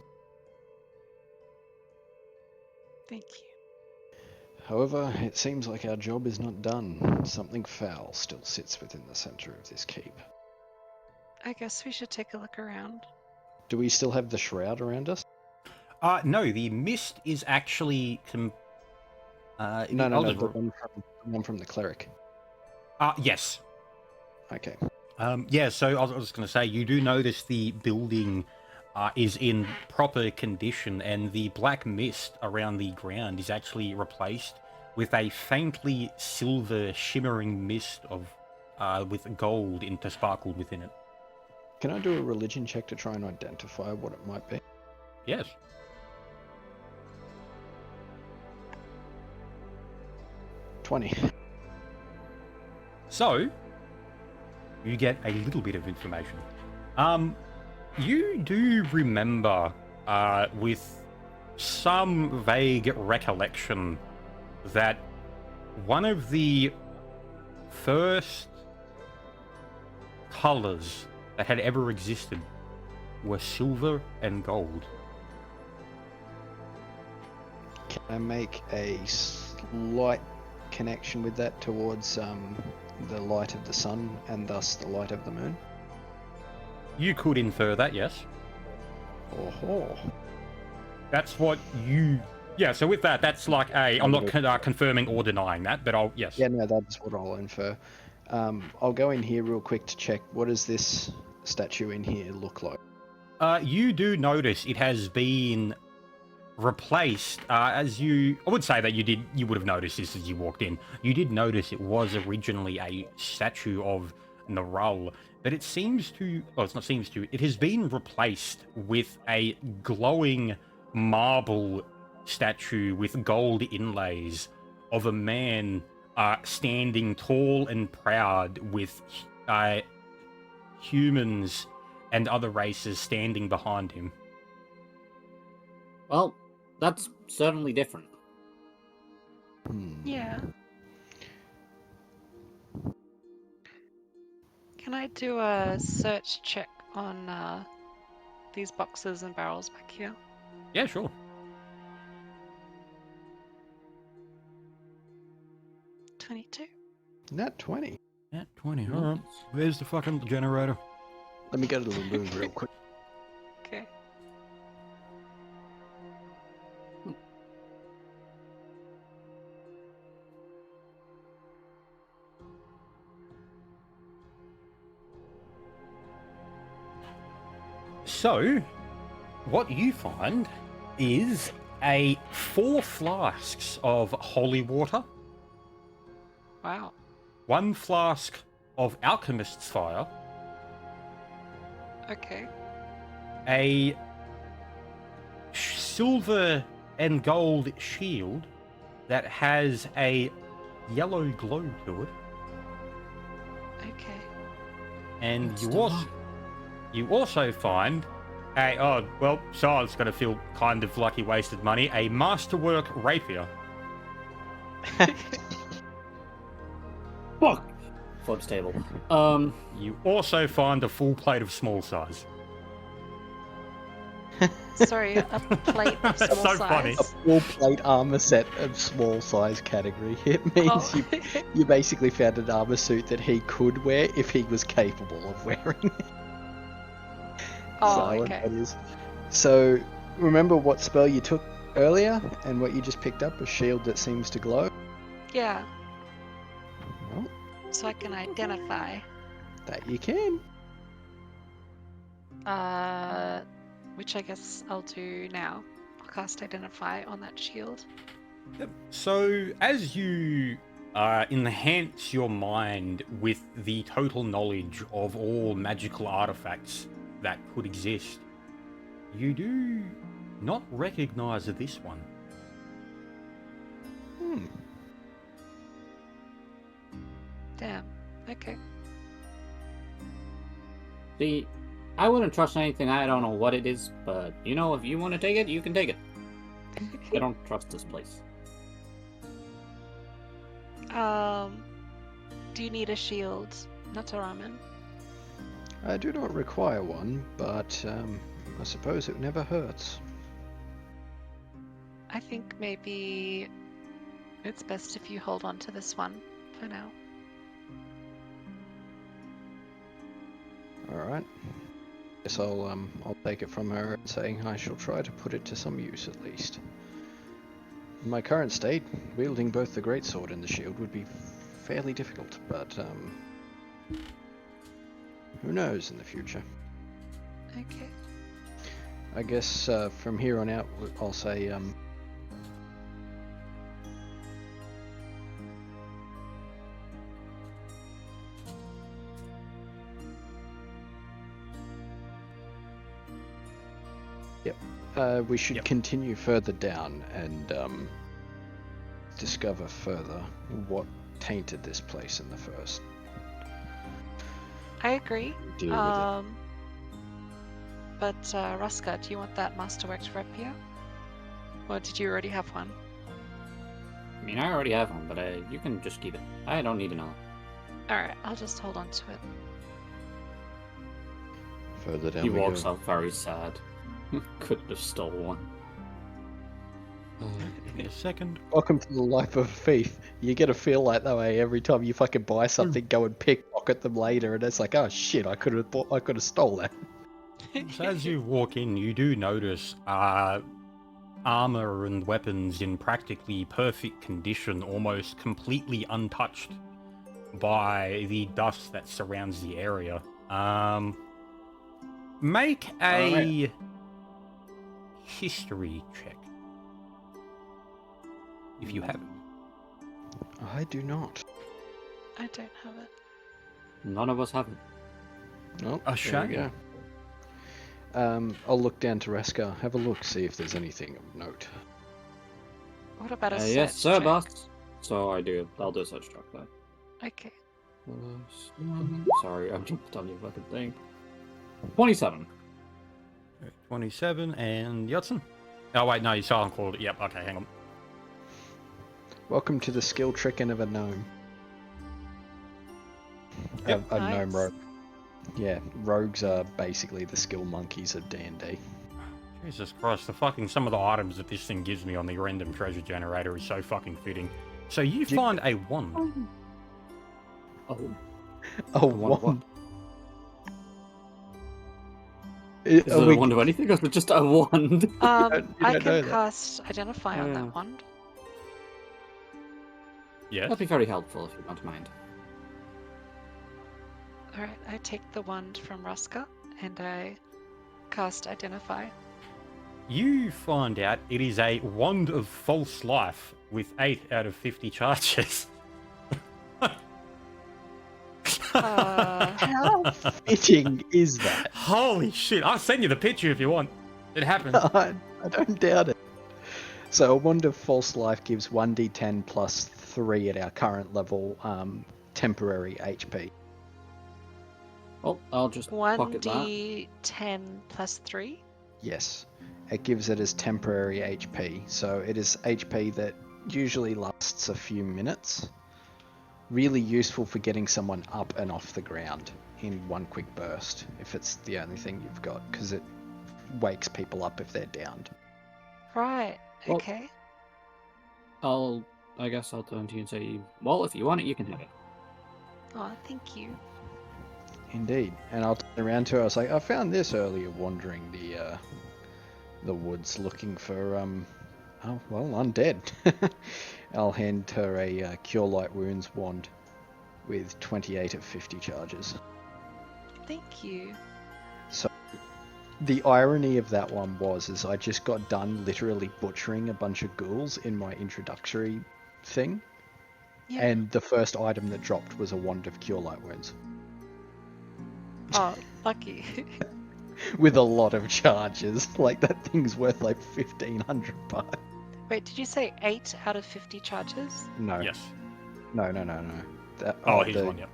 Speaker 3: Thank you.
Speaker 2: However, it seems like our job is not done. Something foul still sits within the center of this keep.
Speaker 3: I guess we should take a look around.
Speaker 2: Do we still have the shroud around us?
Speaker 1: No, the mist is actually.
Speaker 2: No, the one from the cleric.
Speaker 1: Yes.
Speaker 2: Okay.
Speaker 1: Yeah, so I was going to say, you do notice the building is in proper condition, and the black mist around the ground is actually replaced with a faintly silver shimmering mist of with gold intersparkled within it.
Speaker 2: Can I do a religion check to try and identify what it might be?
Speaker 1: Yes.
Speaker 2: $20.
Speaker 1: So, you get a little bit of information. You do remember, with some vague recollection, that one of the first colors that had ever existed were silver and gold.
Speaker 2: Can I make a slight connection with that towards the light of the sun and thus the light of the moon?
Speaker 1: You could infer that, yes.
Speaker 2: Oh,
Speaker 1: That's what you... Yeah, so with that, that's like a... I'm not confirming or denying that, but I'll... Yes.
Speaker 2: yeah, no, that's what I'll infer. I'll go in here real quick to check. What does this statue in here look like?
Speaker 1: You do notice it has been replaced, as you... I would say that you would have noticed this as you walked in. You did notice it was originally a statue of Naral, but it seems to... Well, it's not seems to. It has been replaced with a glowing marble statue with gold inlays of a man standing tall and proud with humans and other races standing behind him.
Speaker 4: Well, that's certainly different.
Speaker 3: Yeah. Can I do a search check on these boxes and barrels back here?
Speaker 1: Yeah, sure.
Speaker 3: 22.
Speaker 2: Nat 20.
Speaker 1: At 20. All right. Where's the fucking generator?
Speaker 2: Let me go to the lagoon real quick.
Speaker 3: Okay.
Speaker 1: So, what you find is 4 flasks of holy water,
Speaker 3: Wow.
Speaker 1: 1 flask of alchemist's fire,
Speaker 3: Okay.
Speaker 1: a silver and gold shield that has a yellow glow to it,
Speaker 3: Okay.
Speaker 1: and
Speaker 4: What's
Speaker 1: you
Speaker 4: the
Speaker 1: also
Speaker 4: line?
Speaker 1: you also find Silas gonna feel kind of like he wasted money, a masterwork rapier.
Speaker 4: Fuck! Fudge table.
Speaker 1: You also find a full plate of small size.
Speaker 3: Sorry, a plate of small
Speaker 1: So funny.
Speaker 3: size.
Speaker 2: A full plate armor set of small size category. It means
Speaker 3: Oh.
Speaker 2: you basically found an armor suit that he could wear if he was capable of wearing it.
Speaker 3: Oh,
Speaker 2: Silent,
Speaker 3: okay.
Speaker 2: that is. So, remember what spell you took earlier and what you just picked up? A shield that seems to glow?
Speaker 3: Yeah,
Speaker 2: Well,
Speaker 3: so I can identify.
Speaker 2: that you can.
Speaker 3: Which I guess I'll do now. I'll cast Identify on that shield.
Speaker 1: Yep. So, as you enhance your mind with the total knowledge of all magical artifacts that could exist, you do not recognize this one.
Speaker 3: Damn. Okay.
Speaker 4: See, I wouldn't trust anything. I don't know what it is, but you know, if you want to take it, you can take it. I don't trust this place.
Speaker 3: Do you need a shield, Nataraman?
Speaker 2: I do not require one, but I suppose it never hurts.
Speaker 3: I think maybe it's best if you hold on to this one for now.
Speaker 2: Alright. Guess I'll take it from her and say I shall try to put it to some use at least. In my current state, wielding both the greatsword and the shield would be fairly difficult, but who knows in the future.
Speaker 3: Okay.
Speaker 2: I guess from here on out I'll say we should
Speaker 1: Yep.
Speaker 2: continue further down and discover further what tainted this place in the first.
Speaker 3: I agree.
Speaker 2: Deal with it.
Speaker 3: But Ruska, do you want that Masterworks rapier? Or did you already have one?
Speaker 4: I mean, I already have one, but you can just keep it. I don't need another.
Speaker 3: Alright, I'll just hold on to it.
Speaker 2: Further down
Speaker 4: He
Speaker 2: we
Speaker 4: walks
Speaker 2: go.
Speaker 4: out very sad. Couldn't have stole one.
Speaker 1: Give me a second.
Speaker 2: Welcome to the life of a thief. You get a feel like that way every time you fucking buy something, go and pickpocket them later, and it's like, oh shit, I could have stole that.
Speaker 1: So as you walk in, you do notice armor and weapons in practically perfect condition, almost completely untouched by the dust that surrounds the area. Make a history check if you have it.
Speaker 2: I do not.
Speaker 3: I don't have it.
Speaker 4: None of us have it.
Speaker 2: Oh,
Speaker 1: A shame.
Speaker 2: There we go. I'll look down to Raskar, have a look, see if there's anything of note.
Speaker 3: What about a search
Speaker 4: Yes, sir,
Speaker 3: check?
Speaker 4: boss. So I'll do a search check then.
Speaker 3: Okay.
Speaker 4: Sorry, I've jumped on your fucking thing. 27.
Speaker 1: 27, and Yotson? Oh, wait, no, you silent called it. Yep, okay, hang on.
Speaker 2: Welcome to the skill tricking of a gnome.
Speaker 1: Yep.
Speaker 2: A
Speaker 3: Nice.
Speaker 2: gnome rogue. Yeah, rogues are basically the skill monkeys of D&D.
Speaker 1: Jesus Christ, some of the items that this thing gives me on the random treasure generator is so fucking fitting. So you find a wand.
Speaker 4: Oh,
Speaker 2: Oh,
Speaker 4: what?
Speaker 2: wand.
Speaker 4: Is it a wand of anything, or is it just a wand?
Speaker 2: you
Speaker 3: I
Speaker 2: don't know
Speaker 3: can
Speaker 2: that.
Speaker 3: cast Identify on
Speaker 4: Yeah.
Speaker 3: that wand.
Speaker 1: Yes.
Speaker 4: That'd be very helpful if you don't mind.
Speaker 3: Alright, I take the wand from Ruska and I cast Identify.
Speaker 1: You find out it is a wand of false life with 8 out of 50 charges.
Speaker 2: How fitting is that?
Speaker 1: Holy shit, I'll send you the picture if you want. It happened.
Speaker 2: I don't doubt it. So a wand of false life gives 1d10 plus 3 at our current level temporary HP.
Speaker 4: Well, I'll just pocket that.
Speaker 3: 1d10 plus 3.
Speaker 2: Yes. It gives it as temporary HP. So it is HP that usually lasts a few minutes. Really useful for getting someone up and off the ground in one quick burst, if it's the only thing you've got, because it wakes people up if they're downed.
Speaker 3: Right,
Speaker 4: Well-
Speaker 3: okay.
Speaker 4: I guess I'll turn to you and say, well, if you want it, you can have it.
Speaker 3: Oh, thank you.
Speaker 2: Indeed. And I'll turn around to her. I was like, I found this earlier wandering the woods looking for undead. I'll hand her a Cure Light Wounds wand with 28 of 50 charges.
Speaker 3: Thank you.
Speaker 2: So the irony of that one is I just got done literally butchering a bunch of ghouls in my introductory thing.
Speaker 3: Yeah.
Speaker 2: And the first item that dropped was a wand of Cure Light Wounds.
Speaker 3: Oh, lucky.
Speaker 2: With a lot of charges. Like, that thing's worth like 1,500 bucks.
Speaker 3: Wait, did you say 8 out of 50 charges?
Speaker 2: No.
Speaker 1: Yes.
Speaker 2: No. That,
Speaker 1: He's one, yep.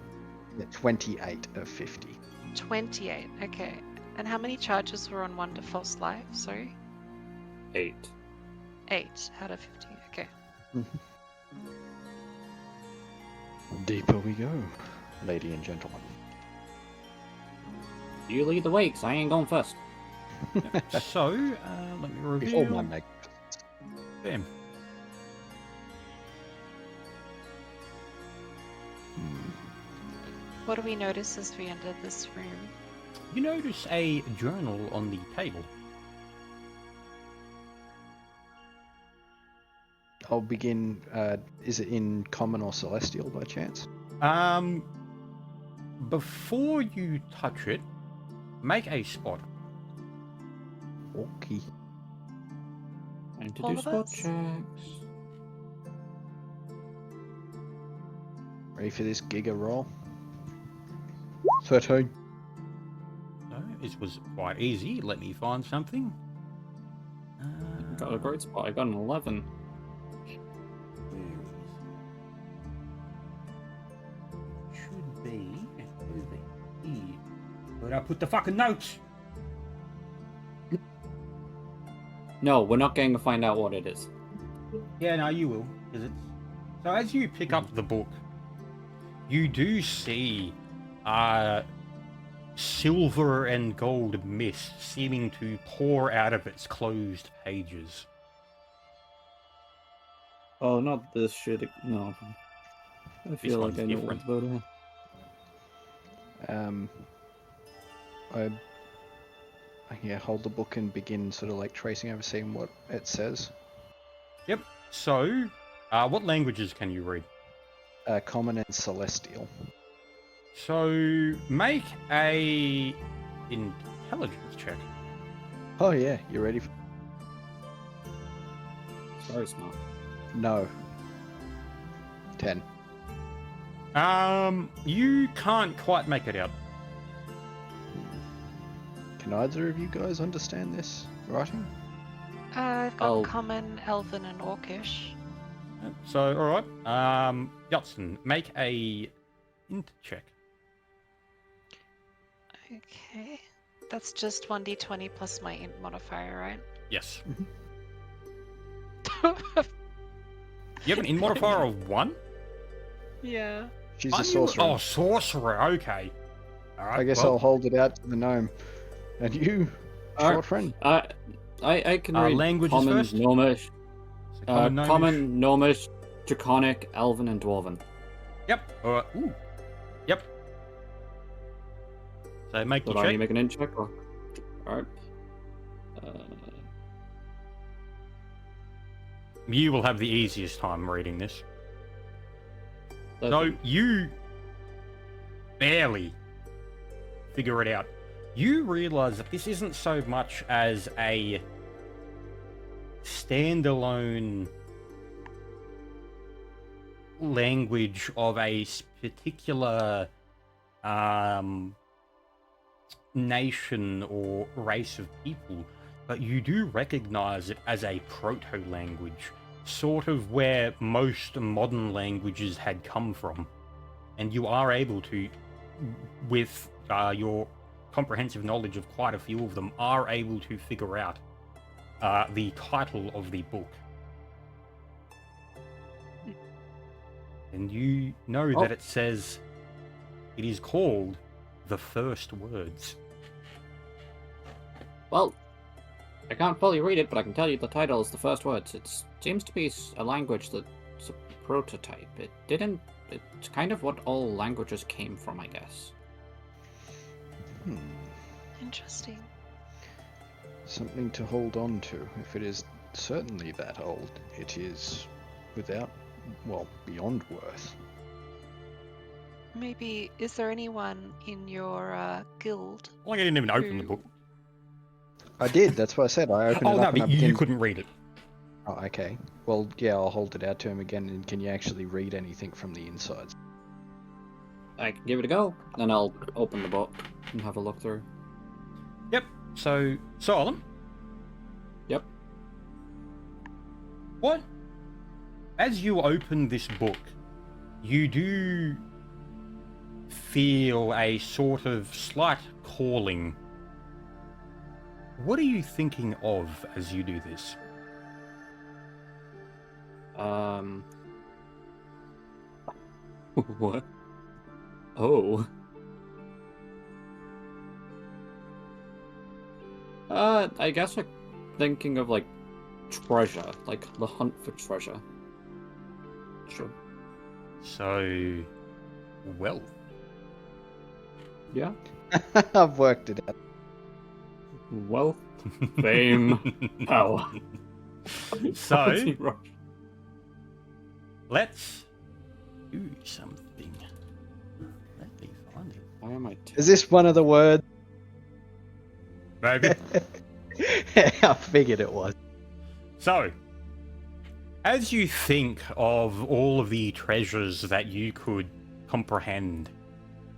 Speaker 2: Yeah, 28 of 50.
Speaker 3: 28, okay. And how many charges were on Wand of False Life? Sorry?
Speaker 4: 8.
Speaker 3: 8 out of 50, okay.
Speaker 2: Deeper we go, lady and gentlemen.
Speaker 4: You lead the way, 'cause I ain't going first.
Speaker 1: So, let me
Speaker 2: Before
Speaker 1: review.
Speaker 2: my mag.
Speaker 1: Bam.
Speaker 3: What do we notice as we enter this room?
Speaker 1: You notice a journal on the table.
Speaker 2: I'll begin. Is it in common or celestial by chance?
Speaker 1: Before you touch it, make a spot.
Speaker 2: Okay.
Speaker 4: Time to
Speaker 3: All
Speaker 4: do
Speaker 3: of
Speaker 4: spot
Speaker 3: us?
Speaker 4: checks.
Speaker 2: Ready for this giga roll? 13.
Speaker 1: No, this was quite easy. Let me find something.
Speaker 4: Got a great spot. I got an 11.
Speaker 1: Should be over here. Where'd I put the fucking notes?
Speaker 4: No, we're not going to find out what it is.
Speaker 1: Yeah, no, you will. 'Cause it's... So as you pick up the book, you do see silver and gold mist seeming to pour out of its closed pages.
Speaker 4: Oh, not this shit. No. I feel like
Speaker 1: one's
Speaker 4: I know
Speaker 1: different.
Speaker 4: what's about it.
Speaker 2: I hold the book and begin sort of like tracing over, seeing what it says.
Speaker 1: Yep. So, what languages can you read?
Speaker 2: Common and celestial.
Speaker 1: So, make a intelligence check.
Speaker 2: Oh yeah, you ready?
Speaker 4: Very smart.
Speaker 2: No. 10.
Speaker 1: You can't quite make it out.
Speaker 2: Can either of you guys understand this writing?
Speaker 3: I've got
Speaker 4: Oh.
Speaker 3: Common, Elven, and Orcish.
Speaker 1: So, all right. Judson, make a int check.
Speaker 3: Okay. That's just 1d20 plus my int modifier, right?
Speaker 1: Yes. You have an int modifier of 1?
Speaker 3: Yeah.
Speaker 2: She's a sorcerer.
Speaker 1: Oh, sorcerer. Okay. All right.
Speaker 2: I guess
Speaker 1: well,
Speaker 2: I'll hold it out to the gnome. And you, short friend.
Speaker 4: I can read
Speaker 1: languages
Speaker 4: common,
Speaker 1: first?
Speaker 4: gnomish,
Speaker 1: so common, gnomish.
Speaker 4: common, gnomish, draconic, elven, and dwarven.
Speaker 1: Yep. All right. Ooh. Yep. So make
Speaker 4: So
Speaker 1: your
Speaker 4: do I need
Speaker 1: check.
Speaker 4: to make an int check? Or... Alright.
Speaker 1: You will have the easiest time reading this. So
Speaker 4: Doesn't-
Speaker 1: you barely figure it out. You realize that this isn't so much as a standalone language of a particular nation or race of people, but you do recognize it as a proto-language, sort of where most modern languages had come from. And you are able to, with your comprehensive knowledge of quite a few of them, are able to figure out the title of the book. And you know that it says it is called The First Words.
Speaker 4: Well, I can't fully read it, but I can tell you the title is the first words. It seems to be a language that's a prototype. It's kind of what all languages came from, I guess.
Speaker 3: Interesting.
Speaker 2: Something to hold on to. If it is certainly that old, it is without, well, beyond worth.
Speaker 3: Maybe, is there anyone in your guild?
Speaker 1: Well, I didn't even open the
Speaker 3: who-
Speaker 1: book.
Speaker 2: I did, that's what I said. I opened
Speaker 1: Oh
Speaker 2: it
Speaker 1: no,
Speaker 2: up and
Speaker 1: but
Speaker 2: I
Speaker 1: you
Speaker 2: began...
Speaker 1: couldn't read it.
Speaker 2: Oh, okay. Well, yeah, I'll hold it out to him again, and can you actually read anything from the insides?
Speaker 4: I can give it a go, and I'll open the book and have a look through.
Speaker 1: Yep. So, Solemn,
Speaker 4: Yep.
Speaker 1: what? As you open this book, you do feel a sort of slight calling. What are you thinking of as you do this?
Speaker 4: What? Oh. I guess I'm thinking of, like, treasure. Like, the hunt for treasure. Sure.
Speaker 1: So, wealth.
Speaker 4: Yeah.
Speaker 2: I've worked it out.
Speaker 4: Wealth, fame, power.
Speaker 1: So, let's do something. Let me find it.
Speaker 4: Why am I...
Speaker 2: Is this one of the words?
Speaker 1: Maybe.
Speaker 2: I figured it was.
Speaker 1: So, as you think of all of the treasures that you could comprehend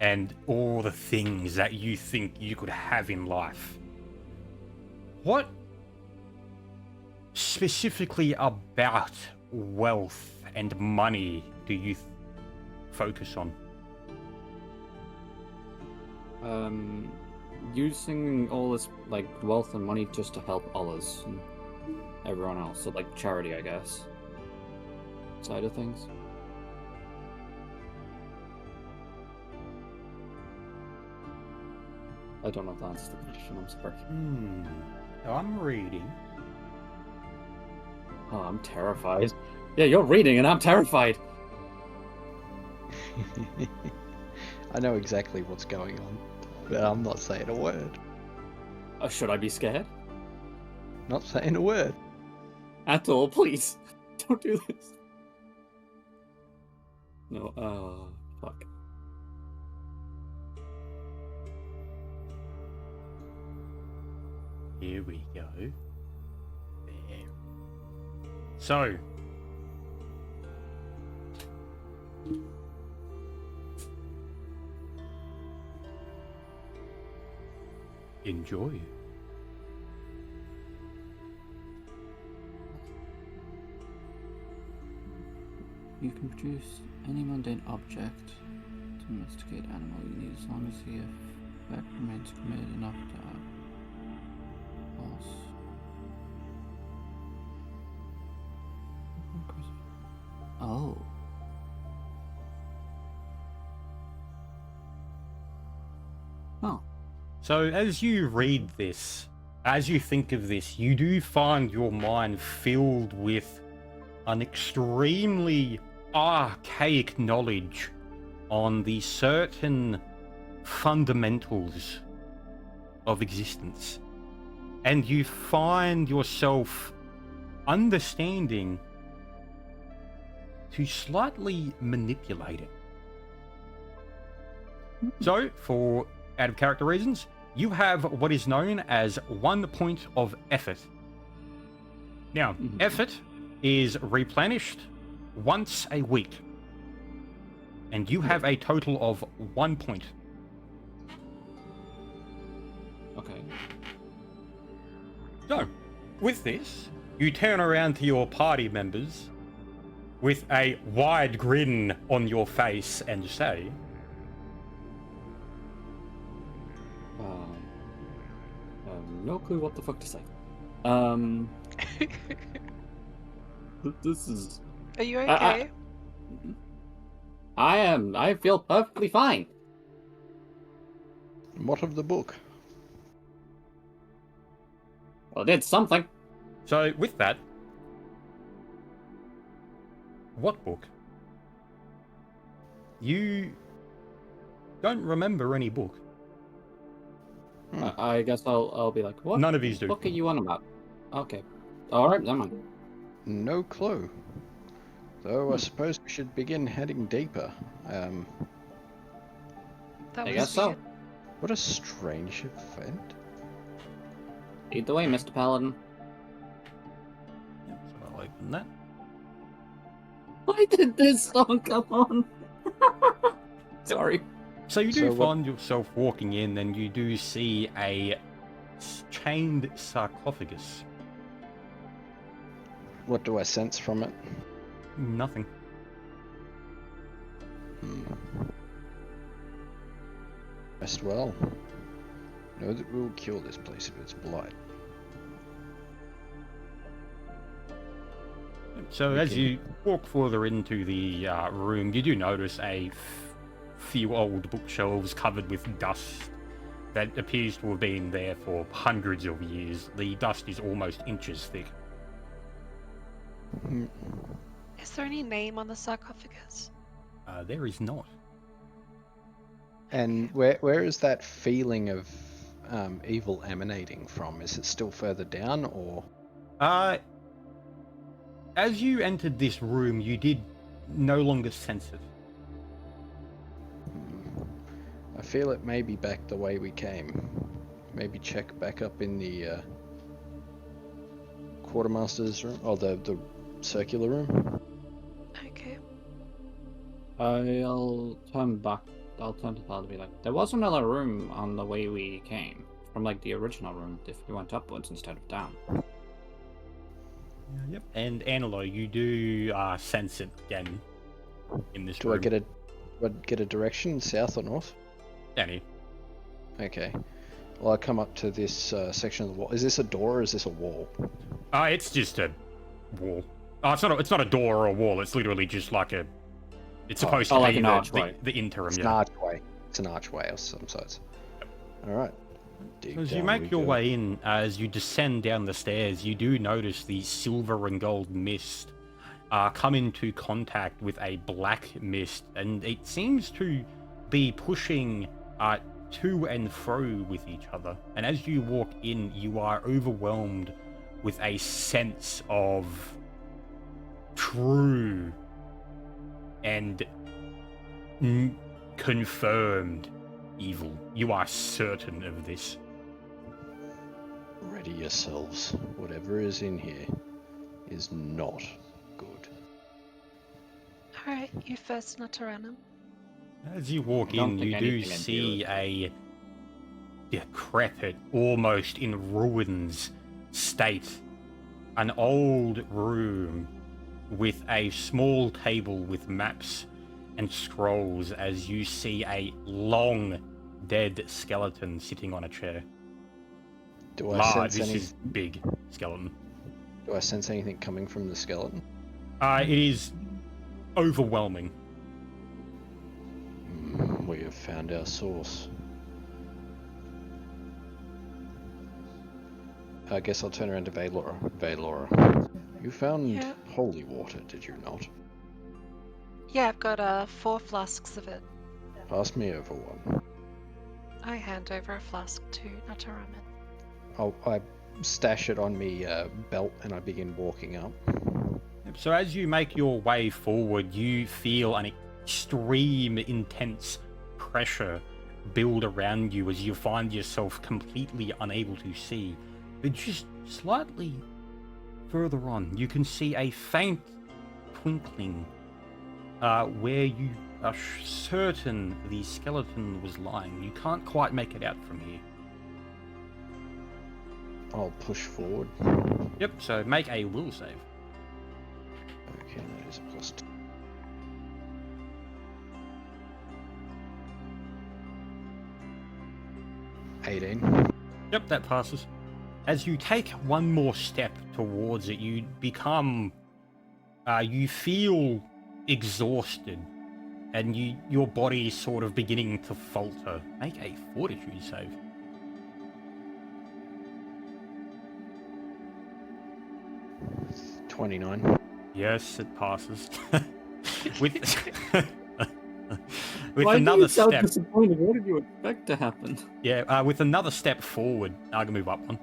Speaker 1: and all the things that you think you could have in life, what specifically about wealth and money do you focus on?
Speaker 4: Using all this, like, wealth and money just to help others and everyone else. So, like, charity, I guess. Side of things. I don't know if that's the question, I'm sorry.
Speaker 1: I'm reading.
Speaker 4: Oh, I'm terrified. Yeah, you're reading and I'm terrified.
Speaker 2: I know exactly what's going on, but I'm not saying a word.
Speaker 4: Should I be scared?
Speaker 2: Not saying a word.
Speaker 4: At all, please. Don't do this. No, fuck.
Speaker 1: Here we go. There. So, enjoy.
Speaker 4: You can produce any mundane object to domesticate animal you need as long as the effect remains committed enough to have pulse. Oh. Oh.
Speaker 1: So as you read this, as you think of this, you do find your mind filled with an extremely archaic knowledge on the certain fundamentals of existence. And you find yourself understanding to slightly manipulate it. So, for out of character reasons, you have what is known as 1 point of effort. Now, effort is replenished once a week, and you have a total of 1 point.
Speaker 4: Okay.
Speaker 1: So, with this, you turn around to your party members with a wide grin on your face and say,
Speaker 4: No clue what the fuck to say. This is.
Speaker 3: Are you okay?
Speaker 4: I am. I feel perfectly fine.
Speaker 2: What of the book?
Speaker 4: Well, it did something.
Speaker 1: so with that, what book? You don't remember any book.
Speaker 4: I guess I'll be like, what?
Speaker 1: None of these do.
Speaker 4: What are you on about? Okay. All right, never mind.
Speaker 2: No clue. Though I suppose we should begin heading deeper.
Speaker 3: That
Speaker 4: I
Speaker 3: was
Speaker 4: guess so.
Speaker 3: weird.
Speaker 2: What a strange event.
Speaker 4: Lead the way, Mr. Paladin.
Speaker 1: Yep, so I'll open that.
Speaker 4: Why did this song come on? Sorry.
Speaker 1: So you do
Speaker 2: So what-
Speaker 1: find yourself walking in, and you do see a chained sarcophagus.
Speaker 2: What do I sense from it?
Speaker 1: Nothing.
Speaker 2: Rest well. Know that we will cure this place of its blight.
Speaker 1: So as you walk further into the room, you do notice a few old bookshelves covered with dust that appears to have been there for hundreds of years. The dust is almost inches thick.
Speaker 3: Is there any name on the sarcophagus?
Speaker 1: There is not.
Speaker 2: And where is that feeling of evil emanating from? Is it still further down, or?
Speaker 1: As you entered this room, you did no longer sense it.
Speaker 2: I feel it may be back the way we came. Maybe check back up in the quartermaster's room, or the circular room.
Speaker 3: Okay.
Speaker 4: I'll turn back. I'll turn to Thal to be like, there was another room on the way we came. From like the original room, if we went upwards instead of down.
Speaker 1: Yep. And Anilo, you do sense it again in this
Speaker 2: Do
Speaker 1: room.
Speaker 2: I get a direction, south or north?
Speaker 1: Danny.
Speaker 2: Okay. Well, I come up to this section of the wall. Is this a door or is this a wall?
Speaker 1: It's just a wall. It's not a door or a wall. It's literally just like a. It's supposed to
Speaker 4: like
Speaker 1: be
Speaker 4: an archway.
Speaker 1: the interim.
Speaker 2: It's an
Speaker 1: Yeah.
Speaker 2: archway. It's an archway of some sorts. All right. Dig
Speaker 1: As you
Speaker 2: down
Speaker 1: make
Speaker 2: we
Speaker 1: your
Speaker 2: go.
Speaker 1: way in, as you descend down the stairs, you do notice the silver and gold mist come into contact with a black mist, and it seems to be pushing to and fro with each other. And as you walk in, you are overwhelmed with a sense of true and confirmed evil. You are certain of this.
Speaker 2: Ready yourselves. Whatever is in here is not good.
Speaker 3: Alright, you first, Nataranam.
Speaker 1: As you walk
Speaker 4: I don't
Speaker 1: in,
Speaker 4: think
Speaker 1: you do
Speaker 4: anything can
Speaker 1: see
Speaker 4: do it.
Speaker 1: a decrepit, almost in ruins state, an old room with a small table with maps and scrolls as you see a long, dead skeleton sitting on a chair.
Speaker 2: Do I
Speaker 1: Large,
Speaker 2: sense
Speaker 1: this is big skeleton.
Speaker 2: Do I sense anything coming from the skeleton?
Speaker 1: It is overwhelming.
Speaker 2: We have found our source. I guess I'll turn around to Valora. Valora, you found
Speaker 3: Yeah.
Speaker 2: holy water, did you not?
Speaker 3: Yeah, I've got 4 flasks of it.
Speaker 2: Pass me over one.
Speaker 3: I hand over a flask to Nataraman.
Speaker 2: I stash it on me belt and I begin walking up.
Speaker 1: So as you make your way forward, you feel an extreme, intense pressure build around you as you find yourself completely unable to see. But just slightly further on, you can see a faint twinkling where you are certain the skeleton was lying. You can't quite make it out from here.
Speaker 2: I'll push forward.
Speaker 1: Yep, so make a will save.
Speaker 2: Okay, that is a +2. $18.
Speaker 1: Yep, that passes. As you take one more step towards it, you become... you feel exhausted, and your body is sort of beginning to falter. Make a fortitude save.
Speaker 2: $29.
Speaker 1: Yes, it passes. with with
Speaker 4: Why do
Speaker 1: another
Speaker 4: you sound
Speaker 1: step,
Speaker 4: disappointed? What did you expect to happen?
Speaker 1: yeah, with another step forward, I can move up one.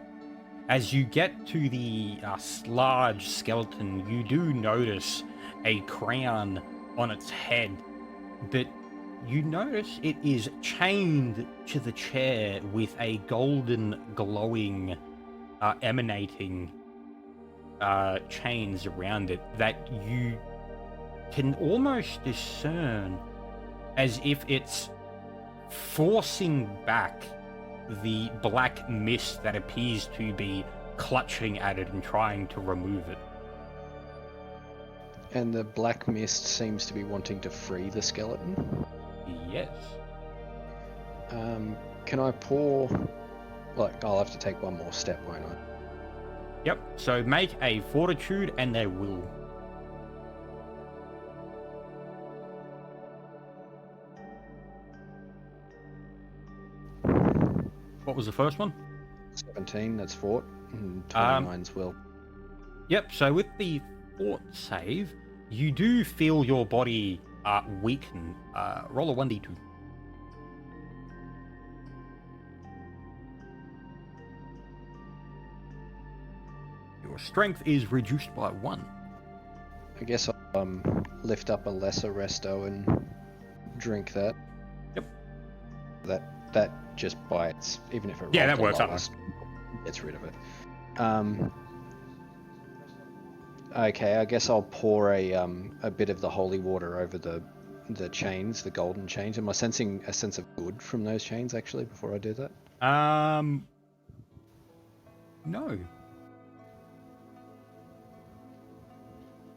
Speaker 1: As you get to the large skeleton, you do notice a crown on its head, but you notice it is chained to the chair with a golden glowing, emanating chains around it that you can almost discern as if it's forcing back the black mist that appears to be clutching at it and trying to remove it.
Speaker 2: And the black mist seems to be wanting to free the skeleton.
Speaker 1: Yes.
Speaker 2: Can I pour... Like, I'll have to take one more step, won't I?
Speaker 1: Yep, so make a fortitude and a will. What was the first one?
Speaker 2: 17, that's fort. And 29's will.
Speaker 1: Yep, so with the fort save, you do feel your body weaken. Roll a 1d2. Your strength is reduced by 1.
Speaker 2: I guess I'll lift up a lesser resto and drink that.
Speaker 1: Yep.
Speaker 2: That just bites, even if it
Speaker 1: Yeah,
Speaker 2: rolled
Speaker 1: that works
Speaker 2: the
Speaker 1: out.
Speaker 2: lowest, gets rid of it. Okay, I guess I'll pour a bit of the holy water over the chains, the golden chains. Am I sensing a sense of good from those chains actually before I do that?
Speaker 1: No.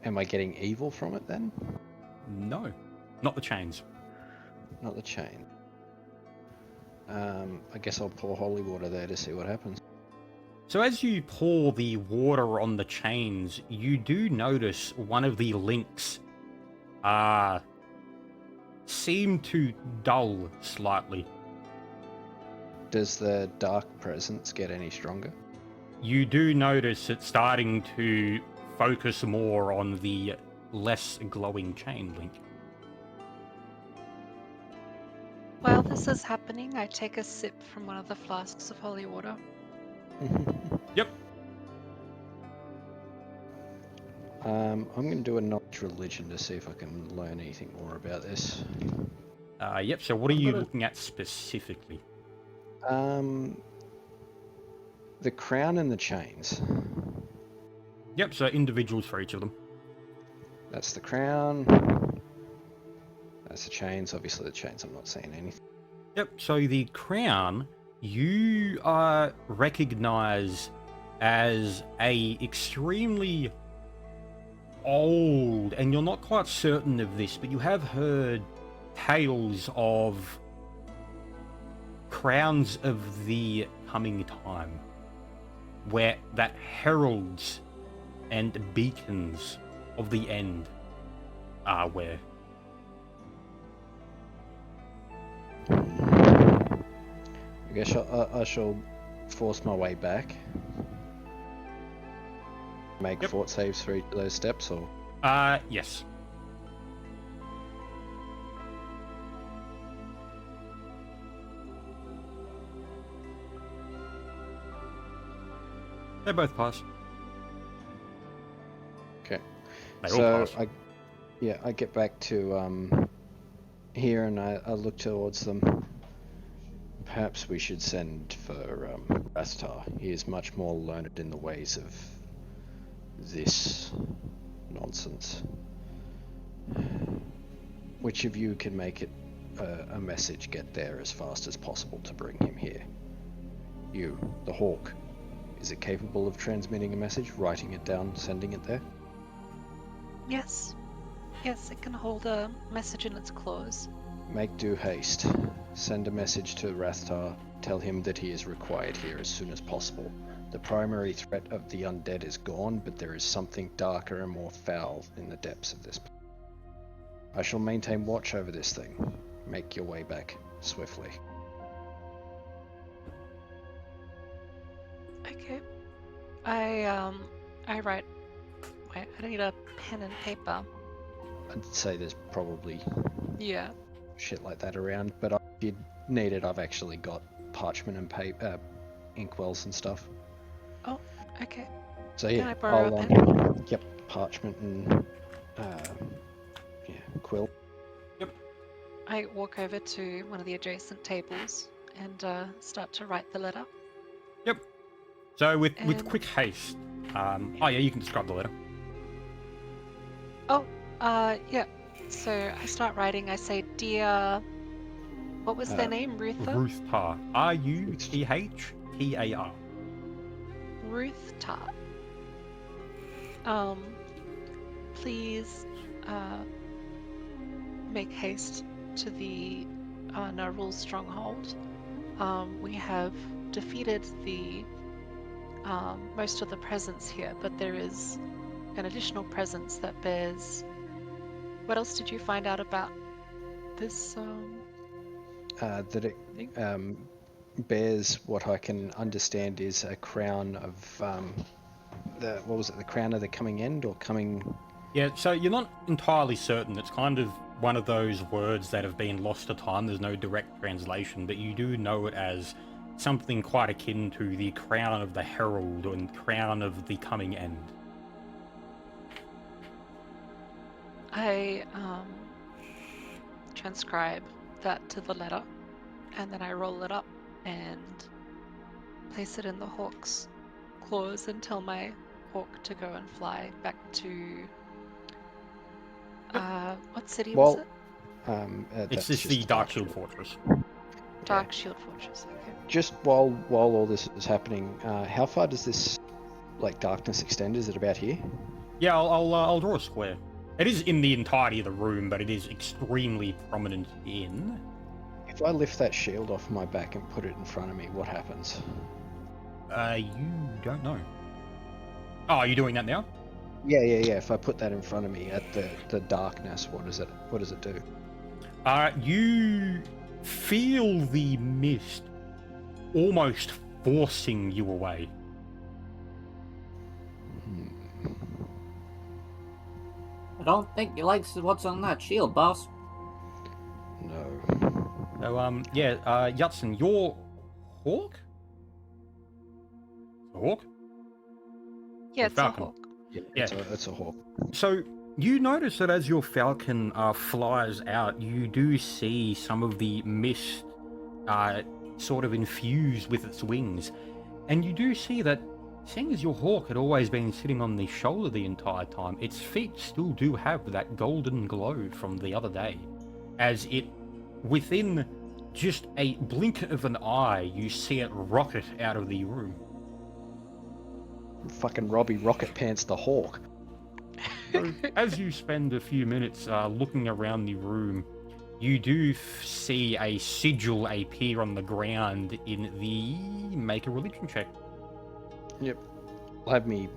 Speaker 2: Am I getting evil from it then?
Speaker 1: No. Not the chains.
Speaker 2: Not the chain. I guess I'll pour holy water there to see what happens.
Speaker 1: So as you pour the water on the chains, you do notice one of the links seem to dull slightly.
Speaker 2: Does the dark presence get any stronger?
Speaker 1: You do notice it's starting to focus more on the less glowing chain link.
Speaker 3: While this is happening, I take a sip from one of the flasks of holy water.
Speaker 1: Yep.
Speaker 2: I'm going to do a knowledge religion to see if I can learn anything more about this.
Speaker 1: Yep, so what are you looking at specifically?
Speaker 2: The crown and the chains.
Speaker 1: Yep, so individuals for each of them.
Speaker 2: That's the crown. That's the chains. Obviously the chains, I'm not seeing anything.
Speaker 1: Yep, so the crown you recognize as a extremely old, and you're not quite certain of this, but you have heard tales of crowns of the coming time, where that heralds and beacons of the end are where.
Speaker 2: I guess I shall force my way back. Make
Speaker 1: Yep.
Speaker 2: fort saves for each of those steps, or
Speaker 1: Yes. They both pass.
Speaker 2: okay.
Speaker 1: They all
Speaker 2: So
Speaker 1: pass.
Speaker 2: I get back to here and I look towards them. Perhaps we should send for Rastar. He is much more learned in the ways of this nonsense. Which of you can make it a message get there as fast as possible to bring him here? You, the hawk. Is it capable of transmitting a message, writing it down, sending it there?
Speaker 3: Yes. Yes, it can hold a message in its claws.
Speaker 2: Make due haste. Send a message to Rathtar. Tell him that he is required here as soon as possible. The primary threat of the undead is gone, but there is something darker and more foul in the depths of this place. I shall maintain watch over this thing. Make your way back swiftly.
Speaker 3: Okay. I write. Wait, I need a pen and paper.
Speaker 2: I'd say there's probably
Speaker 3: Yeah.
Speaker 2: shit like that around, but if you need it, I've actually got parchment and paper, inkwells and stuff.
Speaker 3: Oh, okay.
Speaker 2: So
Speaker 3: Can
Speaker 2: yeah,
Speaker 3: I borrow a
Speaker 2: I'll
Speaker 3: pen?
Speaker 2: yep, parchment and quill.
Speaker 3: I walk over to one of the adjacent tables and start to write the letter.
Speaker 1: Yep. So with
Speaker 3: And-
Speaker 1: quick haste. Oh yeah, you can describe the letter.
Speaker 3: Yeah. So I start writing. I say, "Dear," what was their name? Ruther?
Speaker 1: Ruth Tar. Ruththar.
Speaker 3: Ruth Tar. Please, make haste to the Narul stronghold. We have defeated the most of the presence here, but there is an additional presence that bears. What else did you find out about this?
Speaker 2: That it
Speaker 3: Thing?
Speaker 2: bears what I can understand is a crown of the crown of the coming end or coming.
Speaker 1: Yeah, so you're not entirely certain. It's kind of one of those words that have been lost to time. There's no direct translation, but you do know it as something quite akin to the crown of the herald and crown of the coming end.
Speaker 3: I transcribe that to the letter, and then I roll it up and place it in the hawk's claws and tell my hawk to go and fly back to. What city was it?
Speaker 1: It's just the Dark Shield Fortress.
Speaker 3: Dark Shield Fortress. Okay.
Speaker 2: Just while all this is happening, how far does this darkness extend? Is it about here?
Speaker 1: Yeah, I'll draw a square. It is in the entirety of the room, but it is extremely prominent in.
Speaker 2: If I lift that shield off my back and put it in front of me, what happens?
Speaker 1: You don't know. Oh, are you doing that now?
Speaker 2: Yeah. If I put that in front of me at the darkness, what does it do?
Speaker 1: You feel the mist almost forcing you away.
Speaker 4: I don't think he likes what's on that shield, boss.
Speaker 2: No.
Speaker 1: So, Yutson, your hawk? A hawk?
Speaker 3: Yeah,
Speaker 1: Or
Speaker 3: it's
Speaker 1: falcon.
Speaker 3: a hawk.
Speaker 2: Yeah,
Speaker 1: Yeah.
Speaker 2: it's a hawk.
Speaker 1: So, you notice that as your falcon flies out, you do see some of the mist sort of infused with its wings. And you do see that, seeing as your hawk had always been sitting on the shoulder the entire time, its feet still do have that golden glow from the other day. As it, within just a blink of an eye, you see it rocket out of the room.
Speaker 2: Fucking Robbie Rocket Pants the hawk.
Speaker 1: So, as you spend a few minutes looking around the room, you do see a sigil appear on the ground in the make a religion check.
Speaker 2: Yep. I'll have me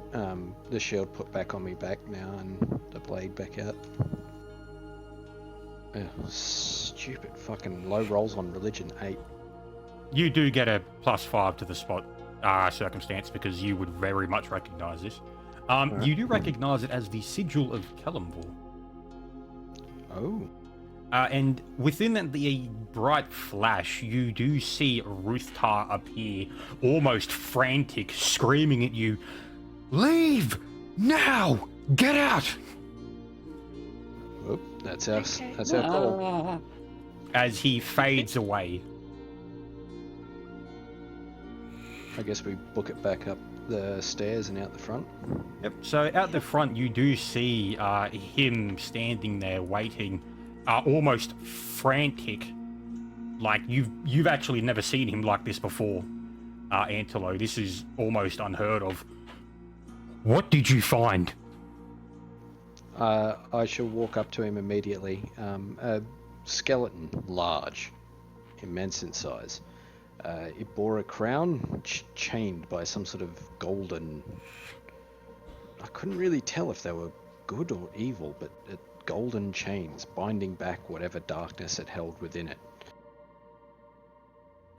Speaker 2: the shield put back on me back now and the blade back out. Stupid fucking low rolls on religion 8.
Speaker 1: You do get a +5 to the spot circumstance because you would very much recognize this. You do recognize it as the sigil of Kellamvor.
Speaker 2: Oh.
Speaker 1: And within the bright flash, you do see Ruthtar appear, almost frantic, screaming at you, "Leave! Now! Get out!"
Speaker 2: Oop, that's our
Speaker 3: Okay.
Speaker 2: that's our call.
Speaker 1: As he fades away.
Speaker 2: I guess we book it back up the stairs and out the front.
Speaker 1: Yep. So out the front, you do see him standing there waiting, almost frantic. Like you've actually never seen him like this before, Antelo. This is almost unheard of. What did you find?
Speaker 2: I shall walk up to him immediately. A skeleton, large, immense in size. It bore a crown chained by some sort of golden... I couldn't really tell if they were good or evil, but golden chains binding back whatever darkness it held within it.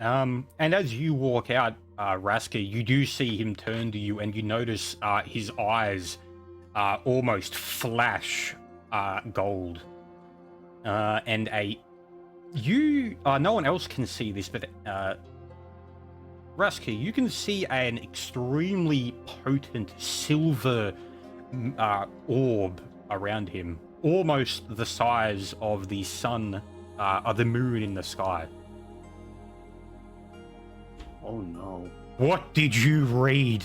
Speaker 1: And as you walk out, Raska, you do see him turn to you, and you notice his eyes almost flash gold. And no one else can see this, but Raska, you can see an extremely potent silver orb around him, almost the size of the sun, or the moon in the sky.
Speaker 4: Oh no.
Speaker 1: What did you read?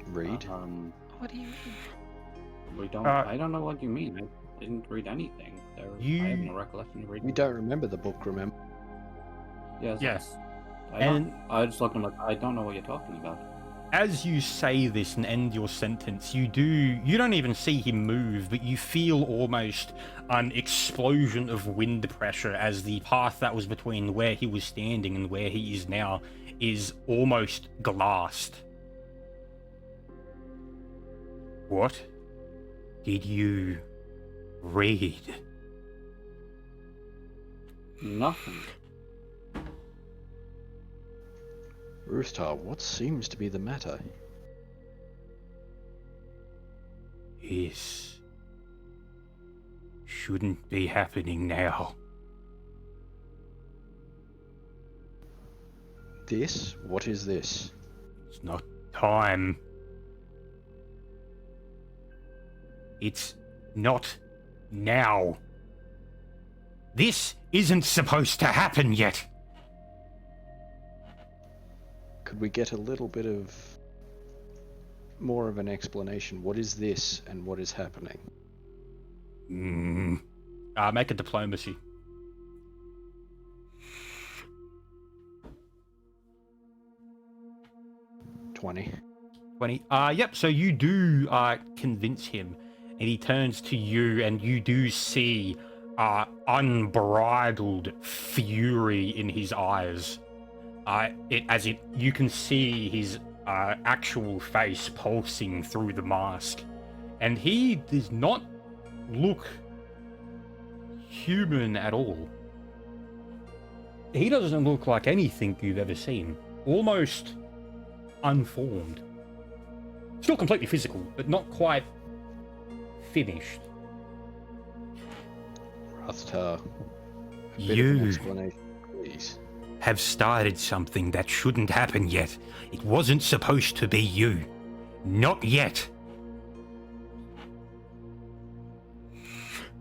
Speaker 2: Read?
Speaker 3: What do you mean?
Speaker 4: We don't. I don't know what you mean. I didn't read anything. I have no recollection of reading.
Speaker 2: We don't remember the book, remember?
Speaker 4: Yes.
Speaker 1: Yes.
Speaker 4: I just looked at him like, I don't know what you're talking about.
Speaker 1: As you say this and end your sentence, you don't even see him move, but you feel almost an explosion of wind pressure as the path that was between where he was standing and where he is now is almost glassed. What did you read?
Speaker 4: Nothing.
Speaker 2: Ruthtar, what seems to be the matter?
Speaker 1: This shouldn't be happening now.
Speaker 2: This? What is this?
Speaker 1: It's not time. It's not now. This isn't supposed to happen yet.
Speaker 2: Could we get a little bit of more of an explanation? What is this and what is happening?
Speaker 1: Make a diplomacy.
Speaker 2: 20.
Speaker 1: 20. Yep, so you do convince him, and he turns to you, and you do see unbridled fury in his eyes. You can see his actual face pulsing through the mask, and he does not look human at all. He doesn't look like anything you've ever seen. Almost unformed. Still completely physical, but not quite finished.
Speaker 2: Ruthtar, a bit of an explanation, please.
Speaker 1: Have started something that shouldn't happen yet. It wasn't supposed to be you. Not yet.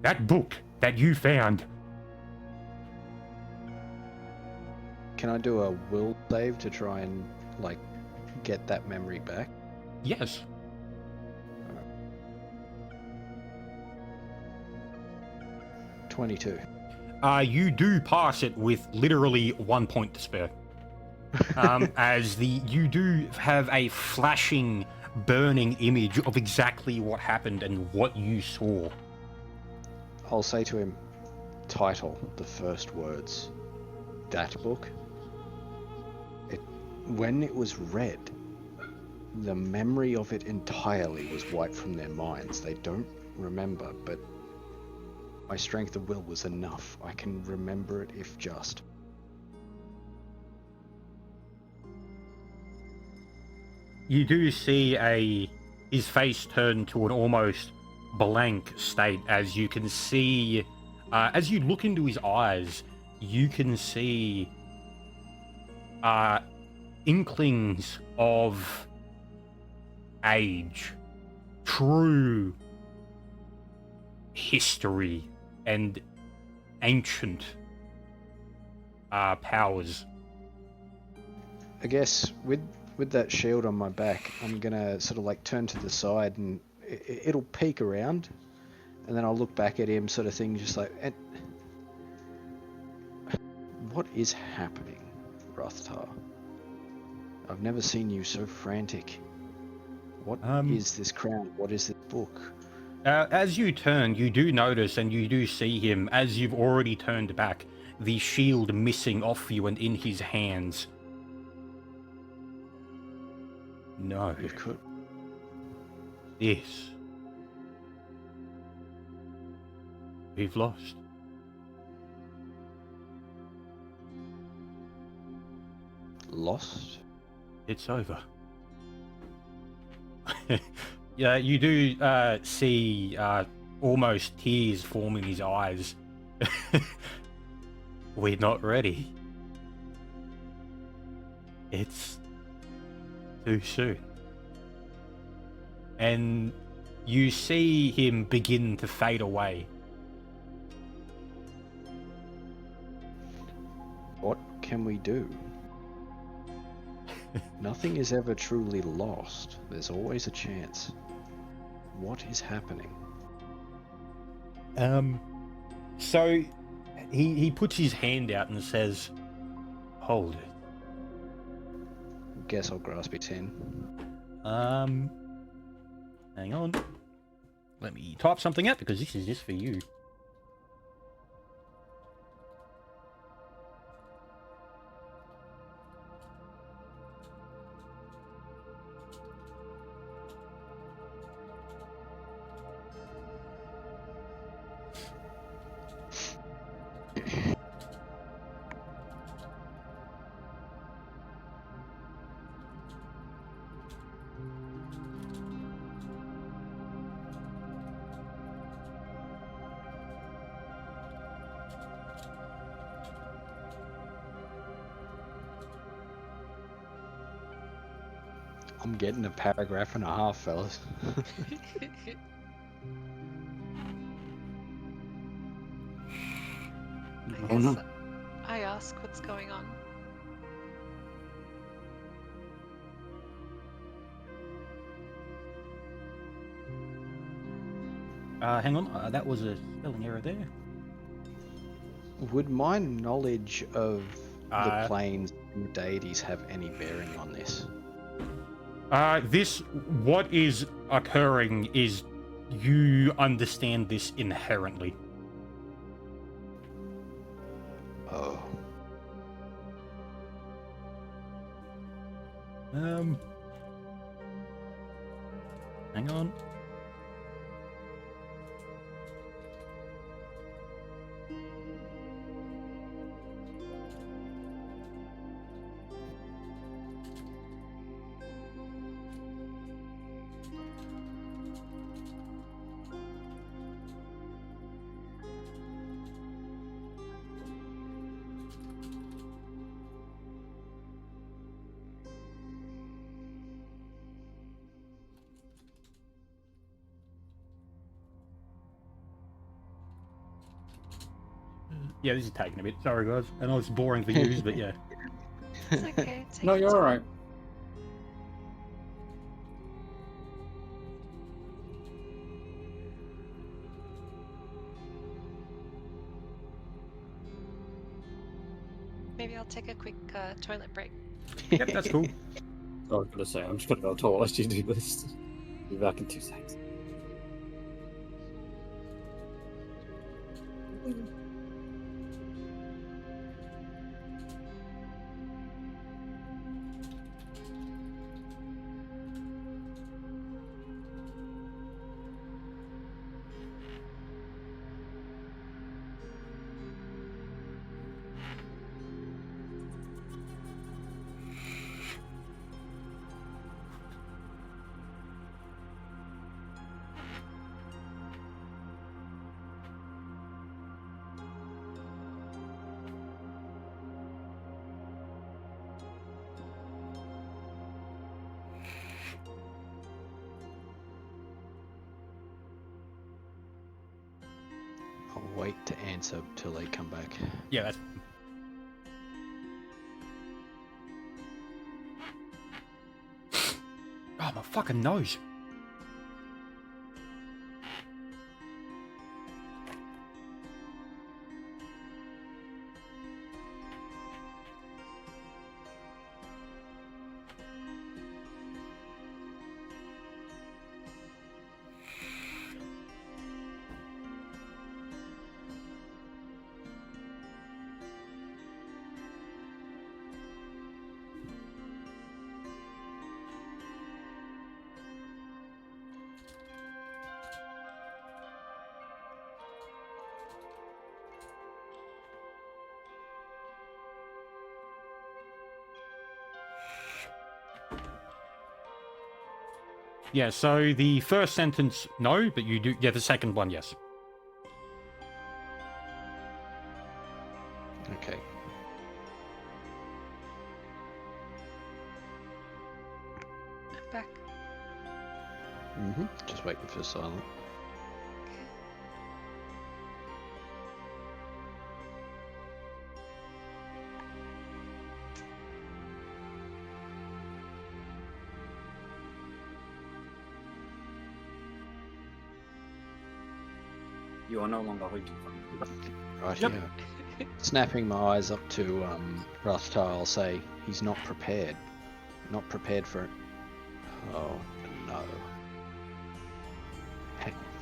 Speaker 1: That book that you found.
Speaker 2: Can I do a will save to try and, get that memory back?
Speaker 1: Yes.
Speaker 2: 22.
Speaker 1: You do pass it with literally 1 point to spare. As you do have a flashing, burning image of exactly what happened and what you saw.
Speaker 2: I'll say to him, title, the first words. That book? When it was read, the memory of it entirely was wiped from their minds. They don't remember, but my strength of will was enough. I can remember it if just.
Speaker 1: You do see his face turn to an almost blank state as you can see, as you look into his eyes, you can see inklings of age, true history, and ancient powers.
Speaker 2: I guess with that shield on my back, I'm gonna sort of like turn to the side and it'll peek around, and then I'll look back at him, sort of thing, just like, and what is happening, Rothtar? I've never seen you so frantic. What is this crown? What is this book?
Speaker 1: As you turn, you do notice and you do see him, as you've already turned back, the shield missing off you and in his hands. No.
Speaker 2: You could.
Speaker 1: This. We've lost.
Speaker 2: Lost?
Speaker 1: It's over. Yeah, you do see almost tears forming his eyes. We're not ready. It's too soon. And you see him begin to fade away.
Speaker 2: What can we do? Nothing is ever truly lost. There's always a chance. What is happening?
Speaker 1: So he puts his hand out and says, "Hold it."
Speaker 2: Guess I'll grasp his hand.
Speaker 1: Hang on. Let me type something out because this is just for you.
Speaker 2: I'm getting a paragraph and a half, fellas.
Speaker 4: Oh no.
Speaker 3: I ask what's going on.
Speaker 1: Hang on, that was a spelling error there.
Speaker 2: Would my knowledge of the
Speaker 1: Uh,
Speaker 2: planes and deities have any bearing on this?
Speaker 1: What is occurring is you understand this inherently.
Speaker 2: Oh.
Speaker 1: Hang on. Yeah, this is taking a bit. Sorry, guys. I know it's boring for you, but yeah.
Speaker 3: It's okay. Take
Speaker 4: No,
Speaker 3: your
Speaker 4: you're
Speaker 3: time.
Speaker 4: alright.
Speaker 3: Maybe I'll take a quick toilet break.
Speaker 1: Yep, that's cool.
Speaker 4: I was gonna say, I'm just gonna go toilet as you do this. Be back in 2 seconds.
Speaker 2: I'll wait to answer till they come back.
Speaker 1: Yeah, that's. Oh, my fucking nose. Yeah, so the first sentence, no, but you do. Yeah, the second one, yes.
Speaker 2: Okay.
Speaker 3: I'm back.
Speaker 2: Just waiting for silent.
Speaker 4: You are no longer waiting for me.
Speaker 2: Right,
Speaker 1: Yep.
Speaker 2: yeah. Snapping my eyes up to Rathtar, I'll say, he's not prepared. Not prepared for it. Oh, no.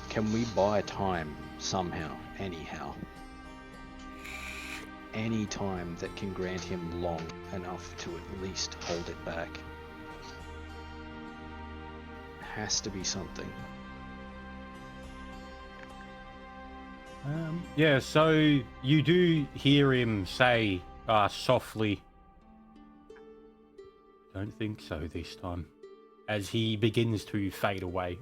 Speaker 2: Can we buy time somehow, anyhow? Any time that can grant him long enough to at least hold it back. Has to be something.
Speaker 1: Yeah, so you do hear him say softly, "Don't think so this time," as he begins to fade away.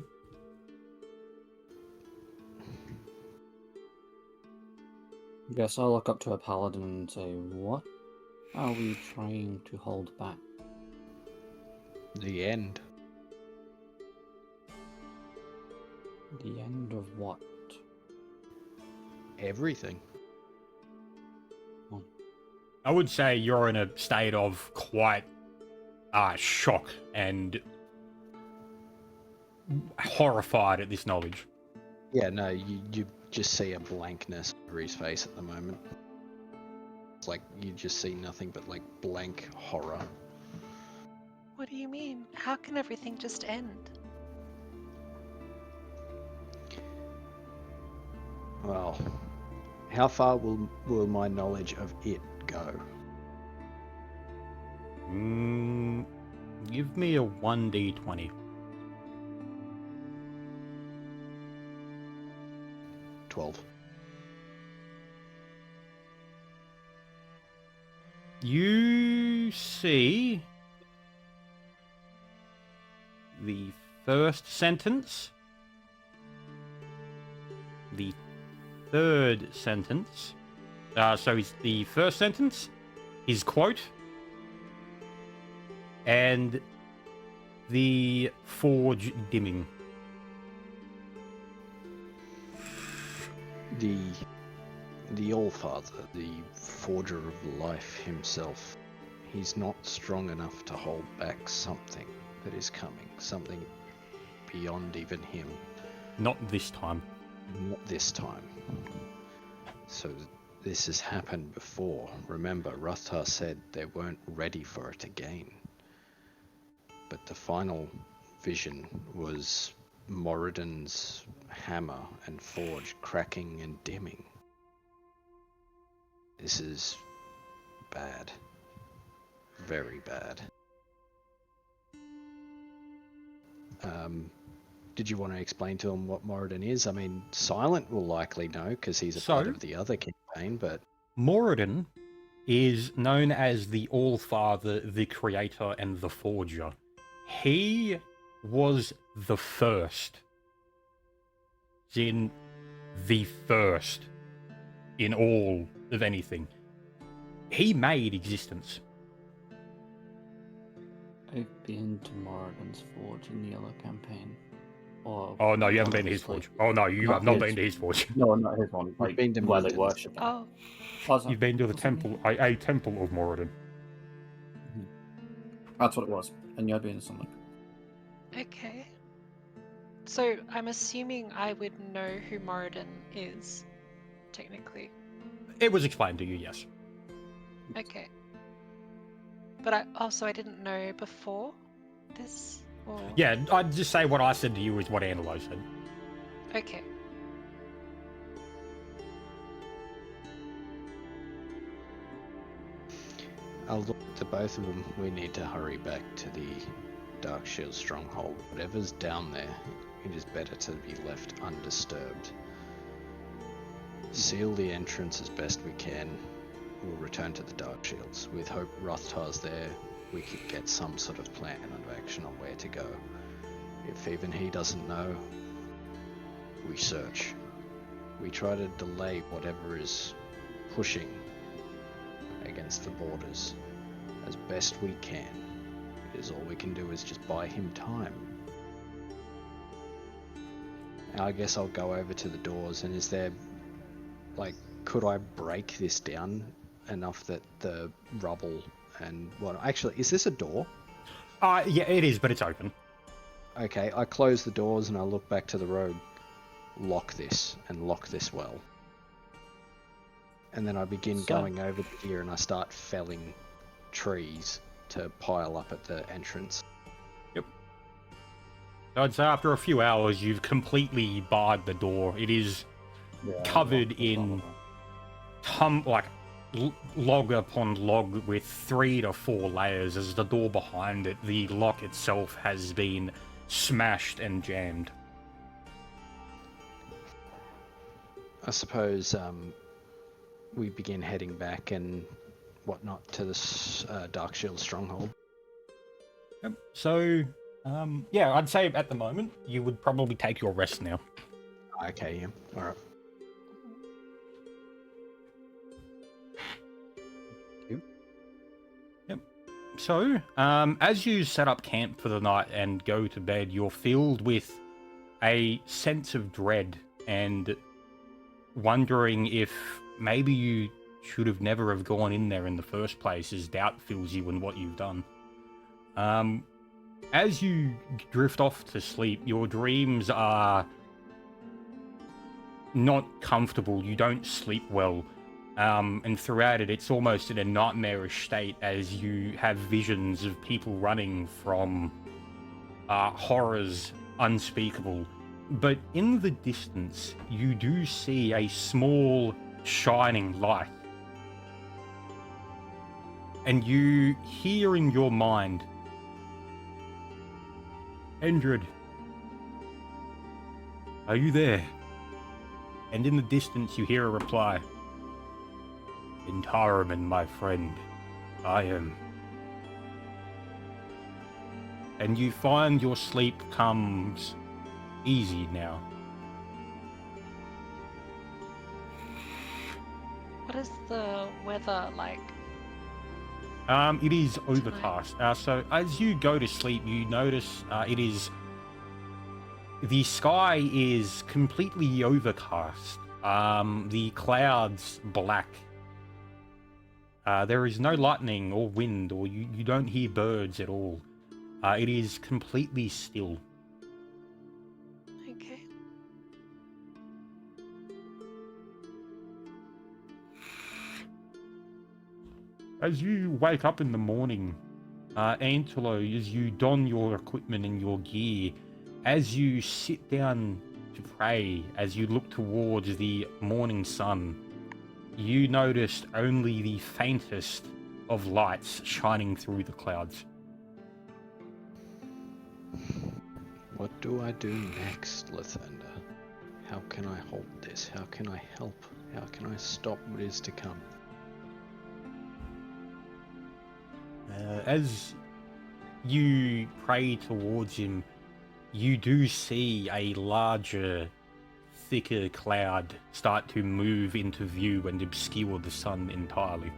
Speaker 4: Guess I'll look up to a paladin and say, what are we trying to hold back?
Speaker 2: The end.
Speaker 4: The end of what?
Speaker 2: Everything.
Speaker 1: I would say you're in a state of quite shock and horrified at this knowledge.
Speaker 2: Yeah, no, you just see a blankness over his face at the moment. It's like you just see nothing but like blank horror.
Speaker 3: What do you mean? How can everything just end?
Speaker 2: Well, how far will my knowledge of it go?
Speaker 1: Give me a 1d20.
Speaker 2: 12.
Speaker 1: You see the first sentence, the third sentence. So it's the first sentence, his quote, and the forge dimming.
Speaker 2: The All-Father, the forger of life himself, he's not strong enough to hold back something that is coming, something beyond even him.
Speaker 1: Not this time.
Speaker 2: Not this time. So This has happened before. Remember, Ruthtar said they weren't ready for it again. But the final vision was Moradin's hammer and forge cracking and dimming. This is bad. Very bad. Did you want to explain to him what Moradin is? I mean, Silent will likely know because he's a part of the other campaign, but...
Speaker 1: Moradin is known as the All-Father, the Creator, and the Forger. He was the first. As in, the first in all of anything. He made existence.
Speaker 4: I've been to Moradin's Forge in the Yellow campaign.
Speaker 1: Oh no, you haven't been to his forge. Oh no, you have not been to his forge.
Speaker 4: No, not his one. Like,
Speaker 2: been to
Speaker 4: where they
Speaker 2: Moradin's.
Speaker 4: worship him.
Speaker 3: Oh,
Speaker 1: You've been to the temple, a temple of Moradin.
Speaker 4: That's what it was. And you're doing something.
Speaker 3: okay. So I'm assuming I would know who Moradin is, technically.
Speaker 1: It was explained to you, yes.
Speaker 3: Okay. But I didn't know before this? Or...
Speaker 1: Yeah, I'd just say what I said to you is what Angelo said.
Speaker 3: Okay.
Speaker 2: I'll look at the both of them. We need to hurry back to the Dark Shield stronghold. Whatever's down there, it is better to be left undisturbed. Seal the entrance as best we can. We'll return to the Dark Shields. With hope Rothtar's there, we could get some sort of plan of action on where to go. If even he doesn't know, we search. We try to delay whatever is pushing against the borders as best we can. Because all we can do is just buy him time. I guess I'll go over to the doors, and is there, like, could I break this down enough that the rubble and what? Actually, is this a door?
Speaker 1: Yeah, it is, but it's open.
Speaker 2: Okay, I close the doors and I look back to the road. Lock this, and lock this well. And then I begin going over here and I start felling trees to pile up at the entrance.
Speaker 1: Yep. I'd say after a few hours, you've completely barred the door. It is covered in log upon log with 3 to 4 layers, as the door behind it, the lock itself, has been smashed and jammed.
Speaker 2: I suppose we begin heading back and whatnot to this Dark Shield stronghold.
Speaker 1: Yep. So, yeah, I'd say at the moment, you would probably take your rest now.
Speaker 2: Okay, yeah. Alright.
Speaker 1: So, as you set up camp for the night and go to bed, you're filled with a sense of dread and wondering if maybe you should have never have gone in there in the first place, as doubt fills you in what you've done. As you drift off to sleep, your dreams are not comfortable. You don't sleep well. And throughout it, it's almost in a nightmarish state as you have visions of people running from horrors unspeakable. But in the distance, you do see a small, shining light. And you hear in your mind, Endred, are you there? And in the distance, you hear a reply. Intaraman, my friend, I am. And you find your sleep comes easy now.
Speaker 3: What is the weather like?
Speaker 1: It is overcast. So as you go to sleep, you notice the sky is completely overcast. The clouds black. There is no lightning or wind, or you don't hear birds at all. It is completely still.
Speaker 3: Okay.
Speaker 1: as you wake up in the morning, Antelo, as you don your equipment and your gear, as you sit down to pray, as you look towards the morning sun, you noticed only the faintest of lights shining through the clouds.
Speaker 2: What do I do next, Lathander? How can I halt this? How can I help? How can I stop what is to come?
Speaker 1: As you pray towards him, you do see a larger, thicker cloud start to move into view and obscure the sun entirely.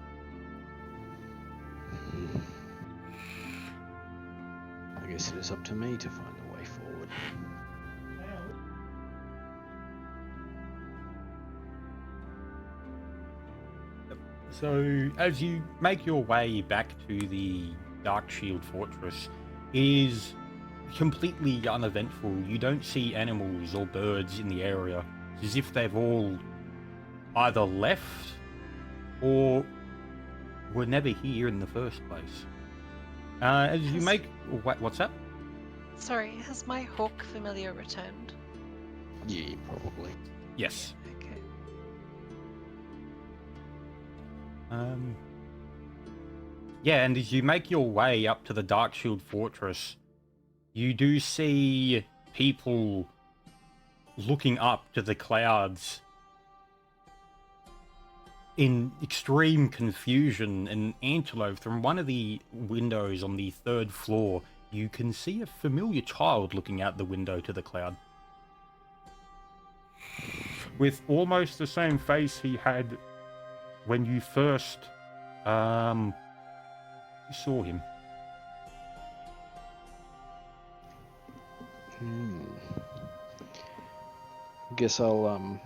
Speaker 2: I guess it is up to me to find the way forward.
Speaker 1: So, as you make your way back to the Darkshield Fortress, it is completely uneventful. You don't see animals or birds in the area. It's as if they've all either left or were never here in the first place. As you make... What's that?
Speaker 3: Sorry, has my hawk familiar returned?
Speaker 2: Yeah, probably.
Speaker 1: Yes.
Speaker 3: Okay.
Speaker 1: Yeah, and as you make your way up to the Darkshield Fortress, you do see people looking up to the clouds in extreme confusion. And Antelope, from one of the windows on the 3rd floor, you can see a familiar child looking out the window to the cloud. With almost the same face he had when you first saw him.
Speaker 2: Guess I'll,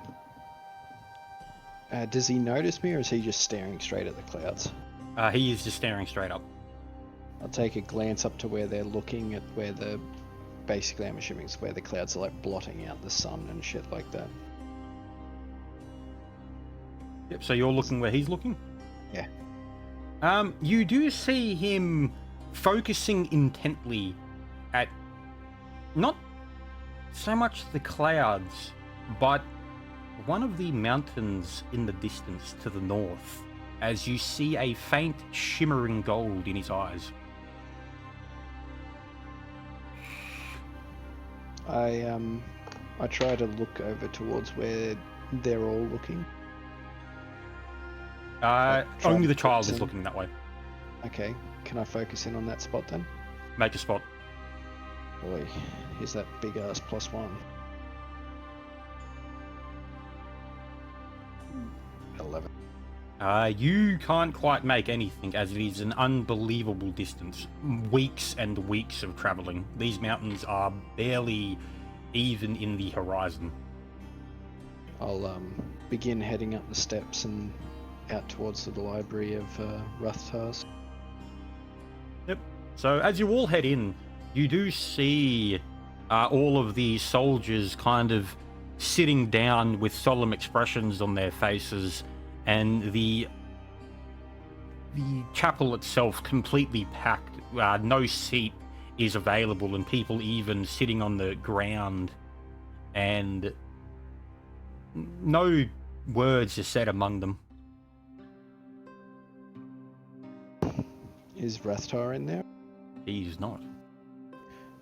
Speaker 2: does he notice me, or is he just staring straight at the clouds?
Speaker 1: He is just staring straight up.
Speaker 2: I'll take a glance up to where they're looking at where basically I'm assuming it's where the clouds are like blotting out the sun and shit like that.
Speaker 1: Yep, so you're looking where he's looking?
Speaker 2: Yeah.
Speaker 1: You do see him focusing intently at not so much the clouds, but one of the mountains in the distance to the north, as you see a faint shimmering gold in his eyes.
Speaker 2: I try to look over towards where they're all looking.
Speaker 1: Only the child is looking that way.
Speaker 2: Okay, can I focus in on that spot then?
Speaker 1: Make a spot.
Speaker 2: Boy, here's that big ass +1. 11.
Speaker 1: You can't quite make anything, as it is an unbelievable distance. Weeks and weeks of traveling. These mountains are barely even in the horizon.
Speaker 2: I'll begin heading up the steps and out towards the library of Ruthtar's.
Speaker 1: Yep. So as you all head in, you do see all of the soldiers kind of sitting down with solemn expressions on their faces, and the chapel itself completely packed. No seat is available, and people even sitting on the ground, and no words are said among them.
Speaker 2: Is Rathtar in there?
Speaker 1: He's not.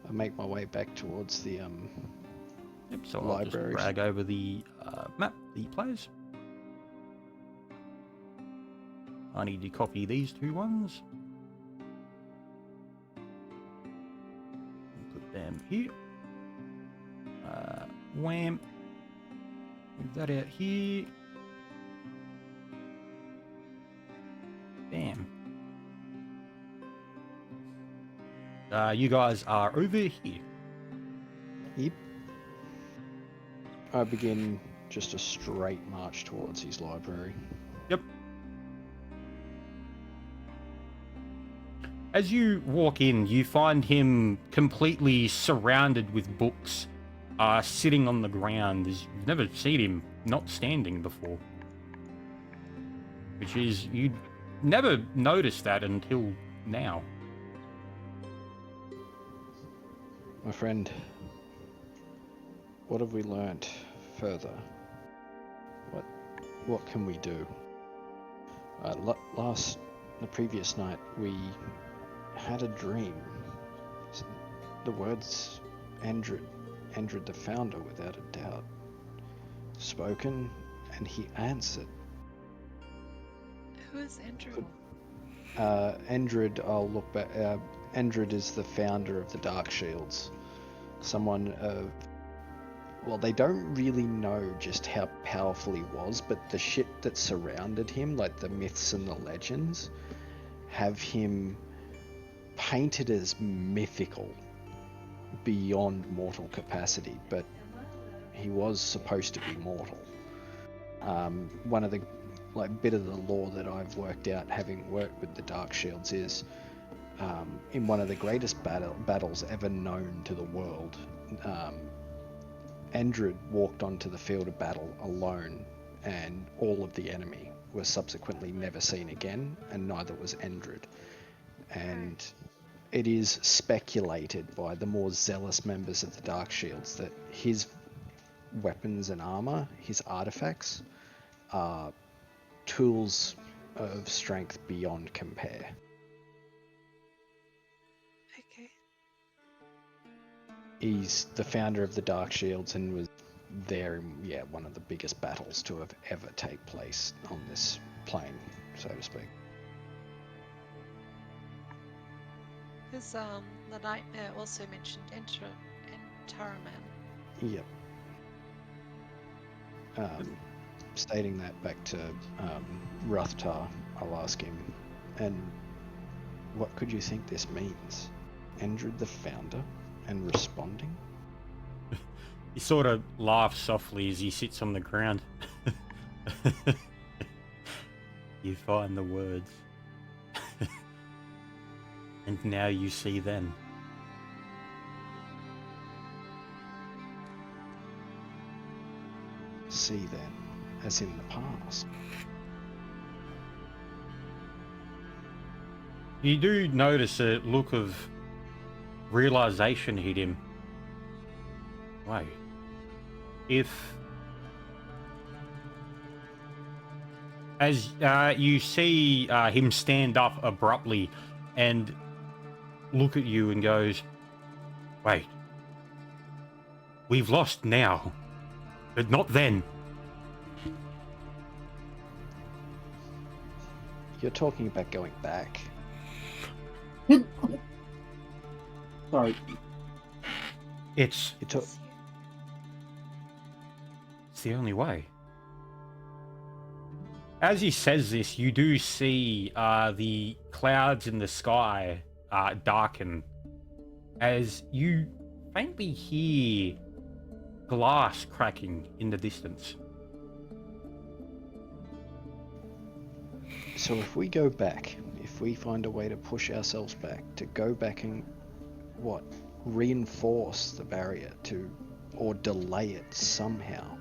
Speaker 2: I make my way back towards the
Speaker 1: Yep, so I'll just
Speaker 2: libraries.
Speaker 1: drag over the map, the players. I need to copy these two ones. Put them here. Wham. Move that out here. Bam. You guys are over here.
Speaker 2: Yep. I begin just a straight march towards his library.
Speaker 1: Yep. As you walk in, you find him completely surrounded with books, sitting on the ground. You've never seen him not standing before. Which is, you'd never noticed that until now.
Speaker 2: My friend, what have we learnt further? What can we do? The previous night, we had a dream. The words Andred the Founder, without a doubt, spoken, and he answered.
Speaker 3: Who is Andrew?
Speaker 2: Andred, I'll look back. Andred is the founder of the Dark Shields. Someone of... Well, they don't really know just how powerful he was, but the shit that surrounded him, like the myths and the legends, have him painted as mythical beyond mortal capacity, but he was supposed to be mortal. One of the bit of the lore that I've worked out, having worked with the Dark Shields, is in one of the greatest battles ever known to the world, Andred walked onto the field of battle alone, and all of the enemy was subsequently never seen again, and neither was Andred. And it is speculated by the more zealous members of the Dark Shields that his weapons and armor, his artifacts, are tools of strength beyond compare.
Speaker 3: Okay.
Speaker 2: He's the founder of the Dark Shields and was there in one of the biggest battles to have ever take place on this plane, so to speak.
Speaker 3: Because the nightmare also mentioned Entaraman.
Speaker 2: Yep. Stating that back to Ruthtar, I'll ask him, and what could you think this means? Andred the Founder and responding?
Speaker 1: He sort of laughs softly as he sits on the ground. You find the words. And now you see them.
Speaker 2: See them as in the past.
Speaker 1: You do notice a look of realization hit him. Wait. If... As you see him stand up abruptly and look at you and goes, wait. We've lost now, but not then.
Speaker 2: You're talking about going back.
Speaker 4: Sorry.
Speaker 1: It's
Speaker 2: You're
Speaker 1: the only way. As he says this, you do see the clouds in the sky darken as you faintly hear glass cracking in the distance.
Speaker 2: So if we go back, if we find a way to push ourselves back, to go back and reinforce the barrier or delay it somehow,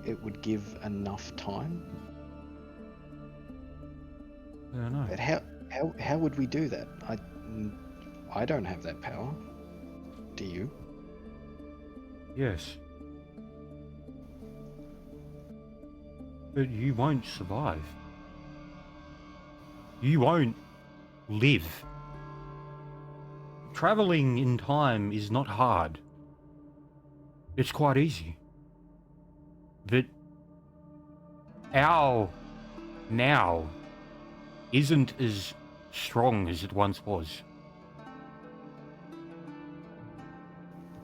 Speaker 2: it would give enough time.
Speaker 1: I don't know.
Speaker 2: But how would we do that? I don't have that power. Do you?
Speaker 1: Yes. But you won't survive. You won't live. Traveling in time is not hard. It's quite easy. But our now isn't as strong as it once was.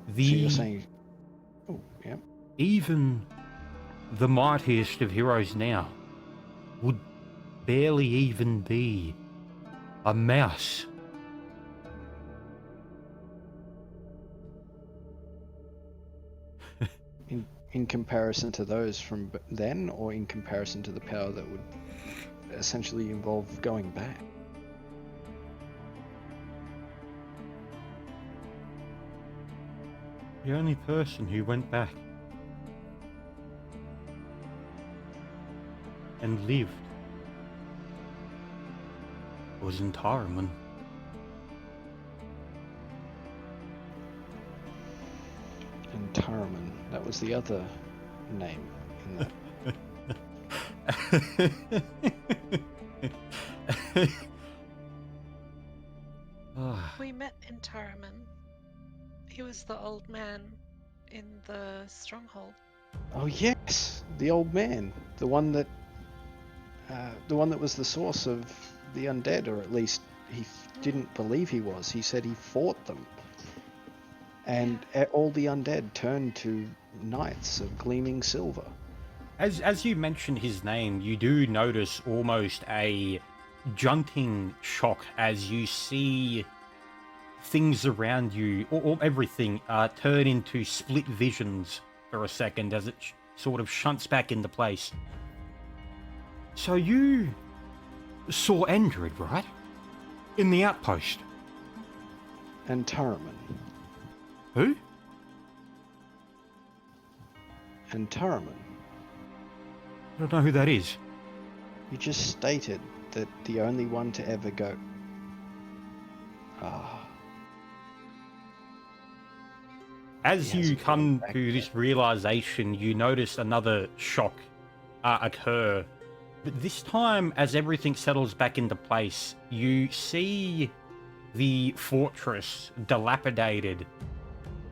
Speaker 2: So you're saying... Oh, yeah.
Speaker 1: Even the mightiest of heroes now would barely even be a mouse.
Speaker 2: In comparison to those from then, or in comparison to the power that would essentially involve going back?
Speaker 1: The only person who went back. and lived was Entaraman.
Speaker 2: And Taraman, that was the other name in that.
Speaker 3: We met in Taraman. He was the old man in the stronghold.
Speaker 2: Oh yes, the old man, the one that was the source of the undead, or at least he didn't believe he was. He said he fought them, and all the undead turned to knights of gleaming silver.
Speaker 1: As you mention his name, you do notice almost a jolting shock as you see things around you, or everything, turn into split visions for a second as it sort of shunts back into place. So you saw Endred, right? In the outpost.
Speaker 2: And Taraman.
Speaker 1: Who?
Speaker 2: And Taraman.
Speaker 1: I don't know who that is.
Speaker 2: You just stated that the only one to ever go.
Speaker 1: As
Speaker 2: He
Speaker 1: you
Speaker 2: hasn't
Speaker 1: come
Speaker 2: gone back
Speaker 1: to this
Speaker 2: yet.
Speaker 1: realization, you notice another shock occur. But this time, as everything settles back into place, you see the fortress dilapidated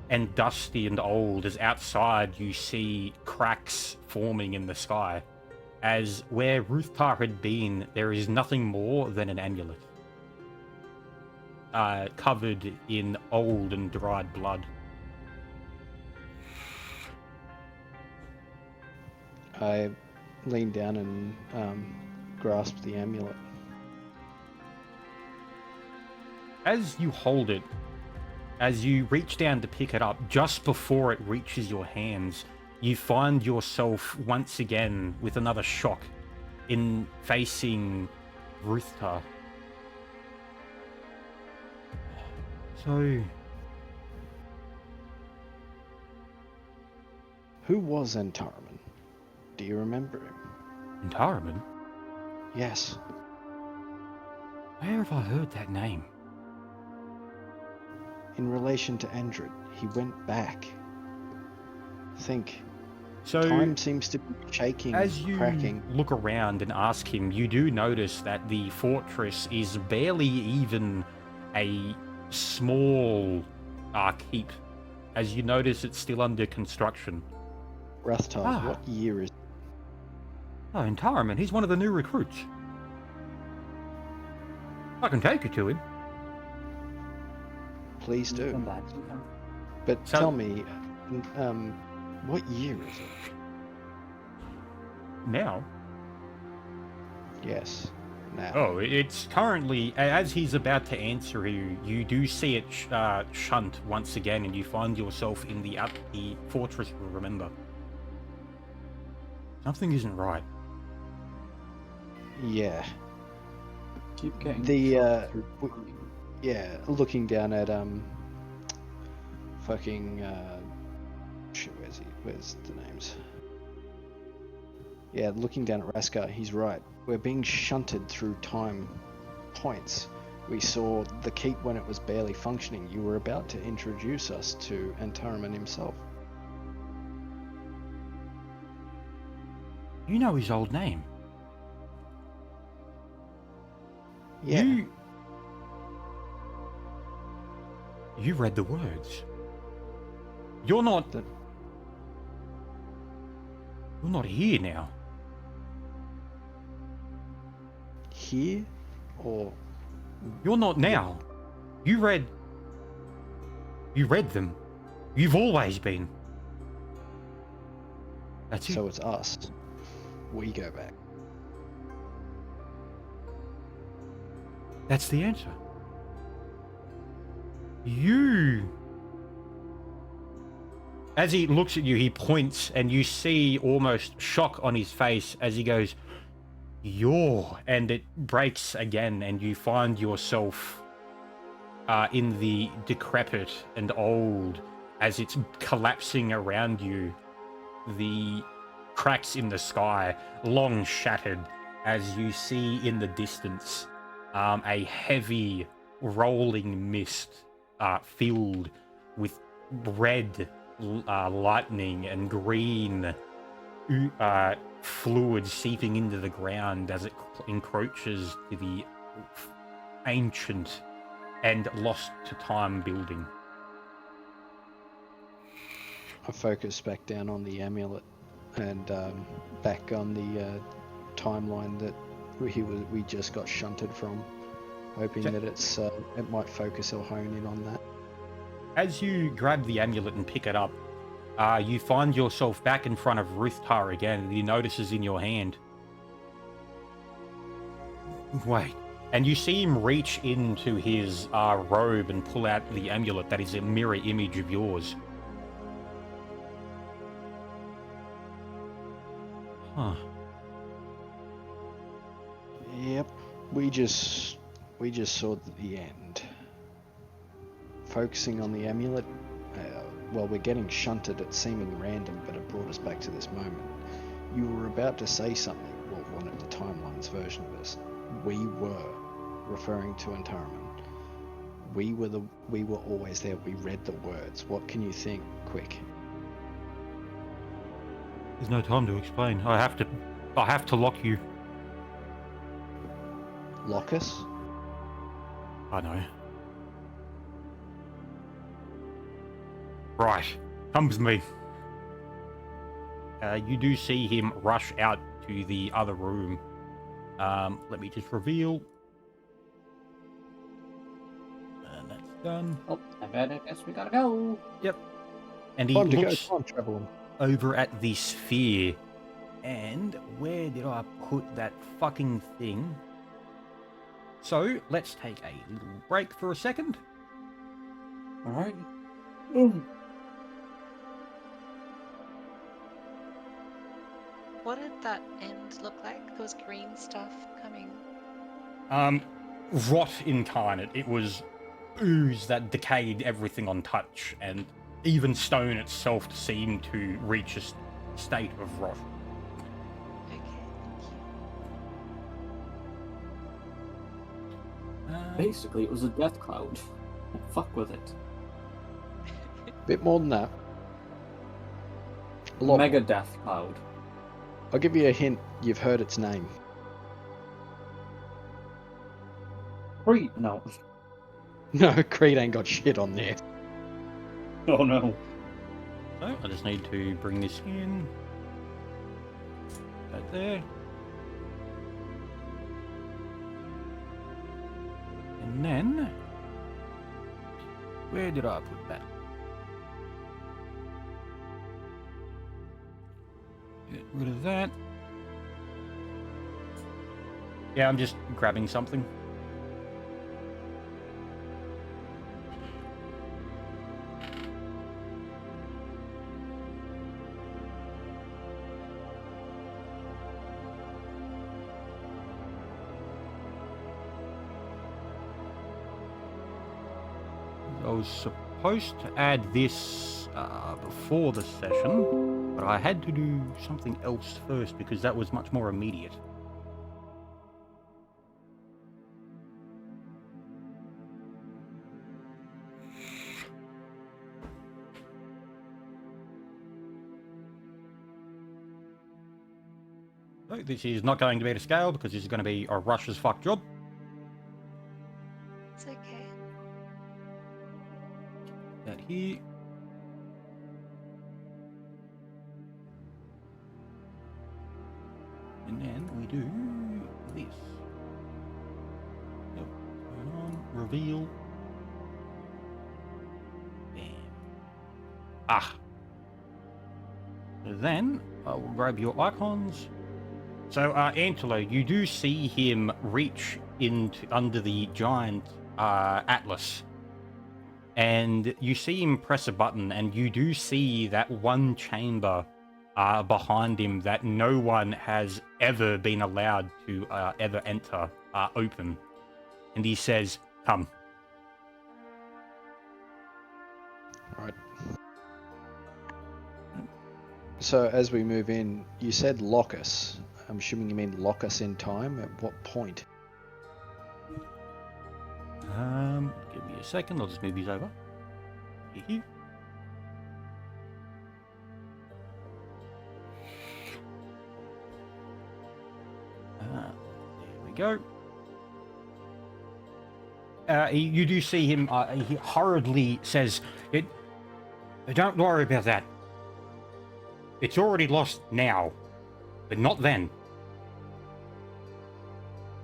Speaker 1: and dusty and old, as outside you see cracks forming in the sky. As where Ruthtar had been, there is nothing more than an amulet. Covered in old and dried blood.
Speaker 2: I leaned down and grasped the amulet.
Speaker 1: As you hold it, as you reach down to pick it up, just before it reaches your hands, you find yourself once again with another shock in facing Ruthtar. So,
Speaker 2: Who was Entaraman? Do you remember him?
Speaker 1: Entaraman?
Speaker 2: Yes.
Speaker 1: Where have I heard that name?
Speaker 2: In relation to Endred, he went back. Think.
Speaker 1: So,
Speaker 2: Time seems to be shaking,
Speaker 1: as you
Speaker 2: cracking.
Speaker 1: look around and ask him, you do notice that the fortress is barely even a small keep. As you notice, it's still under construction.
Speaker 2: Rathtar, what year is...
Speaker 1: Oh, Entaraman, he's one of the new recruits. I can take you to him.
Speaker 2: Please do.
Speaker 4: Come back to him.
Speaker 2: But
Speaker 1: So-
Speaker 2: tell me, what year is it?
Speaker 1: Now?
Speaker 2: Yes. Now.
Speaker 1: Oh, it's currently, as he's about to answer you, you do see it shunt once again, and you find yourself in the fortress, remember. Something isn't right.
Speaker 2: Yeah.
Speaker 4: Keep getting
Speaker 2: The,
Speaker 4: shot through
Speaker 2: w-
Speaker 4: time.
Speaker 2: Yeah, looking down at fucking shit, where's the names? Yeah, looking down at Raskar, he's right. We're being shunted through time points. We saw the keep when it was barely functioning. You were about to introduce us to Entaraman himself.
Speaker 1: You know his old name.
Speaker 2: Yeah.
Speaker 1: You read the words. You're not here now.
Speaker 2: Here or
Speaker 1: You're not now. You read them. You've always been. That's it.
Speaker 2: so it's us. We go back.
Speaker 1: That's the answer. You. As he looks at you, he points, and you see almost shock on his face as he goes, "You're," and it breaks again, and you find yourself in the decrepit and old, as it's collapsing around you. The cracks in the sky, long shattered, as you see in the distance a heavy rolling mist filled with red lightning and green fluid seeping into the ground as it encroaches to the ancient and lost to time building.
Speaker 2: I focus back down on the amulet and back on the timeline that we just got shunted from, hoping that it might focus or hone in on that.
Speaker 1: As you grab the amulet and pick it up, you find yourself back in front of Ruthtar again, and he notices in your hand. Wait. And you see him reach into his robe and pull out the amulet that is a mirror image of yours. Huh.
Speaker 2: Yep. We just saw the end. Focusing on the amulet, well, we're getting shunted at seeming random, but it brought us back to this moment. You were about to say something, well, one of the timeline's version of this. We were referring to Antaraman. We were always there. We read the words. What can you think? Quick.
Speaker 1: There's no time to explain. I have to lock you.
Speaker 2: Lock us?
Speaker 1: I know. Right. Come with me. You do see him rush out to the other room. Let me just reveal. And that's done.
Speaker 4: Oh, I guess we gotta go.
Speaker 1: Yep. And he
Speaker 2: Time to go.
Speaker 1: looks
Speaker 2: Time traveling.
Speaker 1: over at the sphere. And where did I put that fucking thing? So, let's take a little break for a second.
Speaker 4: Alright.
Speaker 3: What did that end look like? There was green stuff coming.
Speaker 1: Rot incarnate. It was ooze that decayed everything on touch, and even stone itself seemed to reach a state of rot.
Speaker 3: Okay, thank you.
Speaker 4: Basically, it was a death cloud. Fuck with it.
Speaker 2: Bit more than that. A lot
Speaker 4: Mega
Speaker 2: more.
Speaker 4: death cloud.
Speaker 2: I'll give you a hint. You've heard its name.
Speaker 4: Creed? No.
Speaker 2: No, Creed ain't got shit on there.
Speaker 4: Oh no.
Speaker 1: So, I just need to bring this in. Right there. And then... where did I put that? Get rid of that. Yeah, I'm just grabbing something. I was supposed to add this before the session, but I had to do something else first because that was much more immediate. So this is not going to be to scale because this is going to be a rush as fuck job.
Speaker 3: It's okay.
Speaker 1: That here. And then we do this. Yep. Turn on, reveal. Bam. Ah. Then I will grab your icons. So, Antelo, you do see him reach into under the giant atlas. And you see him press a button, and you do see that one chamber behind him that no one has ever been allowed to ever enter open. And he says, "Come."
Speaker 2: Right. So as we move in, you said lock us. I'm assuming you mean lock us in time. At what point?
Speaker 1: Give me a second. I'll just move these over. Here. There we go. You do see him. He hurriedly says, "Don't worry about that. It's already lost now, but not then."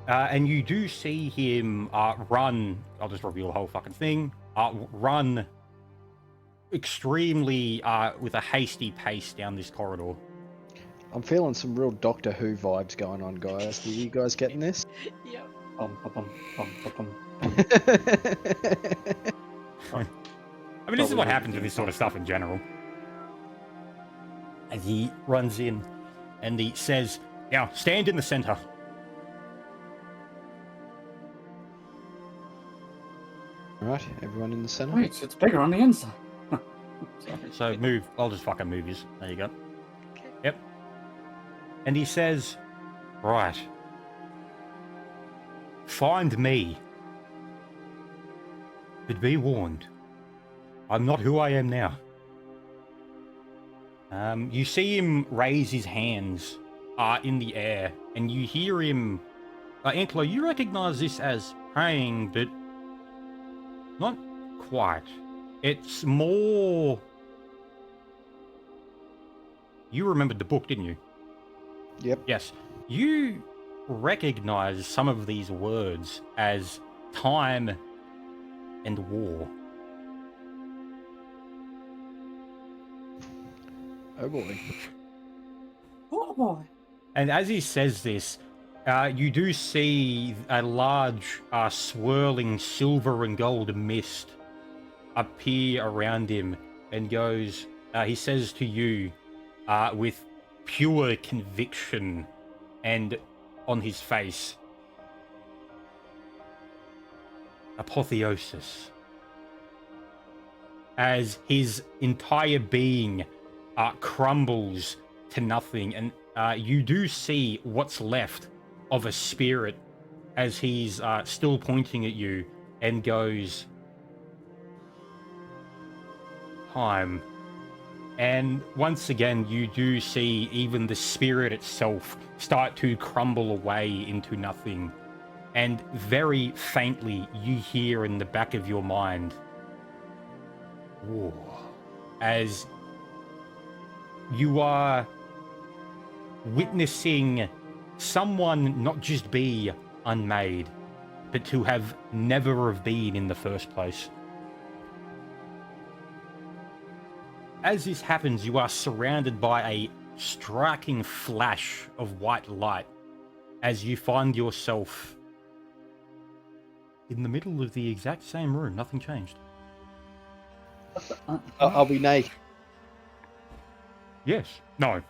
Speaker 1: And you do see him run. I'll just reveal the whole fucking thing. Run extremely with a hasty pace down this corridor.
Speaker 2: I'm feeling some real Doctor Who vibes going on, guys. Are you guys getting this?
Speaker 3: Yep.
Speaker 4: Bum, bum, bum, bum, bum, bum.
Speaker 1: I mean, this is what happens with this sort of stuff in general. As he runs in and he says, "Now, stand in the center."
Speaker 2: Right, everyone in the center.
Speaker 4: Wait, it's bigger on the inside. Sorry.
Speaker 1: So move. I'll just fucking move you. There you go.
Speaker 3: Okay.
Speaker 1: Yep. And he says, "Right. Find me. But be warned. I'm not who I am now." You see him raise his hands in the air, and you hear him... Anklo, you recognize this as praying, but not quite. It's more... You remembered the book, didn't you?
Speaker 2: Yep.
Speaker 1: Yes. You recognize some of these words as time and war.
Speaker 2: Oh boy.
Speaker 4: Oh boy.
Speaker 1: And as he says this, you do see a large swirling silver and gold mist appear around him and goes, he says to you with pure conviction and on his face, "Apotheosis." As his entire being crumbles to nothing, and you do see what's left of a spirit as he's still pointing at you and goes, "Time." And once again, you do see even the spirit itself start to crumble away into nothing. And very faintly, you hear in the back of your mind, "War," as you are witnessing someone not just be unmade, but to have never have been in the first place. As this happens, you are surrounded by a striking flash of white light as you find yourself in the middle of the exact same room. Nothing changed.
Speaker 2: Are we naked?
Speaker 1: Yes. No.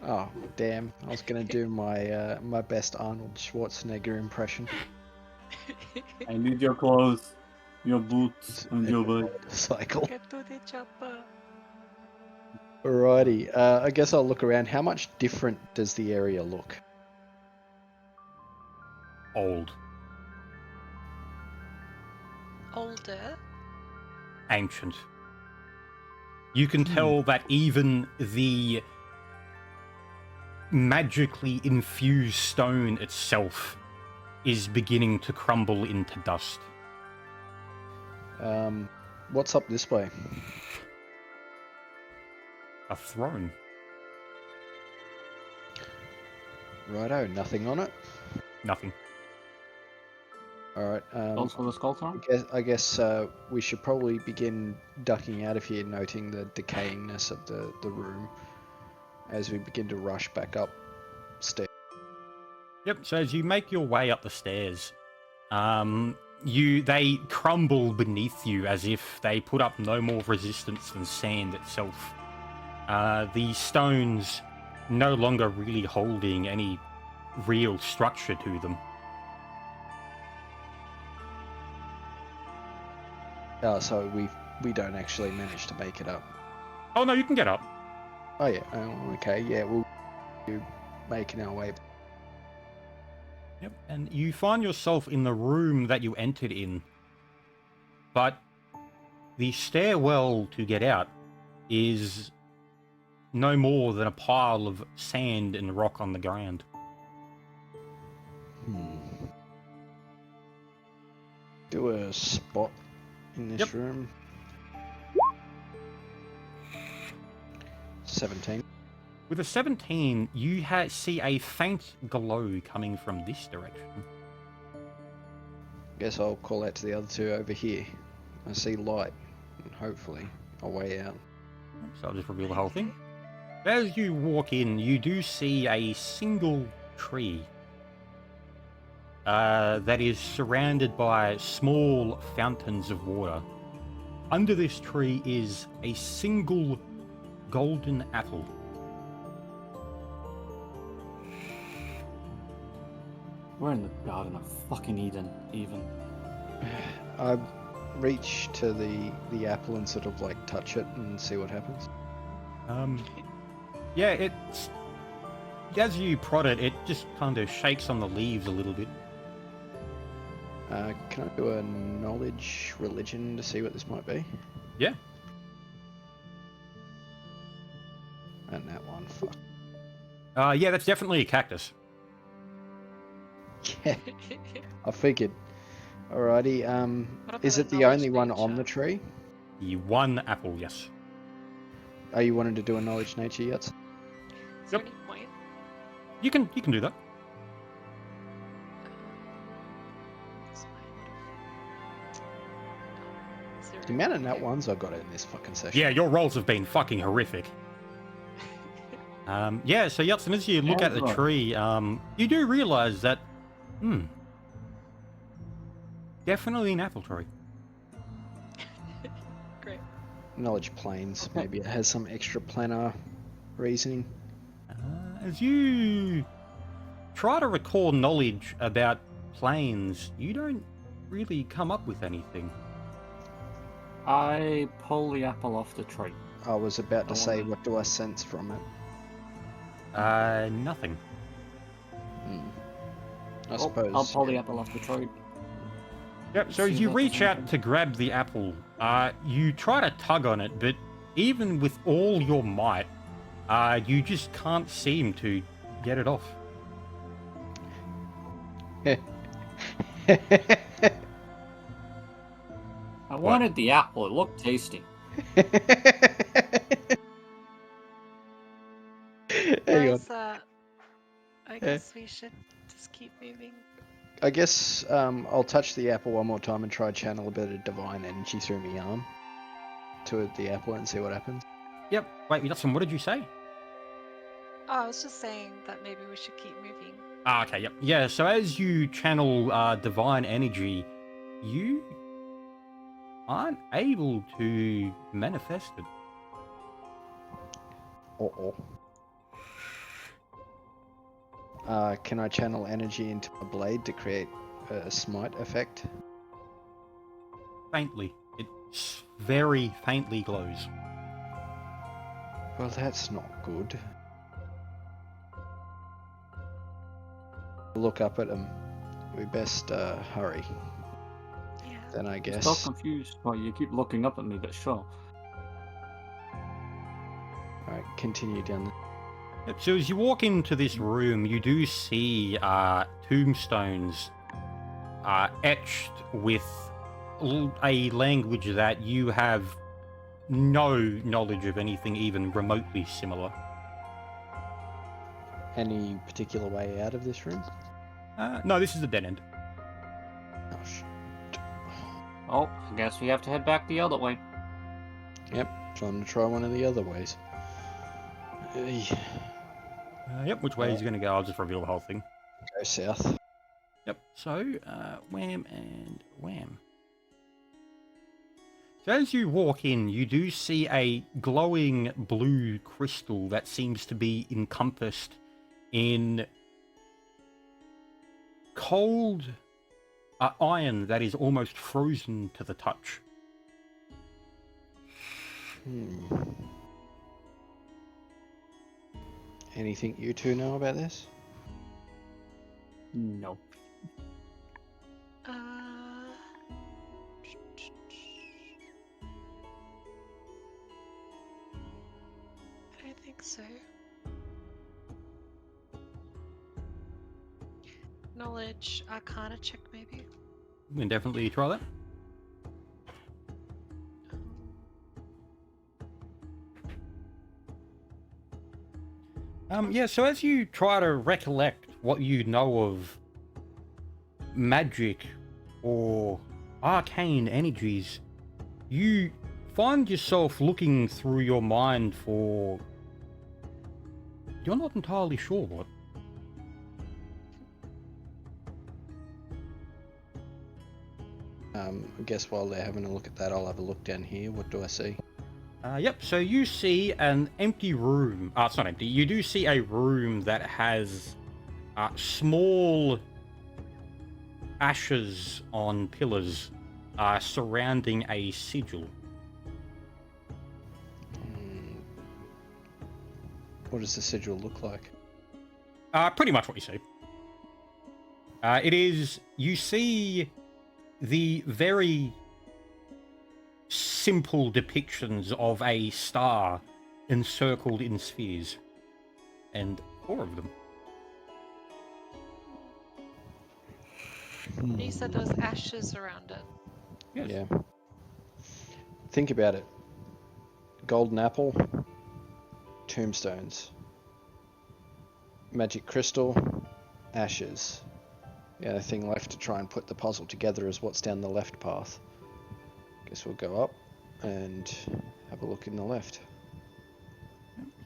Speaker 2: Oh, damn. I was going to do my my best Arnold Schwarzenegger impression.
Speaker 4: I need your clothes, your boots, and your bag.
Speaker 2: Cycle.
Speaker 3: Get to the chopper.
Speaker 2: Alrighty. I guess I'll look around. How much different does the area look?
Speaker 1: Old.
Speaker 3: Older.
Speaker 1: Ancient. You can tell that even the magically infused stone itself is beginning to crumble into dust.
Speaker 2: What's up this way?
Speaker 1: A throne.
Speaker 2: Righto, nothing on it.
Speaker 1: Nothing.
Speaker 2: Alright,
Speaker 4: Also the skull throne?
Speaker 2: I guess we should probably begin ducking out of here, noting the decayingness of the room as we begin to rush back up stairs.
Speaker 1: Yep, so as you make your way up the stairs, they crumble beneath you as if they put up no more resistance than sand itself. The stones no longer really holding any real structure to them.
Speaker 2: So we don't actually manage to make it up.
Speaker 1: Oh no, you can get up.
Speaker 2: Oh yeah. Okay. Yeah. We'll be making our way.
Speaker 1: Yep, and you find yourself in the room that you entered in, but the stairwell to get out is no more than a pile of sand and rock on the ground.
Speaker 2: Do a spot in this
Speaker 1: Yep.
Speaker 2: room. 17.
Speaker 1: With a 17, you see a faint glow coming from this direction.
Speaker 2: Guess I'll call out to the other two over here. I see light, and hopefully a way out.
Speaker 1: So I'll just reveal the whole thing. As you walk in, you do see a single tree that is surrounded by small fountains of water. Under this tree is a single golden apple.
Speaker 4: We're in the Garden of fucking Eden, even.
Speaker 2: I reach to the apple and sort of like touch it and see what happens.
Speaker 1: Yeah, it's... As you prod it, it just kind of shakes on the leaves a little bit.
Speaker 2: Can I do a knowledge religion to see what this might be?
Speaker 1: Yeah.
Speaker 2: And that one, fuck.
Speaker 1: Yeah, that's definitely a cactus.
Speaker 2: Yeah, I figured. Alrighty,
Speaker 3: What
Speaker 2: is
Speaker 3: about
Speaker 2: it the
Speaker 3: knowledge
Speaker 2: only one on
Speaker 3: nature?
Speaker 2: the tree?
Speaker 1: The one apple, yes.
Speaker 2: Are you wanting to do a knowledge nature yet?
Speaker 3: Is there
Speaker 1: Yep.
Speaker 3: any point?
Speaker 1: You can do that.
Speaker 3: This might- Is there
Speaker 2: The amount of nat
Speaker 3: okay.
Speaker 2: ones I got in this fucking session.
Speaker 1: Yeah, your rolls have been fucking horrific. Yeah, so Yutson, as you look at the
Speaker 4: Right.
Speaker 1: tree, you do realize that, definitely an apple tree.
Speaker 3: Great.
Speaker 2: Knowledge planes. Maybe it has some extra planar reasoning.
Speaker 1: As you try to recall knowledge about planes, you don't really come up with anything.
Speaker 4: I pull the apple off the tree.
Speaker 2: I was about to
Speaker 4: I
Speaker 2: say,
Speaker 4: wanna-
Speaker 2: what do I sense from it?
Speaker 1: Nothing.
Speaker 2: I suppose.
Speaker 4: I'll pull the apple off the tree.
Speaker 1: Yep, so
Speaker 4: See
Speaker 1: as you
Speaker 4: if that's
Speaker 1: reach out
Speaker 4: something.
Speaker 1: to grab the apple, you try to tug on it, but even with all your might, you just can't seem to get it off.
Speaker 4: I wanted the apple. It looked tasty.
Speaker 2: Hang on.
Speaker 3: Guys, I guess we should just keep moving.
Speaker 2: I guess I'll touch the apple one more time and try channel a bit of divine energy through my arm to the apple and see what happens.
Speaker 1: Yep, wait, Yutson, what did you say?
Speaker 3: Oh, I was just saying that maybe we should keep moving.
Speaker 1: Okay, yep. Yeah, so as you channel divine energy, you aren't able to manifest it.
Speaker 2: Uh-oh. Can I channel energy into a blade to create a smite effect?
Speaker 1: Faintly. It very faintly glows.
Speaker 2: Well, that's not good. Look up at him. We best hurry.
Speaker 3: Yeah.
Speaker 2: Then I
Speaker 4: I'm
Speaker 2: guess.
Speaker 4: still confused why you keep looking up at me, but sure.
Speaker 2: Alright, continue down the...
Speaker 1: Yep, so as you walk into this room, you do see tombstones etched with a language that you have no knowledge of anything even remotely similar.
Speaker 2: Any particular way out of this room?
Speaker 1: No, this is a dead end.
Speaker 2: Oh,
Speaker 4: Oh, I guess we have to head back the other way.
Speaker 2: Yep, time to try one of the other ways.
Speaker 1: Yep, which way is he going to go? I'll just reveal the whole thing.
Speaker 2: Go south.
Speaker 1: Yep, so wham and wham. So as you walk in, you do see a glowing blue crystal that seems to be encompassed in cold iron that is almost frozen to the touch.
Speaker 2: Anything you two know about this?
Speaker 4: No.
Speaker 3: I don't think so. Knowledge, Arcana check maybe.
Speaker 1: We can definitely try that. Yeah, so as you try to recollect what you know of magic or arcane energies, you find yourself looking through your mind for... You're not entirely sure what.
Speaker 2: I guess while they're having a look at that, I'll have a look down here. What do I see?
Speaker 1: Yep, so you see an empty room. It's not empty. You do see a room that has small ashes on pillars surrounding a sigil.
Speaker 2: What does the sigil look like?
Speaker 1: Pretty much what you see. It is... You see the very simple depictions of a star encircled in spheres. And 4 of them.
Speaker 3: You said there was ashes around it.
Speaker 1: Yes.
Speaker 2: Yeah. Think about it. Golden apple, tombstones, magic crystal, ashes. The only thing left to try and put the puzzle together is what's down the left path. Guess we'll go up and have a look in the left.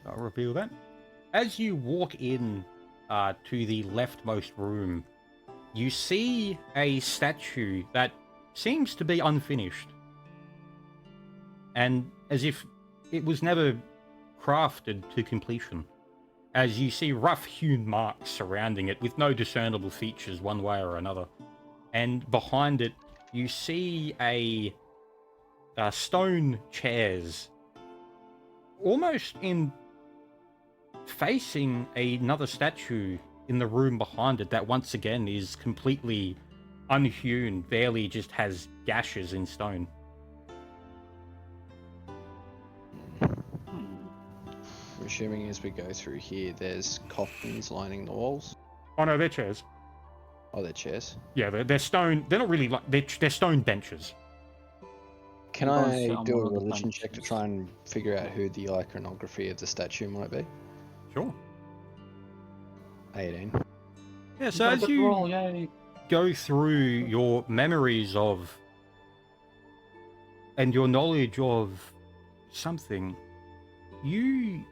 Speaker 1: I'll reveal that. As you walk in to the leftmost room, you see a statue that seems to be unfinished. And as if it was never crafted to completion. As you see rough-hewn marks surrounding it with no discernible features one way or another. And behind it, you see a stone chairs, almost in facing another statue in the room behind it that once again is completely unhewn, barely just has gashes in stone.
Speaker 2: I'm assuming as we go through here, there's coffins lining the walls.
Speaker 1: Oh no, they're chairs.
Speaker 2: Oh, they're chairs.
Speaker 1: Yeah, they're stone. They're not really like they're stone benches.
Speaker 2: Can
Speaker 4: I'm gonna
Speaker 2: I
Speaker 4: sit on
Speaker 2: do
Speaker 4: one
Speaker 2: a
Speaker 4: of the
Speaker 2: religion check to
Speaker 4: benches.
Speaker 2: try and figure out who the iconography of the statue might be?
Speaker 1: Sure.
Speaker 2: 18.
Speaker 1: Yeah, so
Speaker 4: Got a
Speaker 1: as
Speaker 4: good
Speaker 1: you
Speaker 4: roll, yay.
Speaker 1: go through your memories of and your knowledge of something, you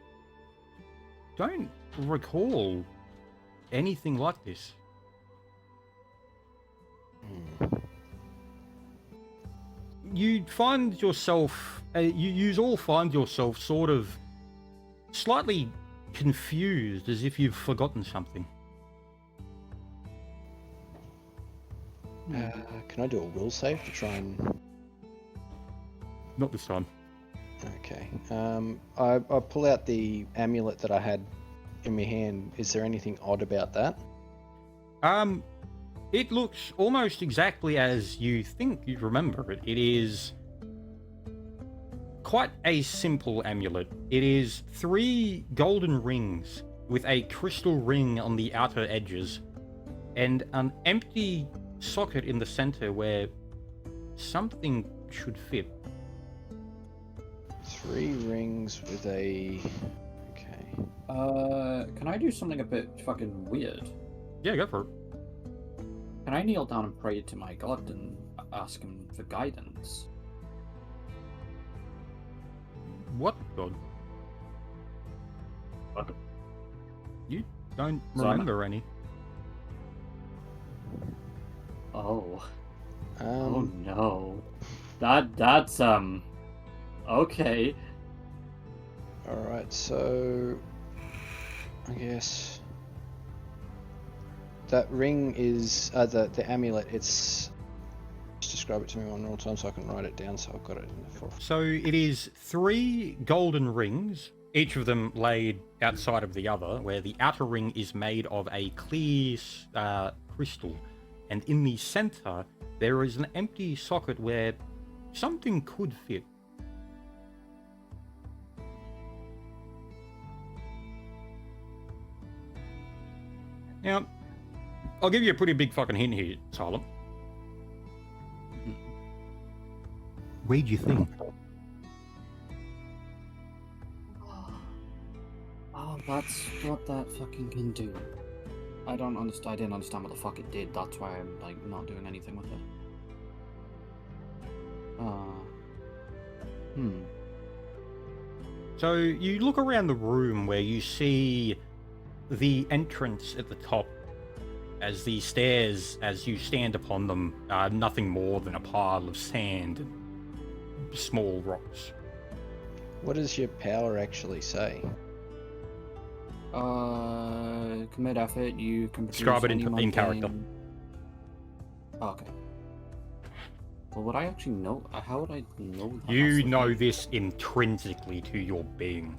Speaker 1: don't recall anything like this. You find yourself, you all find yourself sort of slightly confused, as if you've forgotten something.
Speaker 2: Can I do a will save to try and...
Speaker 1: Not this time.
Speaker 2: Okay. I pull out the amulet that I had in my hand. Is there anything odd about that?
Speaker 1: It looks almost exactly as you think you remember it. It is quite a simple amulet. It is 3 golden rings with a crystal ring on the outer edges and an empty socket in the center where something should fit.
Speaker 2: 3 rings with a... Okay.
Speaker 4: Can I do something a bit fucking weird?
Speaker 1: Yeah, go for it.
Speaker 4: Can I kneel down and pray to my god and ask him for guidance?
Speaker 1: What god?
Speaker 4: What?
Speaker 1: You don't
Speaker 4: So I'm-
Speaker 1: remember any.
Speaker 4: Oh. Oh
Speaker 2: Um,
Speaker 4: no. That's okay.
Speaker 2: Alright, so... I guess... That ring is... the amulet, it's... Just describe it to me one more time so I can write it down so I've got it in the forefront.
Speaker 1: So it is 3 golden rings, each of them laid outside of the other, where the outer ring is made of a clear crystal, and in the center there is an empty socket where something could fit. Now, I'll give you a pretty big fucking hint here, Silent. Read your thing.
Speaker 4: Oh, that's what that fucking can do. I didn't understand what the fuck it did. That's why I'm like not doing anything with it.
Speaker 1: So you look around the room where you see the entrance at the top, as the stairs, as you stand upon them, are nothing more than a pile of sand and small rocks.
Speaker 2: What does your power actually say?
Speaker 4: Commit effort, you can produce
Speaker 1: Describe it
Speaker 4: any
Speaker 1: in character.
Speaker 4: mundane- Oh, okay. Well, would I actually know? How would I know that?
Speaker 1: You
Speaker 4: That's the
Speaker 1: know
Speaker 4: thing.
Speaker 1: this intrinsically to your being.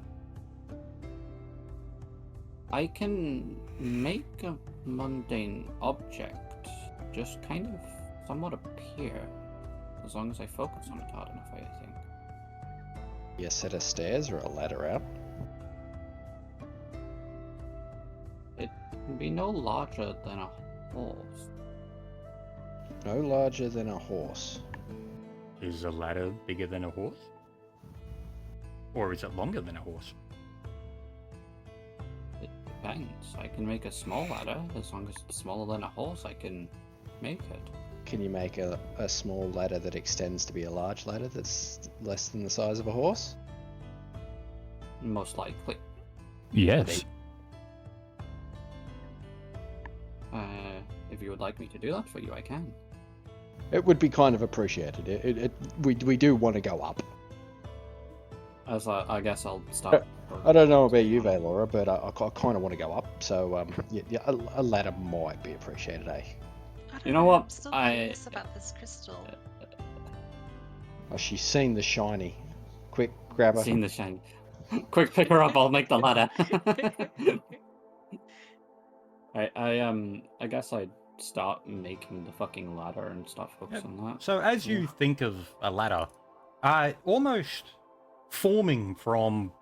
Speaker 4: I can make a mundane object just kind of somewhat appear, as long as I focus on it hard enough, I think.
Speaker 2: You set of stairs or a ladder out?
Speaker 4: It can be no larger than a horse.
Speaker 2: No larger than a horse.
Speaker 1: Is a ladder bigger than a horse? Or is it longer than a horse?
Speaker 4: It depends. I can make a small ladder, as long as it's smaller than a horse, I can make it.
Speaker 2: Can you make a small ladder that extends to be a large ladder that's less than the size of a horse?
Speaker 4: Most likely.
Speaker 1: Yes.
Speaker 4: If you would like me to do that for you, I can.
Speaker 2: It would be kind of appreciated. We do want to go up.
Speaker 4: As I guess I'll start.
Speaker 2: I don't know about you, Valora, but I kind of want to go up. So yeah, a ladder might be appreciated, eh?
Speaker 3: I don't
Speaker 4: You know what?
Speaker 3: I'm still
Speaker 4: I-
Speaker 3: curious about this crystal.
Speaker 2: Oh, she's seen the shiny. Quick, grab her.
Speaker 4: Seen the shine. Quick, pick her up. I'll make the ladder. I guess I'd start making the fucking ladder and start focusing on that.
Speaker 1: So as you think of a ladder, almost forming from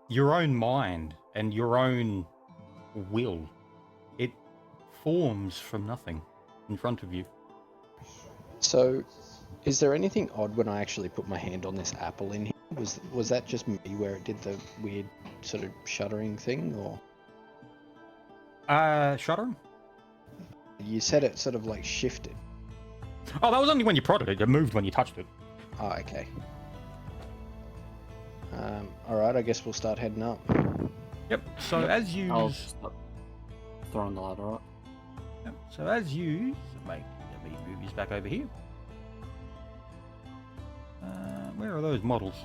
Speaker 1: your own mind and your own will, it forms from nothing in front of you.
Speaker 2: So, is there anything odd when I actually put my hand on this apple in here? Was that just me where it did the weird sort of shuddering thing, or
Speaker 1: Shuddering?
Speaker 2: you said it sort of like shifted?
Speaker 1: Oh, that was only when you prodded it. It moved when you touched it.
Speaker 2: Oh, okay. All right, I guess we'll start heading up.
Speaker 1: Yep. So as you
Speaker 4: I'll start throwing the ladder up.
Speaker 1: Yep. So as you let me move these back over here. Where are those models?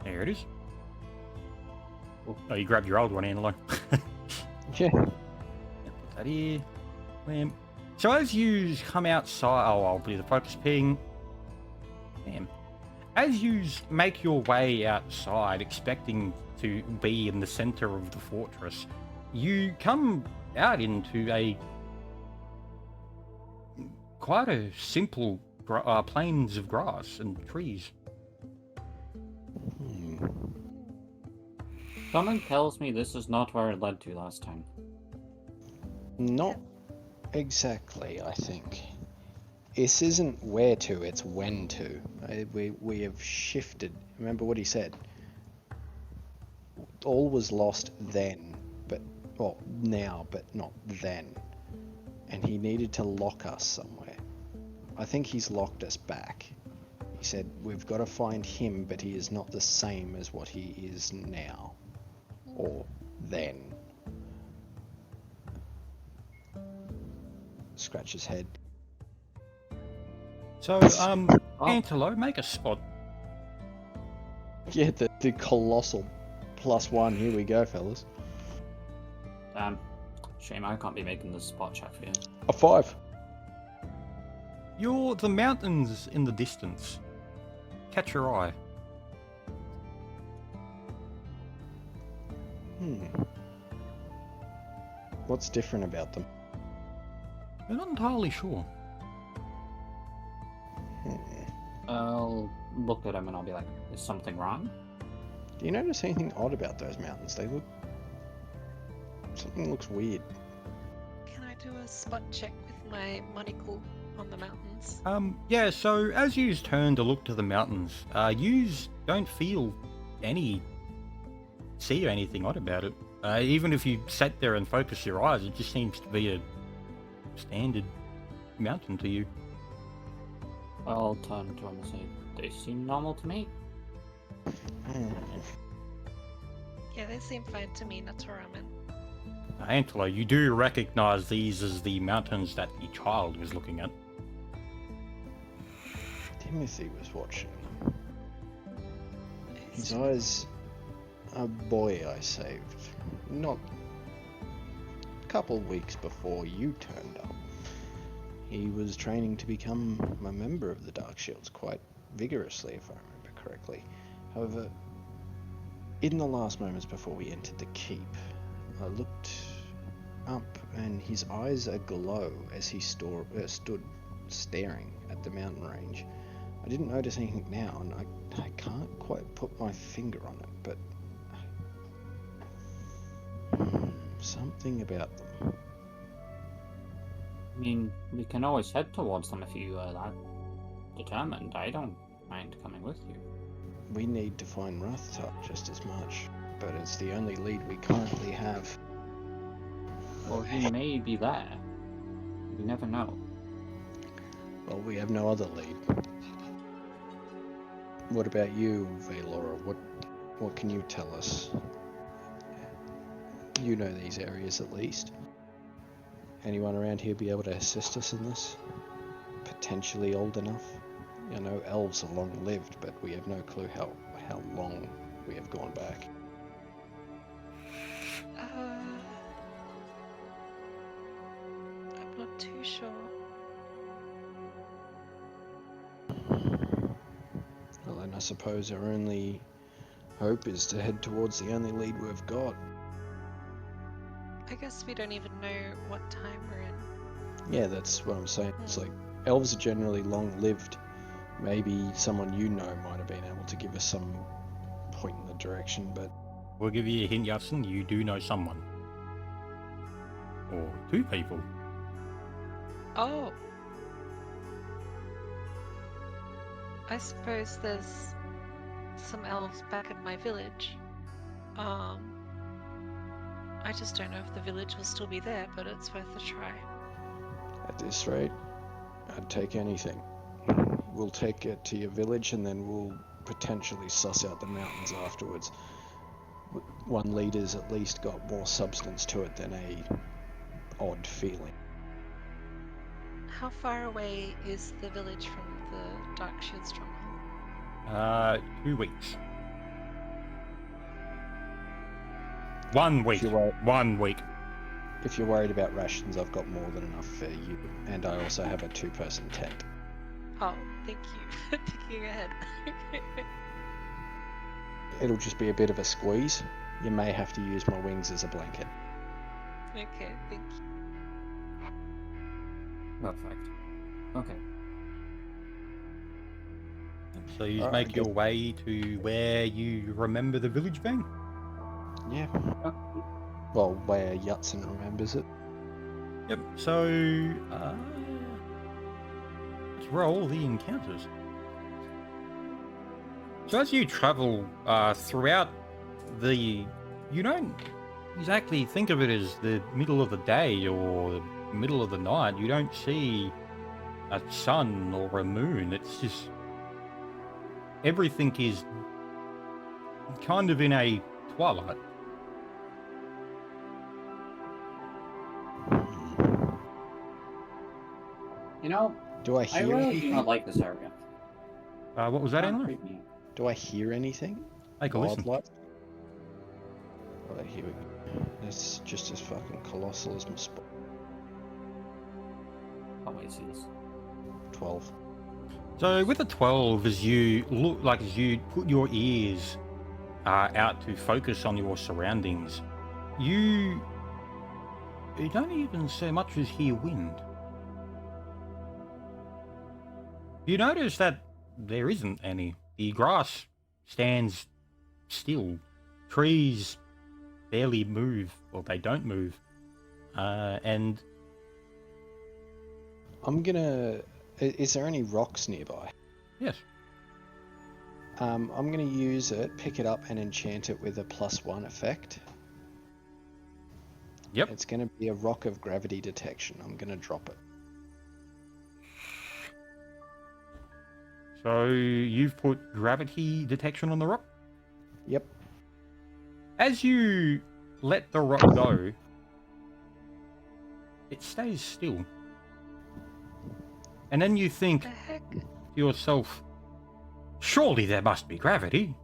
Speaker 1: There it is. Oh, you grabbed your old one, Angelo.
Speaker 2: Yeah.
Speaker 1: Put that here. Bam. So as you come outside, I'll do the focus ping. Bam. As you make your way outside, expecting to be in the center of the fortress, you come out into quite a simple plains of grass and trees.
Speaker 4: Someone tells me this is not where it led to last time.
Speaker 2: Not exactly, I think. This isn't where to, it's when to. We have shifted. Remember what he said? All was lost then, now, but not then. And he needed to lock us somewhere. I think he's locked us back. He said, we've got to find him, but he is not the same as what he is now. Or then. Scratch his head.
Speaker 1: So, Antelo, make a spot.
Speaker 2: Yeah, the colossal +1. Here we go, fellas.
Speaker 4: Damn. Shame I can't be making this spot check for you.
Speaker 2: A 5.
Speaker 1: You're the mountains in the distance. Catch your eye.
Speaker 2: What's different about them?
Speaker 1: I'm not entirely sure.
Speaker 4: I'll look at them and I'll be like, is something wrong?
Speaker 2: Do you notice anything odd about those mountains? Something looks weird.
Speaker 3: Can I do a spot check with my monocle on the mountains?
Speaker 1: Yeah, so as you turn to look to the mountains, you don't see anything odd about it. Even if you sat there and focus your eyes, it just seems to be a standard mountain to you.
Speaker 4: I'll turn to him and say, they seem normal to me.
Speaker 3: Yeah, they seem fine to me, Naturaman.
Speaker 1: Antler, you do recognize these as the mountains that the child was looking at.
Speaker 2: Timothy was watching. His eyes, a boy I saved, not a couple weeks before you turned up. He was training to become a member of the Dark Shields quite vigorously, if I remember correctly. However, in the last moments before we entered the keep, I looked up and his eyes aglow as he stood staring at the mountain range. I didn't notice anything now, and I can't quite put my finger on it, but something about them.
Speaker 4: I mean, we can always head towards them if you are that determined. I don't mind coming with you.
Speaker 2: We need to find Rathtar just as much, but it's the only lead we currently have.
Speaker 4: Well, he may be there. You never know.
Speaker 2: Well, we have no other lead. What about you, Valora? What can you tell us? You know these areas at least. Anyone around here be able to assist us in this? Potentially old enough? I know elves are long-lived, but we have no clue how long we have gone back.
Speaker 3: I'm not too sure.
Speaker 2: Well, then I suppose our only hope is to head towards the only lead we've got.
Speaker 3: I guess we don't even know what time we're in.
Speaker 2: Yeah, that's what I'm saying. It's like, elves are generally long-lived. Maybe someone you know might have been able to give us some point in the direction, but...
Speaker 1: We'll give you a hint, Yatsen, you do know someone. Or two people.
Speaker 3: Oh! I suppose there's some elves back at my village. I just don't know if the village will still be there, but it's worth a try.
Speaker 2: At this rate, I'd take anything. We'll take it to your village and then we'll potentially suss out the mountains afterwards. One leader's at least got more substance to it than a odd feeling.
Speaker 3: How far away is the village from the Dark Shield stronghold?
Speaker 1: 2 weeks. 1 week.
Speaker 2: If you're worried-
Speaker 1: 1 week.
Speaker 2: If you're worried about rations, I've got more than enough for you. And I also have a 2-person tent.
Speaker 3: Oh, thank you for thinking ahead.
Speaker 2: It'll just be a bit of a squeeze. You may have to use my wings as a blanket.
Speaker 3: Okay, thank you.
Speaker 4: Perfect. Okay.
Speaker 1: So you
Speaker 2: Alright,
Speaker 1: make
Speaker 2: I
Speaker 1: your
Speaker 2: guess-
Speaker 1: way to where you remember the village being?
Speaker 2: Yeah. Well, where Yatsen remembers it.
Speaker 1: Yep, so let's roll the encounters. So as you travel throughout you don't exactly think of it as the middle of the day or the middle of the night. You don't see a sun or a moon. It's just everything is kind of in a twilight.
Speaker 4: You know,
Speaker 2: Do I
Speaker 4: I
Speaker 2: hear
Speaker 4: really do
Speaker 2: anything?
Speaker 4: not like this area.
Speaker 1: What was that,
Speaker 4: Don't
Speaker 1: Anna?
Speaker 4: creep me out.
Speaker 2: Do I hear anything?
Speaker 1: Take a listen.
Speaker 2: Wildlife? Right, here we go. That's just as fucking colossal as my spot.
Speaker 4: Always is.
Speaker 2: 12.
Speaker 1: So with a 12, as you look, like as you put your ears out to focus on your surroundings, you don't even so much as hear wind. You notice that there isn't any. The grass stands still. Trees barely move, or they don't move. And
Speaker 2: I'm gonna. Is there any rocks nearby?
Speaker 1: yes,
Speaker 2: I'm gonna use it, pick it up, and enchant it with a +1 effect.
Speaker 1: yep.
Speaker 2: It's gonna be a rock of gravity detection. I'm gonna drop it.
Speaker 1: So you've put gravity detection on the rock.
Speaker 2: Yep.
Speaker 1: As you let the rock go, it stays still. And then you think
Speaker 3: The heck?
Speaker 1: to yourself, surely there must be gravity,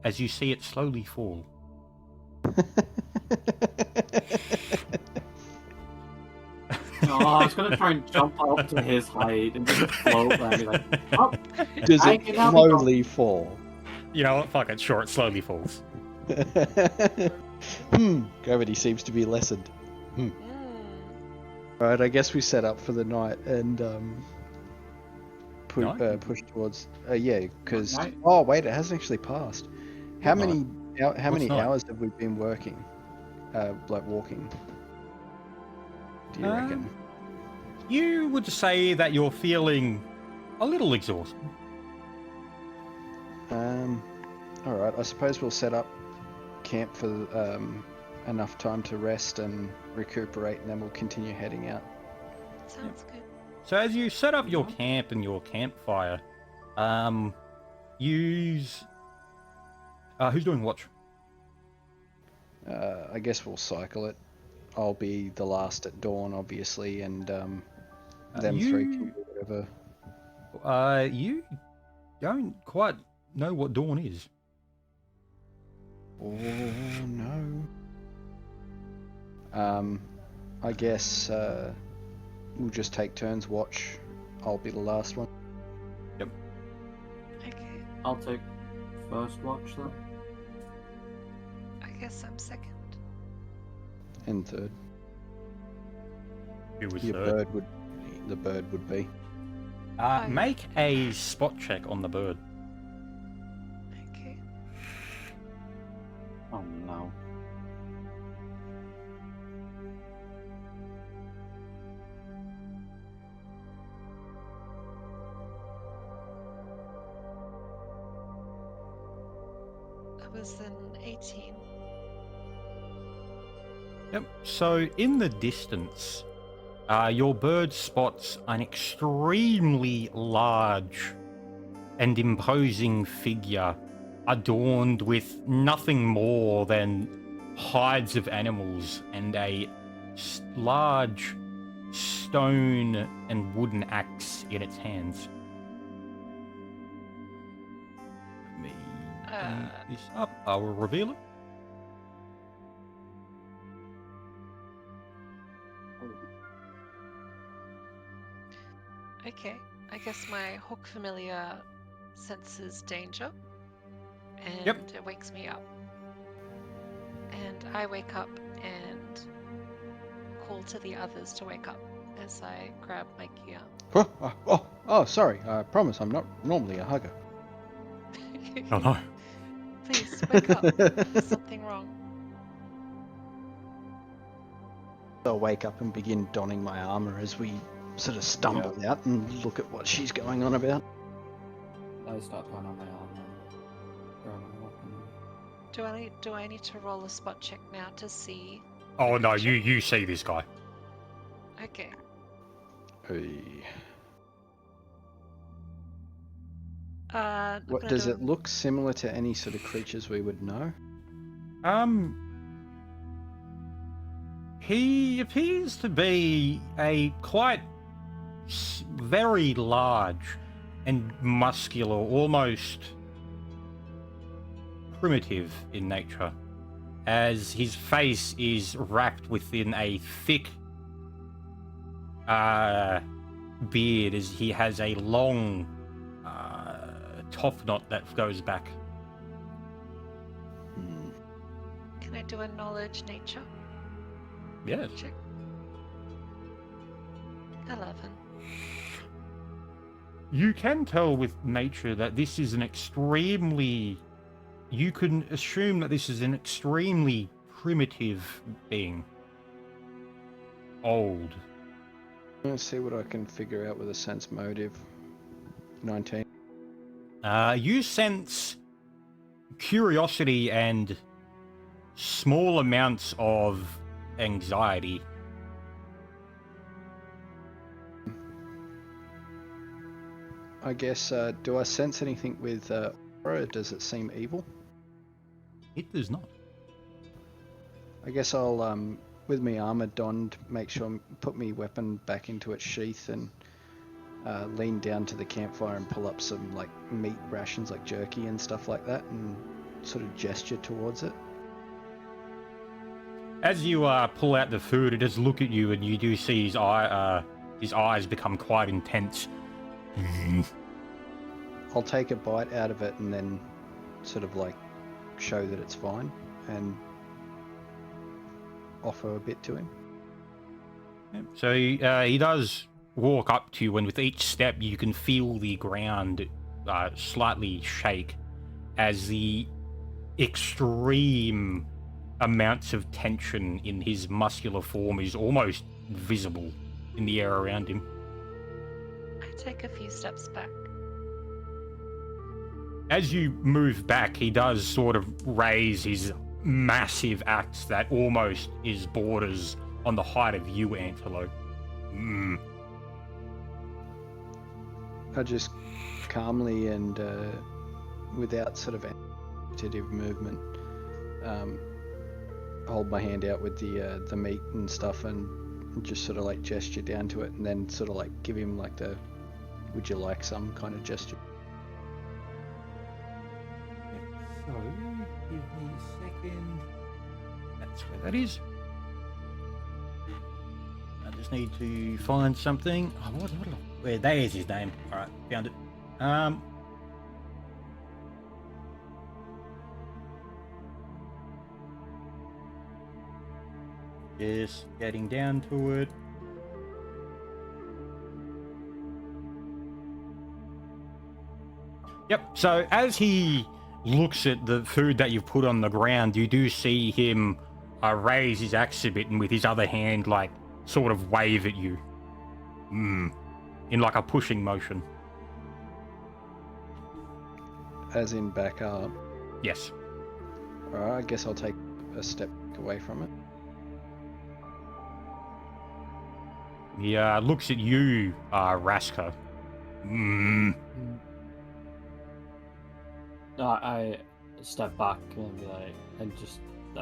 Speaker 1: as you see it slowly fall.
Speaker 4: No, I was gonna try and jump up to his height and just float there and be like, oh,
Speaker 2: Does
Speaker 4: I
Speaker 2: it
Speaker 4: can now be gone.
Speaker 2: slowly fall?
Speaker 1: You know what? Fuck it, sure, it slowly falls.
Speaker 2: Gravity seems to be lessened.
Speaker 3: Mm.
Speaker 2: Alright, I guess we set up for the night and
Speaker 1: Night?
Speaker 2: push towards. Yeah, because
Speaker 4: Night?
Speaker 2: oh wait, it hasn't actually passed. How
Speaker 1: What
Speaker 2: many how
Speaker 1: What's
Speaker 2: many
Speaker 1: night?
Speaker 2: hours have we been working? Like walking. Do you reckon?
Speaker 1: You would say that you're feeling a little exhausted.
Speaker 2: Alright, I suppose we'll set up camp for enough time to rest and recuperate, and then we'll continue heading out.
Speaker 3: Sounds good.
Speaker 1: So as you set up your camp and your campfire, use... who's doing watch?
Speaker 2: I guess we'll cycle it. I'll be the last at dawn, obviously, and them three can do whatever.
Speaker 1: You don't quite know what dawn is.
Speaker 2: Oh no. I guess we'll just take turns watch. I'll be the last one.
Speaker 3: Okay.
Speaker 4: I'll take first watch then.
Speaker 3: I guess I'm second.
Speaker 2: And third.
Speaker 1: Who was
Speaker 2: The
Speaker 1: third?
Speaker 2: bird would be.
Speaker 1: Make a spot check on the bird.
Speaker 3: Okay.
Speaker 4: Oh no.
Speaker 3: That was an 18.
Speaker 1: Yep. So in the distance, your bird spots an extremely large and imposing figure adorned with nothing more than hides of animals and a large stone and wooden axe in its hands. Let me bring this up. I will reveal it.
Speaker 3: Okay. I guess my hawk familiar senses danger. And
Speaker 1: Yep.
Speaker 3: it wakes me up. And I wake up and call to the others to wake up as I grab my gear.
Speaker 2: Oh, sorry. I promise I'm not normally a hugger.
Speaker 1: Oh no.
Speaker 3: Please wake up. There's something wrong.
Speaker 2: I'll wake up and begin donning my armor as we sort of stumble out and look at what she's going on about.
Speaker 4: I start putting on my armor. Grab my weapon.
Speaker 3: Do I need to roll a spot check now to see?
Speaker 1: Oh no, you see this guy.
Speaker 3: Okay.
Speaker 2: Hey.
Speaker 3: I'm
Speaker 2: What
Speaker 3: gonna
Speaker 2: does
Speaker 3: do
Speaker 2: it look similar to any sort of creatures we would know?
Speaker 1: He appears to be a quite very large and muscular, almost primitive in nature, as his face is wrapped within a thick beard as he has a long top knot that goes back.
Speaker 2: Hmm.
Speaker 3: Can I do a knowledge nature
Speaker 1: Yes.
Speaker 3: check? 11.
Speaker 1: You can tell with nature that this is an extremely... You can assume that this is an extremely primitive being. Old.
Speaker 2: Let's see what I can figure out with a sense motive. 19.
Speaker 1: You sense curiosity and small amounts of anxiety.
Speaker 2: I guess, do I sense anything with aura? Does it seem evil?
Speaker 1: It does not.
Speaker 2: I guess I'll, with me armor donned, make sure put me weapon back into its sheath and lean down to the campfire and pull up some like meat rations, like jerky and stuff like that, and sort of gesture towards it.
Speaker 1: As you pull out the food, it does look at you, and you do see his eyes become quite intense.
Speaker 2: I'll take a bite out of it and then sort of like show that it's fine and offer a bit to him.
Speaker 1: So he does walk up to you, and with each step you can feel the ground slightly shake as the extreme amounts of tension in his muscular form is almost visible in the air around him.
Speaker 3: I take a few steps back.
Speaker 1: As you move back, he does sort of raise his massive axe that almost is borders on the height of you, Antelope.
Speaker 2: I just calmly and without sort of agitative movement hold my hand out with the meat and stuff and just sort of like gesture down to it and then sort of like give him like the would you like some kind of gesture.
Speaker 1: So, give me a second. That's where that is. I just need to find something. Oh, where? There's his name. Alright, found it. Just getting down to it. Yep, so as he looks at the food that you've put on the ground, you do see him raise his axe a bit and with his other hand, like, sort of wave at you. In like a pushing motion.
Speaker 2: As in back up.
Speaker 1: Yes.
Speaker 2: Alright, I guess I'll take a step away from it.
Speaker 1: He looks at you, Raska.
Speaker 4: I step back and be like, I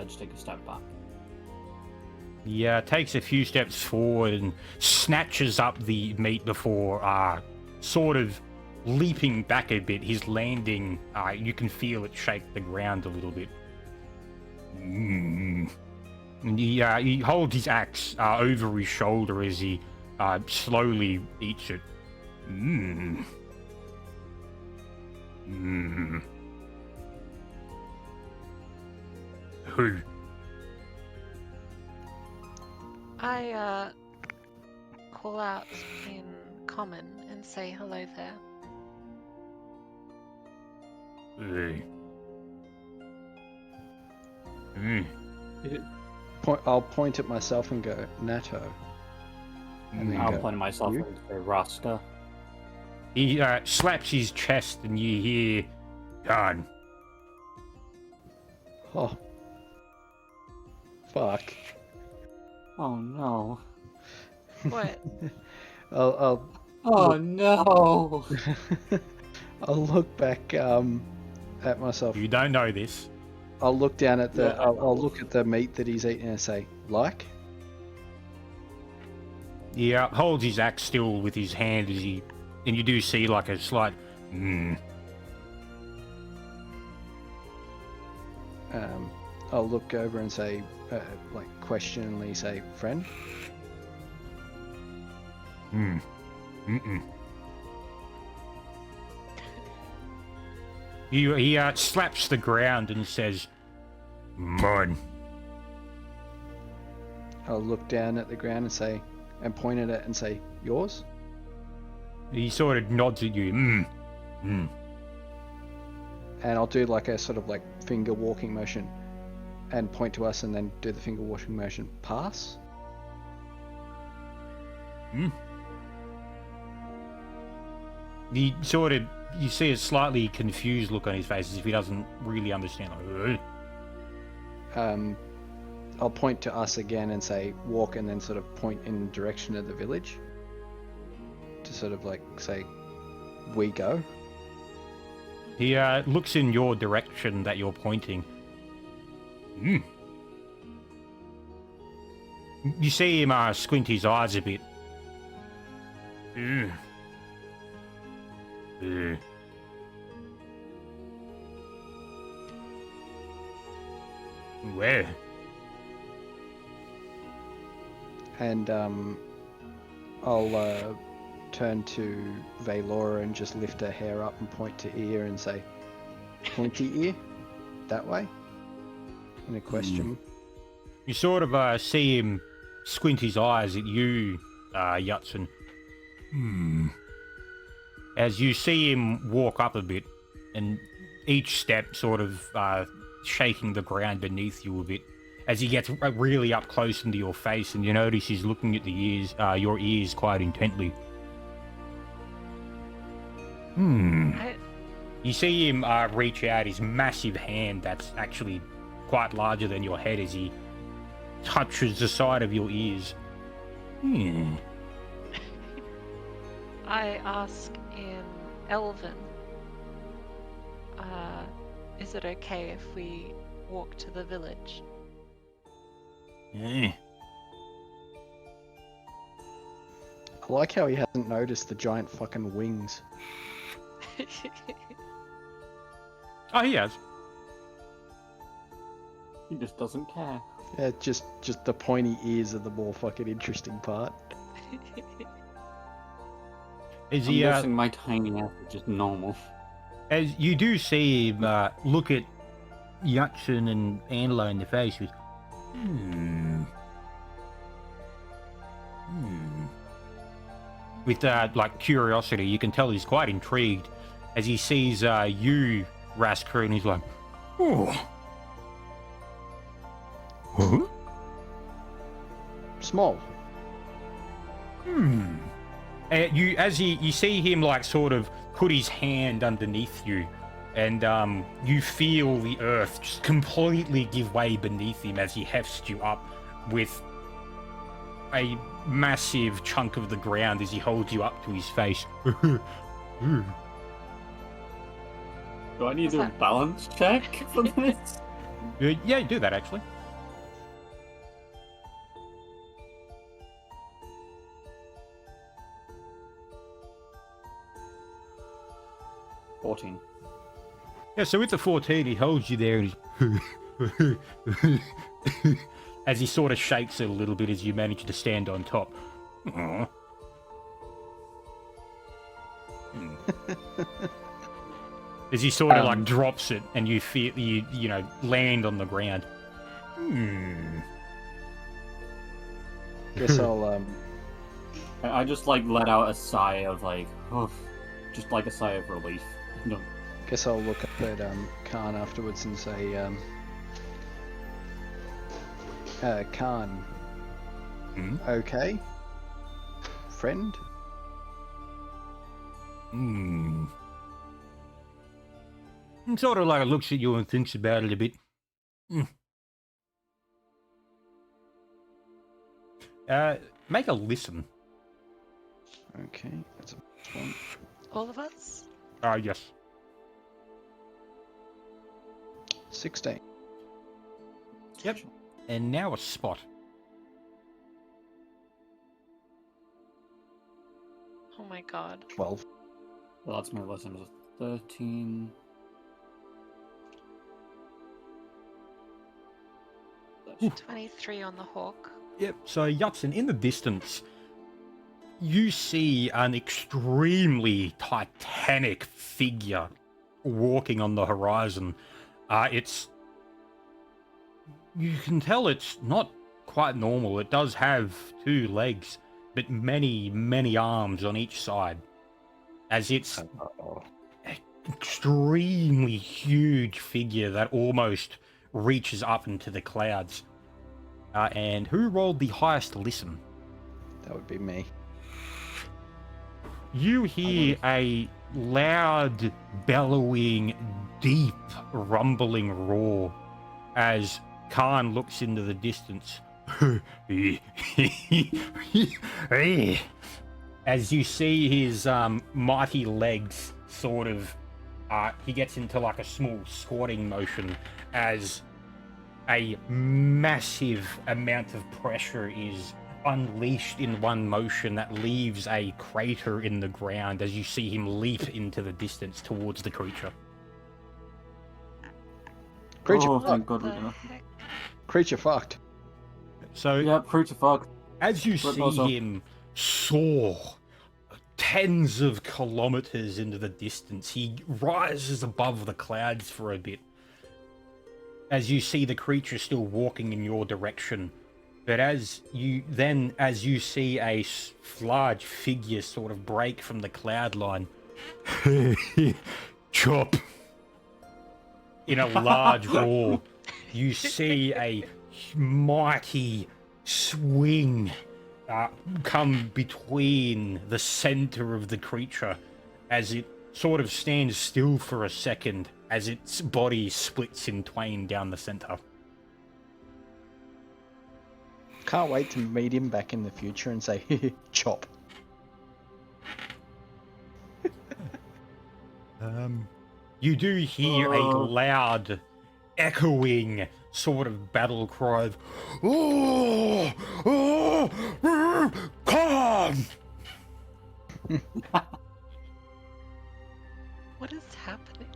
Speaker 4: just take a step back.
Speaker 1: He takes a few steps forward and snatches up the meat before sort of leaping back a bit. His landing, you can feel it shake the ground a little bit. And he holds his axe over his shoulder as he slowly eats it. Who?
Speaker 3: I call out in common and say hello there.
Speaker 2: I'll point at myself and go, Natto. And then
Speaker 4: I'll
Speaker 2: go,
Speaker 4: point myself
Speaker 2: "You?"
Speaker 4: and say, Raska.
Speaker 1: He slaps his chest and you hear, "God."
Speaker 2: Oh. Fuck.
Speaker 4: Oh no.
Speaker 3: What?
Speaker 2: I'll
Speaker 4: Oh no.
Speaker 2: I'll look back at myself.
Speaker 1: You don't know this.
Speaker 2: I'll look down at the.
Speaker 4: Yeah, I
Speaker 2: I'll
Speaker 4: know.
Speaker 2: look at the meat that he's eating and say, like.
Speaker 1: He holds his axe still with his hand as and you do see like a slight,
Speaker 2: I'll look over and say, like, questioningly say, friend.
Speaker 1: Mm-mm. He slaps the ground and says, "Mud."
Speaker 2: I'll look down at the ground and say, and point at it and say, yours?
Speaker 1: He sort of nods at you. Mm.
Speaker 2: And I'll do like a sort of like finger walking motion and point to us and then do the finger walking motion. Pass?
Speaker 1: He sort of, you see a slightly confused look on his face as if he doesn't really understand. Like,
Speaker 2: I'll point to us again and say walk and then sort of point in the direction of the village. To sort of like say, we go.
Speaker 1: He looks in your direction that you're pointing. You see him squint his eyes a bit. Where?
Speaker 2: And I'll turn to Valora and just lift her hair up and point to ear and say, pointy ear? That way? In a question.
Speaker 1: You sort of see him squint his eyes at you, Yutson. As you see him walk up a bit, and each step sort of shaking the ground beneath you a bit. As he gets really up close into your face, and you notice he's looking at the ears, your ears quite intently. You see him reach out his massive hand that's actually quite larger than your head as he touches the side of your ears.
Speaker 3: I ask in Elven, is it okay if we walk to the village?
Speaker 2: I like how he hasn't noticed the giant fucking wings.
Speaker 1: Oh, he has.
Speaker 4: He just doesn't care.
Speaker 2: Yeah, just the pointy ears are the more fucking interesting part.
Speaker 1: As
Speaker 4: I'm
Speaker 1: he,
Speaker 4: guessing my tiny ass is just normal.
Speaker 1: as you do see him look at Yutson and Angelo in the face with, with like curiosity. You can tell he's quite intrigued as he sees you, Rasker, and he's like, oh. Huh?
Speaker 2: Small.
Speaker 1: You see him like sort of put his hand underneath you, and you feel the earth just completely give way beneath him as he hefts you up with a massive chunk of the ground as he holds you up to his face.
Speaker 4: Do I need to do a balance check for this?
Speaker 1: Yeah, do that actually.
Speaker 4: $14.
Speaker 1: Yeah, so with the 14, he holds you there and he's as he sort of shakes it a little bit as you manage to stand on top. Aw. As he sort of like drops it and you feel you know land on the ground.
Speaker 2: Guess I'll
Speaker 4: I just like let out a sigh of like, oh, just like a sigh of relief. No.
Speaker 2: guess I'll look up at Khan afterwards and say, Khan, okay, friend.
Speaker 1: And sort of like looks at you and thinks about it a bit. Make a listen.
Speaker 2: Okay, that's a one.
Speaker 3: All of us?
Speaker 1: Yes.
Speaker 2: 16.
Speaker 1: Yep. And now a spot.
Speaker 3: Oh my god.
Speaker 2: 12.
Speaker 4: Well, that's my lesson. Is 13.
Speaker 3: Ooh. 23 on the hawk.
Speaker 1: Yep. So Yutson, in the distance, You see an extremely titanic figure walking on the horizon. You can tell it's not quite normal. It does have 2 legs, but many, many arms on each side, as it's extremely huge figure that almost reaches up into the clouds. And who rolled the highest listen?
Speaker 2: That would be me.
Speaker 1: You hear a loud, bellowing, deep, rumbling roar as Khan looks into the distance. As you see his mighty legs sort of, he gets into like a small squatting motion as a massive amount of pressure is unleashed in one motion that leaves a crater in the ground as you see him leap into the distance towards the creature.
Speaker 2: Creature,
Speaker 4: Oh,
Speaker 3: What
Speaker 4: thank God
Speaker 3: the
Speaker 4: we didn't.
Speaker 3: heck?
Speaker 2: creature fucked.
Speaker 1: So
Speaker 4: Yeah, creature fuck.
Speaker 1: as you
Speaker 4: Rip
Speaker 1: see
Speaker 4: us up.
Speaker 1: him soar tens of kilometers into the distance, he rises above the clouds for a bit as you see the creature still walking in your direction. But as you see a large figure sort of break from the cloud line, chop, in a large roar, you see a mighty swing come between the center of the creature as it sort of stands still for a second as its body splits in twain down the center.
Speaker 2: Can't wait to meet him back in the future and say, chop.
Speaker 1: You do hear a loud, echoing sort of battle cry of, "Oh, oh, Khan!"
Speaker 3: What is happening?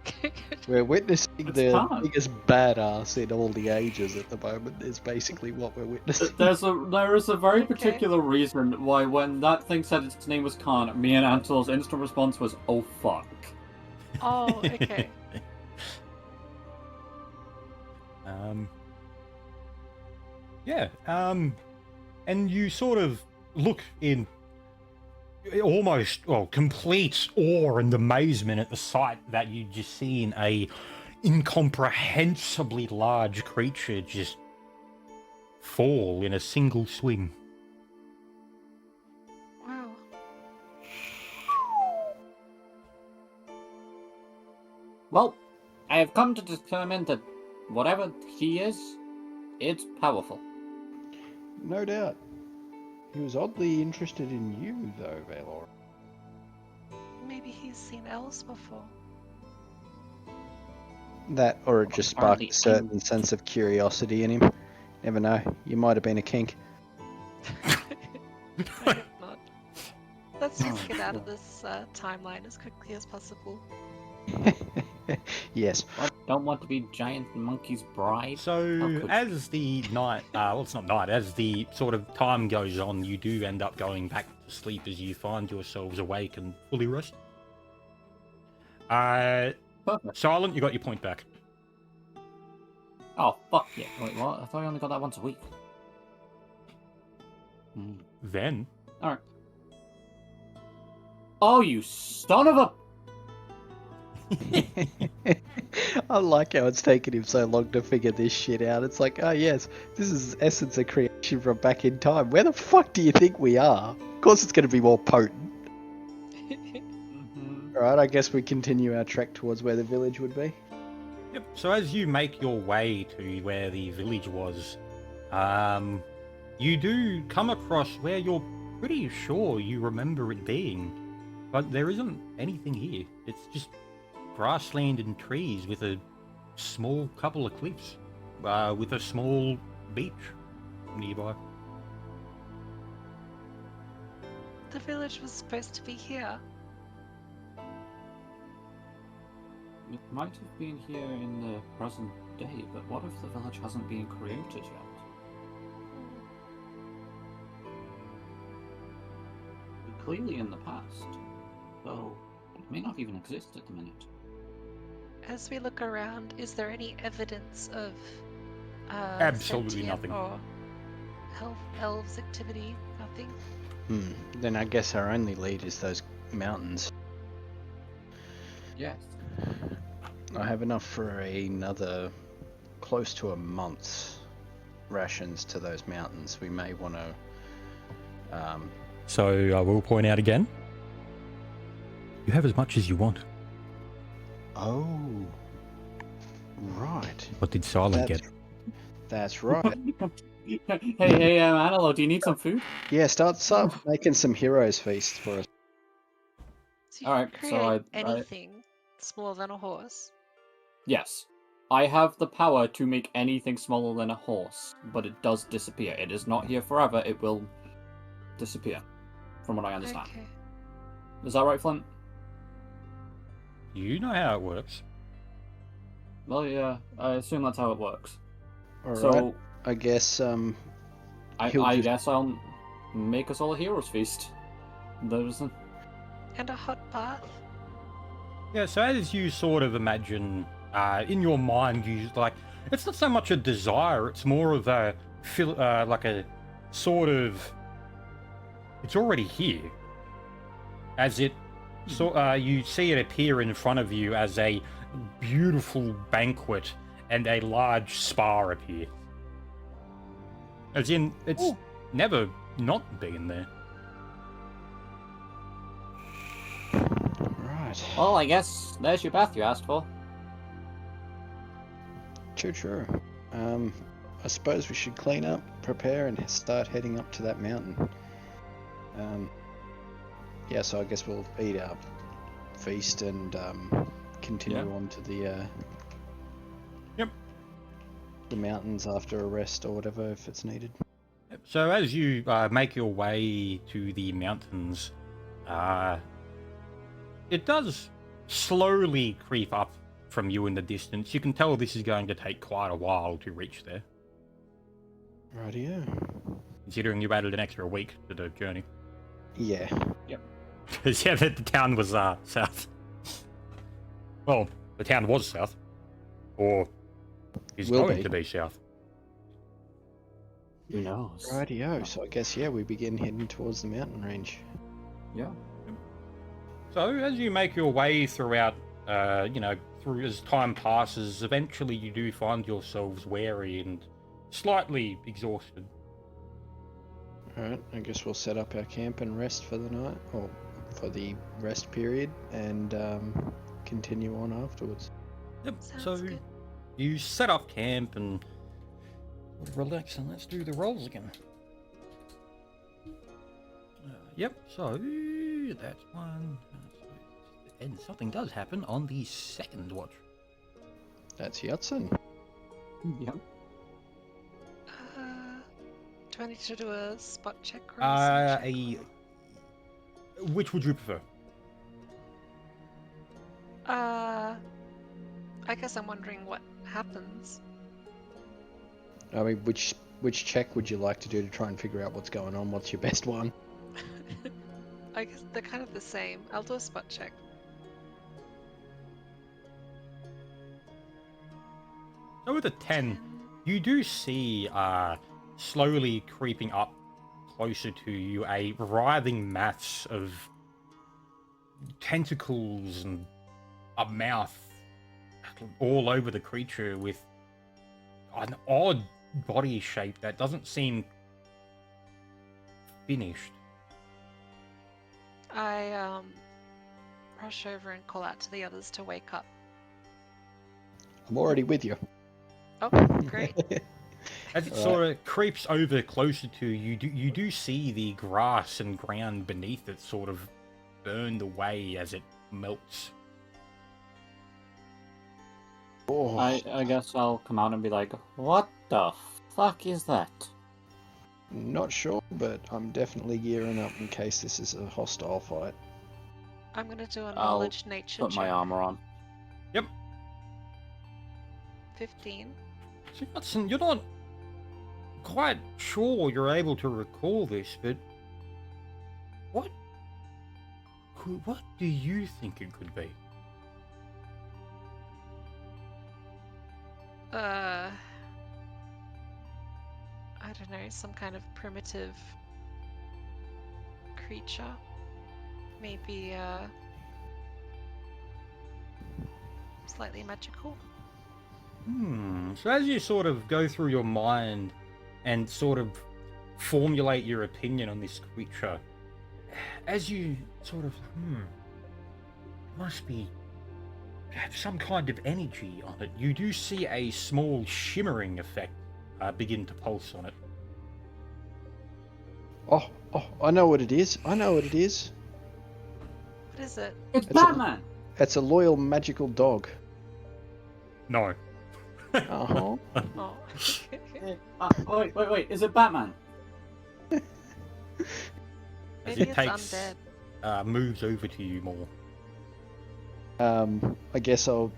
Speaker 2: We're witnessing
Speaker 4: It's
Speaker 2: the
Speaker 4: Khan.
Speaker 2: biggest badass in all the ages at the moment, is basically what we're witnessing.
Speaker 4: There is a very
Speaker 3: Okay.
Speaker 4: particular reason why when that thing said its name was Khan, me and Ansel's instant response was, oh fuck.
Speaker 3: Oh, okay.
Speaker 1: Yeah, and you sort of look in almost, well, complete awe and amazement at the sight that you just seen a incomprehensibly large creature just fall in a single swing.
Speaker 3: Wow.
Speaker 4: Well, I have come to determine that whatever he is, it's powerful.
Speaker 2: No doubt. He was oddly interested in you, though, Valor.
Speaker 3: Maybe he's seen elves before.
Speaker 2: That, or it just sparked a certain sense of curiosity in him. Never know. You might have been a kink.
Speaker 3: I hope not. Let's just get out of this timeline as quickly as possible.
Speaker 2: Yes.
Speaker 4: I don't want to be giant monkey's bride.
Speaker 1: So
Speaker 4: How could
Speaker 1: as the night, well, it's not night, as the sort of time goes on, you do end up going back to sleep as you find yourselves awake and fully rested.
Speaker 4: Perfect.
Speaker 1: Silent, you got your point back.
Speaker 4: Oh, fuck yeah. Wait, what? I thought I only got that once a week.
Speaker 1: Then,
Speaker 4: Alright. Oh, you son of a...
Speaker 2: I like how it's taken him so long to figure this shit out. It's like, oh yes, this is essence of creation from back in time. Where the fuck do you think we are? Of course it's going to be more potent. Alright, I guess we continue our trek towards where the village would be.
Speaker 1: yep. So as you make your way to where the village was, you do come across where you're pretty sure you remember it being, but there isn't anything here. It's just grassland and trees with a small couple of cliffs, with a small beach nearby.
Speaker 3: The village was supposed to be here.
Speaker 4: It might have been here in the present day, but what if the village hasn't been created yet? clearly in the past, though it may not even exist at the minute.
Speaker 3: As we look around, is there any evidence of
Speaker 1: Absolutely
Speaker 3: sentient
Speaker 1: nothing.
Speaker 3: or elves activity? Nothing.
Speaker 2: Then I guess our only lead is those mountains.
Speaker 4: Yes.
Speaker 2: I have enough for another close to a month's rations to those mountains. We may want to.
Speaker 1: So I will point out again. You have as much as you want.
Speaker 2: Oh, right.
Speaker 1: What did Silent get?
Speaker 2: That's right.
Speaker 4: hey, Anilo, do you need some food?
Speaker 2: Yeah, start making some heroes feast for us.
Speaker 3: So you
Speaker 4: Alright,
Speaker 3: can
Speaker 4: so
Speaker 3: create
Speaker 4: I-
Speaker 3: anything smaller than a horse.
Speaker 4: Yes. I have the power to make anything smaller than a horse, but it does disappear. It is not here forever, it will disappear, from what I understand.
Speaker 3: Okay.
Speaker 4: Is that right, Flint?
Speaker 1: You know how it works.
Speaker 4: Well, yeah, I assume that's how it works.
Speaker 2: All right.
Speaker 4: So,
Speaker 2: I guess
Speaker 4: I
Speaker 2: he'll just-
Speaker 4: guess I'll make us all a hero's feast. There's a...
Speaker 3: And a hot bath.
Speaker 1: Yeah, so as you sort of imagine, in your mind, you like, it's not so much a desire, it's more of a, like a sort of, it's already here. As it, you see it appear in front of you as a beautiful banquet and a large spa appear. As in, it's never not been there.
Speaker 2: right.
Speaker 4: Well, I guess there's your bath you asked for.
Speaker 2: True. I suppose we should clean up, prepare, and start heading up to that mountain. Yeah, so I guess we'll eat our feast and continue on to the the mountains after a rest or whatever if it's needed.
Speaker 1: So as you make your way to the mountains, it does slowly creep up from you in the distance. You can tell this is going to take quite a while to reach there,
Speaker 2: Rightio.
Speaker 1: considering you added an extra week to the journey.
Speaker 2: Yeah.
Speaker 1: Because yeah, the town was south. Well, the town was south, or is
Speaker 2: Will
Speaker 1: going
Speaker 2: be.
Speaker 1: to be south.
Speaker 4: Who knows?
Speaker 2: Rightio. So I guess we begin heading towards the mountain range.
Speaker 4: Yeah.
Speaker 1: So as you make your way throughout, through as time passes, eventually you do find yourselves weary and slightly exhausted.
Speaker 2: Alright, I guess we'll set up our camp and rest for the night, or for the rest period, and continue on afterwards.
Speaker 1: Yep.
Speaker 3: Sounds
Speaker 1: so
Speaker 3: good.
Speaker 1: you set up camp and relax, and let's do the rolls again. Yep. So that's one. And something does happen on the second watch.
Speaker 2: That's Yatsen.
Speaker 4: Yep.
Speaker 3: Do I need to do a spot check or a scene check?
Speaker 1: Which would you prefer?
Speaker 3: I guess I'm wondering what happens.
Speaker 2: I mean, which check would you like to do to try and figure out what's going on? What's your best one?
Speaker 3: I guess they're kind of the same. I'll do a spot check.
Speaker 1: So with a 10, you do see slowly creeping up closer to you a writhing mass of tentacles and a mouth all over the creature with an odd body shape that doesn't seem finished.
Speaker 3: I rush over and call out to the others to wake up.
Speaker 2: I'm already with you.
Speaker 3: Oh, great.
Speaker 1: As it
Speaker 2: Alright.
Speaker 1: sort of creeps over closer to you, you do see the grass and ground beneath it sort of burned away as it melts.
Speaker 2: Oh,
Speaker 4: I guess I'll come out and be like, what the fuck is that?
Speaker 2: not sure, but I'm definitely gearing up in case this is a hostile fight.
Speaker 3: I'm gonna do a
Speaker 4: I'll
Speaker 3: knowledge nature
Speaker 4: Put my
Speaker 3: check.
Speaker 4: armor on.
Speaker 3: 15.
Speaker 1: So Hudson, you're not quite sure you're able to recall this, but what What do you think it could be?
Speaker 3: I don't know, some kind of primitive creature. Maybe slightly magical.
Speaker 1: So as you sort of go through your mind and sort of formulate your opinion on this creature, as you sort of, must be have some kind of energy on it, you do see a small shimmering effect begin to pulse on it.
Speaker 2: Oh, I know what it is. I know what it is.
Speaker 3: What is it?
Speaker 4: It's
Speaker 2: It's
Speaker 4: Batman!
Speaker 2: It's a loyal magical dog.
Speaker 1: No.
Speaker 2: Uh-huh.
Speaker 3: Oh.
Speaker 4: Wait, is it Batman?
Speaker 1: As
Speaker 3: Maybe
Speaker 1: it
Speaker 3: it's
Speaker 1: takes
Speaker 3: undead.
Speaker 1: moves over to you more.
Speaker 2: I guess I'll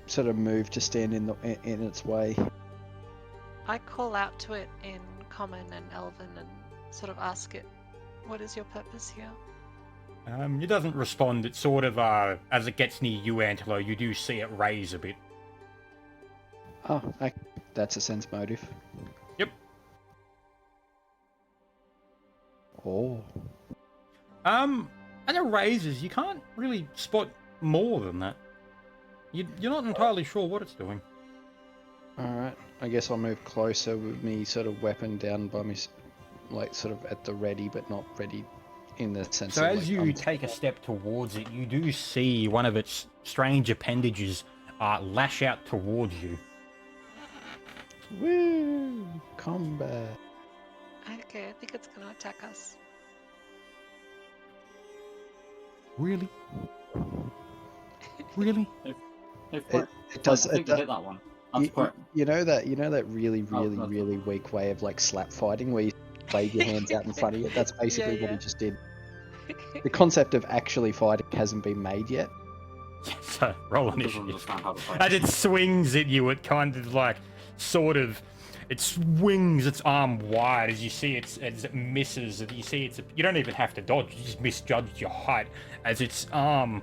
Speaker 2: sort of move to stand in its way.
Speaker 3: I call out to it in Common and Elven and sort of ask it, what is your purpose here?
Speaker 1: It doesn't respond. It sort of, as it gets near you, Antelo, you do see it raise a bit.
Speaker 2: Oh, that's a sense motive.
Speaker 1: Yep.
Speaker 2: Oh.
Speaker 1: And it raises. You can't really spot more than that. You're not entirely sure what it's doing.
Speaker 2: Alright. I guess I'll move closer with me sort of weapon down by me, like sort of at the ready, but not ready in the sense
Speaker 1: So
Speaker 2: of
Speaker 1: as
Speaker 2: like,
Speaker 1: you take a step towards it, you do see one of its strange appendages lash out towards you.
Speaker 2: Woo! Combat.
Speaker 3: Okay, I think it's gonna attack us.
Speaker 1: Really? Really?
Speaker 4: It
Speaker 2: does-
Speaker 4: I think
Speaker 2: it
Speaker 4: you
Speaker 2: does-
Speaker 4: hit that one. That's quite.
Speaker 2: You know that really
Speaker 4: no.
Speaker 2: really weak way of like slap fighting where you wave your hands out in front of you. That's basically what he
Speaker 3: Yeah.
Speaker 2: just did. The concept of actually fighting hasn't been made yet.
Speaker 1: So roll
Speaker 4: Doesn't
Speaker 1: initiative.
Speaker 4: understand how to fight.
Speaker 1: As it swings at you, it kind of like, sort of, it swings its arm wide as you see as it misses. You see you don't even have to dodge. You just misjudged your height as its arm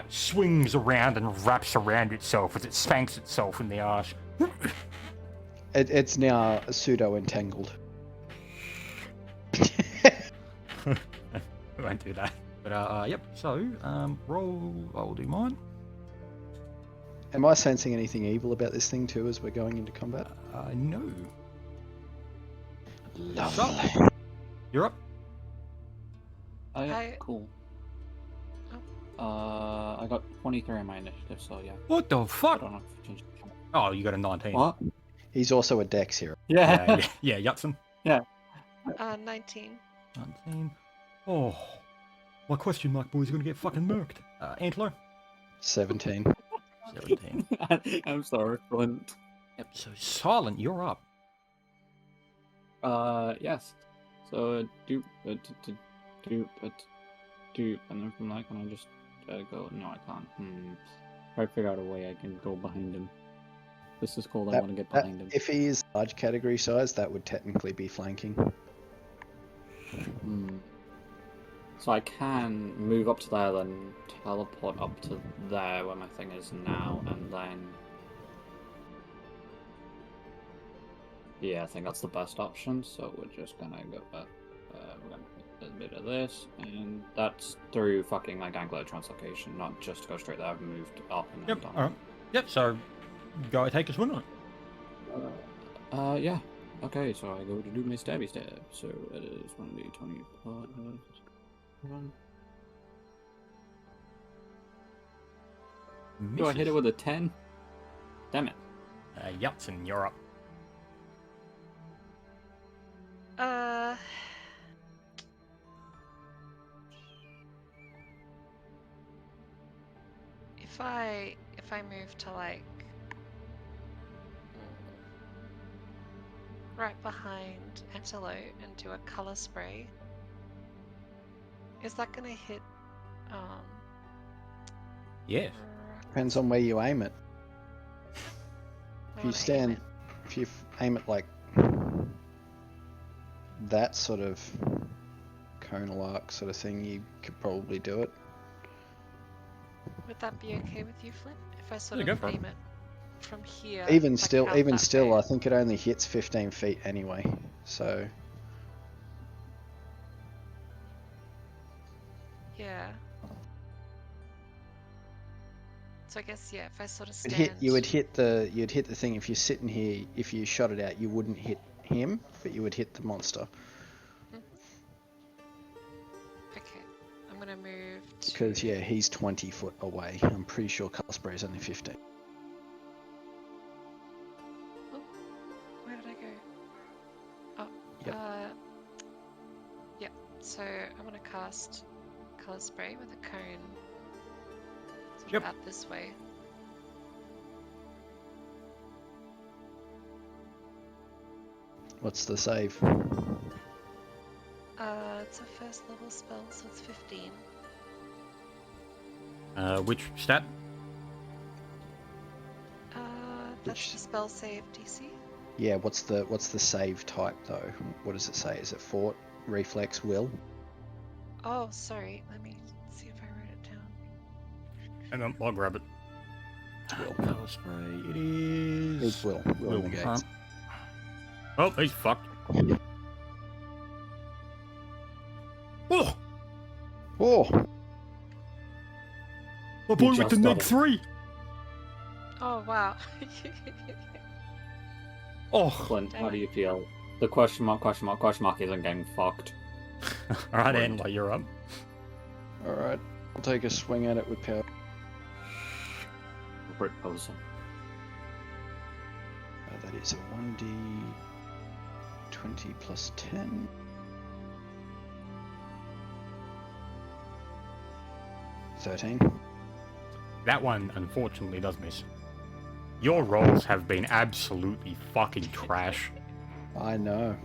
Speaker 1: swings around and wraps around itself as it spanks itself in the arse.
Speaker 2: It's now pseudo entangled.
Speaker 1: We won't do that. But yep. So roll. I'll do mine.
Speaker 2: Am I sensing anything evil about this thing too as we're going into combat?
Speaker 1: No.
Speaker 2: Lovely.
Speaker 1: You're up.
Speaker 4: Oh, yeah,
Speaker 3: I-
Speaker 4: cool. I got 23 on my initiative, so yeah.
Speaker 1: What the
Speaker 4: I
Speaker 1: fuck?
Speaker 4: don't know if you changed it.
Speaker 1: Oh, you got a 19.
Speaker 4: What?
Speaker 2: He's also a dex hero.
Speaker 4: Yeah.
Speaker 1: Yeah, Yutson.
Speaker 3: 19.
Speaker 1: 19. Oh, my question mark boy's gonna get fucking murked. Antler.
Speaker 2: 17.
Speaker 1: 17.
Speaker 4: I'm sorry, Flint.
Speaker 1: Yep. So Silent, you're up.
Speaker 4: Yes. So do, and then from that, can I just go? No, I can't. Try to figure out a way I can go behind him. This is cool. I want to get behind him.
Speaker 2: If he is large category size, that would technically be flanking.
Speaker 4: So I can move up to there, then teleport up to there where my thing is now, and then... Yeah, I think that's the best option, so we're just gonna go back. We're gonna do a bit of this, and that's through fucking like Anglo translocation, not just go straight there. I've moved up and then
Speaker 1: Yep.
Speaker 4: down.
Speaker 1: All right. Yep. So go take a swing on it.
Speaker 4: Yeah. Okay, so I go to do my stabby stab. So it is 1d20 plus 1. Do I hit it with a 10? Damn it.
Speaker 1: Yutson, you're up.
Speaker 3: If I move to like right behind Antelope and do a color spray, is that gonna hit
Speaker 1: Yes.
Speaker 2: Depends on where you aim it.
Speaker 3: I
Speaker 2: If you
Speaker 3: wanna aim it.
Speaker 2: if you aim it like that sort of conal arc sort of thing, you could probably do it.
Speaker 3: Would that be okay with you, Flint? If I sort
Speaker 1: Yeah, go
Speaker 3: of
Speaker 1: for it.
Speaker 3: aim it from here?
Speaker 2: Even
Speaker 3: like
Speaker 2: still,
Speaker 3: out
Speaker 2: even
Speaker 3: that
Speaker 2: still,
Speaker 3: way?
Speaker 2: I think it only hits 15 feet anyway. So
Speaker 3: Yeah. So I guess yeah, if I sort of
Speaker 2: you'd
Speaker 3: stand.
Speaker 2: you'd hit the thing if you're sitting here. If you shot it out, you wouldn't hit him, but you would hit the monster
Speaker 3: Okay, I'm gonna move to.
Speaker 2: because yeah, he's 20 foot away. I'm pretty sure color spray is only 15.
Speaker 3: Oh, where did I go? Oh.
Speaker 2: Yep.
Speaker 3: Yep. So I'm gonna cast color spray with a cone. Sort
Speaker 1: Yep.
Speaker 3: of out this way.
Speaker 2: What's the save?
Speaker 3: It's a first level spell, so it's 15.
Speaker 1: Which stat?
Speaker 3: That's
Speaker 2: Which-
Speaker 3: the spell save DC.
Speaker 2: Yeah, what's the save type though? What does it say? Is it fort, reflex, will?
Speaker 3: Oh, sorry. Let me see if I wrote it down.
Speaker 1: Hang on, I'll grab it.
Speaker 2: Will.
Speaker 1: Color spray. It is.
Speaker 2: It's will. Will negates.
Speaker 1: Alright. Oh, he's fucked. Oh!
Speaker 2: Oh,
Speaker 1: My boy with
Speaker 4: just
Speaker 1: the
Speaker 4: got
Speaker 1: neg
Speaker 4: it.
Speaker 1: 3!
Speaker 3: Oh, wow.
Speaker 1: Oh!
Speaker 4: Clint, how do you feel? The question mark isn't getting fucked.
Speaker 1: Alright,
Speaker 4: Wait.
Speaker 1: Anla, you're up.
Speaker 2: all right. I'll take a swing at it with power.
Speaker 4: Brick poser.
Speaker 2: That is a 1d20 plus 10. $13.
Speaker 1: That one, unfortunately, does miss. Your rolls have been absolutely fucking trash.
Speaker 2: I know.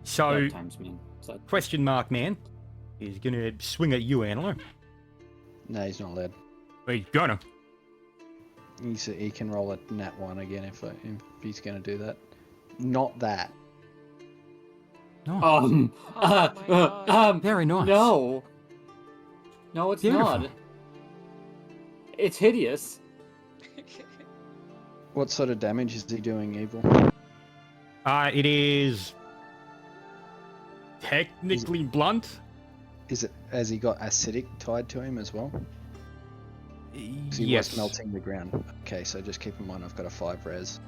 Speaker 1: So,
Speaker 4: That times mean. So
Speaker 1: question mark man is gonna swing at you, Anla.
Speaker 2: No, he's not allowed.
Speaker 1: He's gonna.
Speaker 2: He can roll a nat 1 again if he's going to do that. Not that.
Speaker 1: No.
Speaker 3: Oh my God.
Speaker 1: Very nice.
Speaker 4: No. No, it's
Speaker 1: Beautiful.
Speaker 4: not. It's hideous.
Speaker 2: What sort of damage is he doing, Evil?
Speaker 1: It is technically blunt.
Speaker 2: Is it? Has he got acidic tied to him as well? 'Cause he
Speaker 1: Yes.
Speaker 2: was melting the ground. Okay, so just keep in mind I've got a 5 res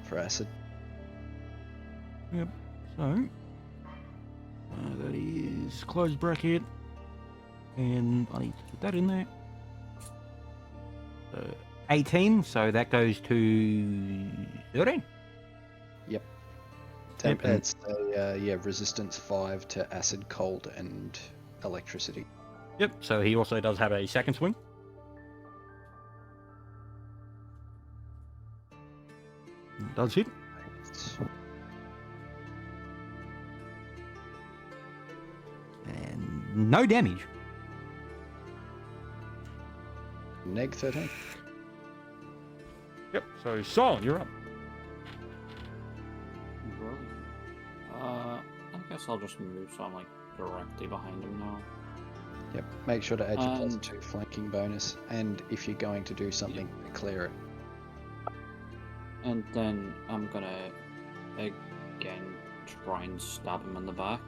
Speaker 2: for acid.
Speaker 1: Yep. So that is close bracket, and I need to put that in there. 18, so that goes to 13.
Speaker 2: Yep.
Speaker 1: Yep, and-
Speaker 2: It's resistance 5 to acid, cold, and electricity.
Speaker 1: Yep. So he also does have a second swing. Does hit. And no damage.
Speaker 2: Neg 13.
Speaker 1: Yep. So Saul, you're up.
Speaker 4: I guess I'll just move so I'm like directly behind him now.
Speaker 2: Yep. Make sure to add your
Speaker 4: And-
Speaker 2: +2 flanking bonus, and if you're going to do something, clear it.
Speaker 4: And then I'm gonna again try and stab him in the back.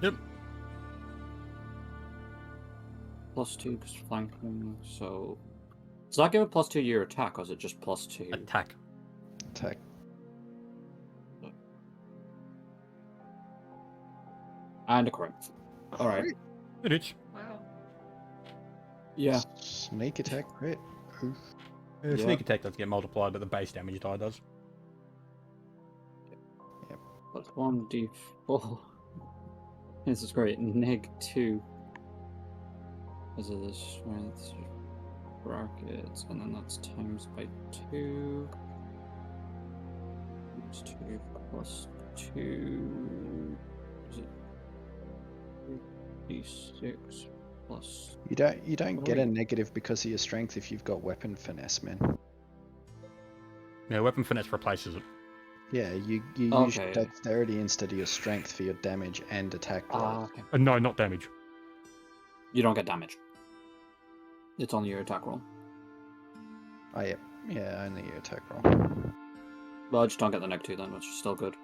Speaker 1: Yep.
Speaker 4: +2 because flanking, so does that give a +2 to your attack, or is it just +2?
Speaker 1: Attack.
Speaker 2: Attack.
Speaker 4: And a crit. Alright.
Speaker 1: It is.
Speaker 3: Wow.
Speaker 4: Yeah.
Speaker 2: Sneak attack, crit. Oof.
Speaker 4: Yeah.
Speaker 1: Sneak attack does get multiplied, but the base damage die does.
Speaker 4: That's 1d4. This is great. -2. Because of the strength brackets, and then that's times by 2. Times 2 plus 2. Is it d6 plus?
Speaker 2: You don't get a
Speaker 4: Wait.
Speaker 2: negative because of your strength if you've got weapon finesse, man.
Speaker 1: Yeah, weapon finesse replaces it.
Speaker 2: Yeah, you use
Speaker 4: Okay.
Speaker 2: dexterity instead of your strength for your damage and attack roll.
Speaker 4: Okay.
Speaker 1: No, not damage.
Speaker 4: You don't get damage. It's only your attack roll.
Speaker 2: Oh, yeah, only your attack roll.
Speaker 4: Well, I just don't get the -2 then, which is still good.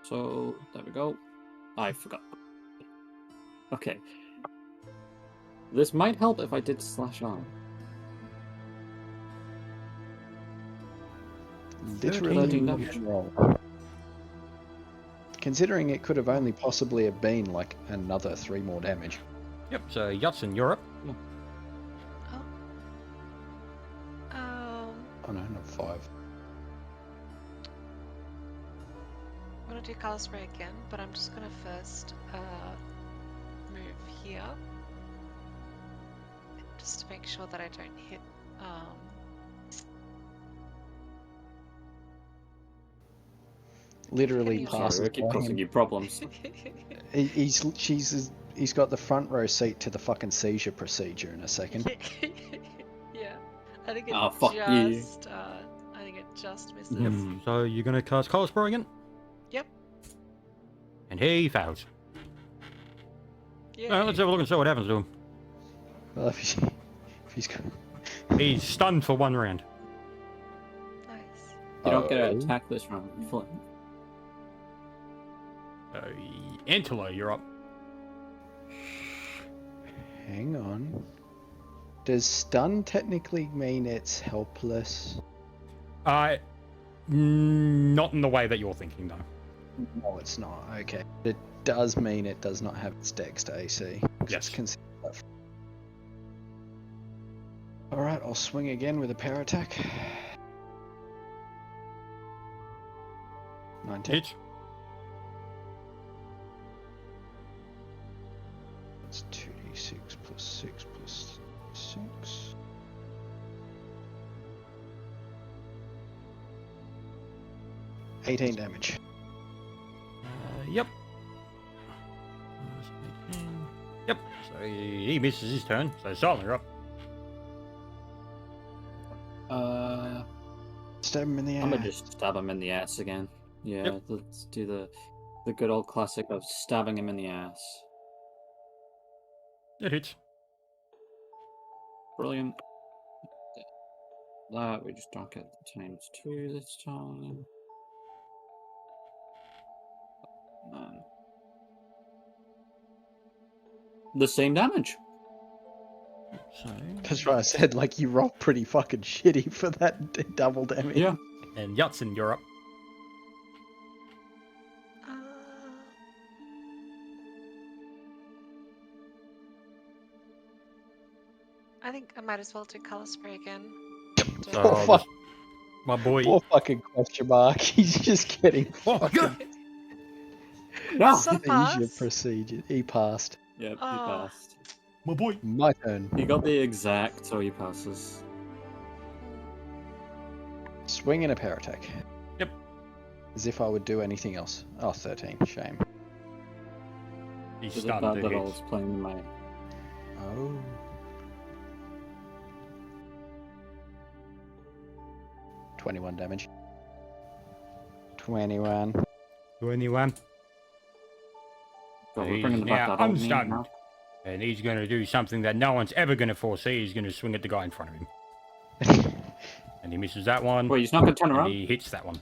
Speaker 4: So, there we go. I forgot. Okay. This might help if I did slash arm.
Speaker 2: Literally
Speaker 4: 13
Speaker 2: you
Speaker 4: damage.
Speaker 2: can roll. Considering it could have only possibly have been like another 3 more damage.
Speaker 1: Yep, so Yutson, you're up.
Speaker 3: Oh.
Speaker 2: Oh no, not 5.
Speaker 3: I'm gonna do color spray again, but I'm just gonna first move here, just to make sure that I don't hit.
Speaker 2: Literally
Speaker 3: Sorry,
Speaker 4: Sorry,
Speaker 2: passes
Speaker 4: we keep
Speaker 2: by
Speaker 4: causing
Speaker 2: him.
Speaker 4: you problems.
Speaker 2: He's got the front row seat to the fucking seizure procedure in a second.
Speaker 3: Yeah, I think it
Speaker 4: Oh, fuck you.
Speaker 3: just. I think it just misses.
Speaker 1: Yep. So you're gonna cast Color Spray again?
Speaker 3: Yep.
Speaker 1: And he fails.
Speaker 3: Yeah.
Speaker 1: Well, let's have a look and see what happens to him.
Speaker 2: Well, if he's got...
Speaker 1: He's stunned for 1 round.
Speaker 3: Nice.
Speaker 4: You don't get to
Speaker 2: Oh.
Speaker 4: attack this round.
Speaker 1: Antelo, you're up.
Speaker 2: Hang on. Does stun technically mean it's helpless?
Speaker 1: Not in the way that you're thinking, though.
Speaker 2: No, it's not. Okay. It does mean it does not have its dex to AC. 'Cause
Speaker 1: Yes.
Speaker 2: it's considered that. Alright, I'll swing again with a power attack. 19.
Speaker 1: Hit.
Speaker 2: That's 2d6 plus 6 plus 6. $18 damage.
Speaker 1: Yep. Yep. So he misses his turn. So Silent, you're up.
Speaker 2: Stab him in the
Speaker 4: I'm
Speaker 2: ass.
Speaker 4: gonna just stab him in the ass again. Yeah,
Speaker 1: Yep.
Speaker 4: let's do the good old classic of stabbing him in the ass.
Speaker 1: It hits.
Speaker 4: Brilliant. That we just don't get the ×2 this time. Man. The same damage.
Speaker 1: So,
Speaker 2: That's what I said, like, you roll pretty fucking shitty for that double damage.
Speaker 4: Yeah.
Speaker 1: and Yutson, you're up.
Speaker 3: Uh, I think I might as well do color spray again.
Speaker 1: So
Speaker 2: Poor
Speaker 1: I'll
Speaker 2: fuck.
Speaker 1: just- my boy.
Speaker 2: Poor fucking question mark. He's just getting
Speaker 1: Oh my god!
Speaker 4: Yeah.
Speaker 3: So
Speaker 2: seizure
Speaker 3: fast.
Speaker 2: procedure. He passed.
Speaker 4: Yep, he
Speaker 3: Ah.
Speaker 4: passed.
Speaker 1: My boy.
Speaker 2: My turn.
Speaker 4: He got the exact, so he passes.
Speaker 2: Swing and a power attack.
Speaker 1: Yep.
Speaker 2: As if I would do anything else. Oh, 13. Shame.
Speaker 1: He's
Speaker 4: Is it
Speaker 1: stunned
Speaker 4: bad
Speaker 1: to
Speaker 4: that I
Speaker 1: hit.
Speaker 4: was playing in my...
Speaker 2: Oh. $21 damage. 21.
Speaker 1: 21.
Speaker 4: So we're
Speaker 1: He's
Speaker 4: bringing back
Speaker 1: now
Speaker 4: that old meme
Speaker 1: unstunned.
Speaker 4: now.
Speaker 1: And he's going to do something that no one's ever going to foresee. He's going to swing at the guy in front of him. And he misses that one.
Speaker 4: Wait, he's not going to turn
Speaker 1: and
Speaker 4: around?
Speaker 1: he hits that one.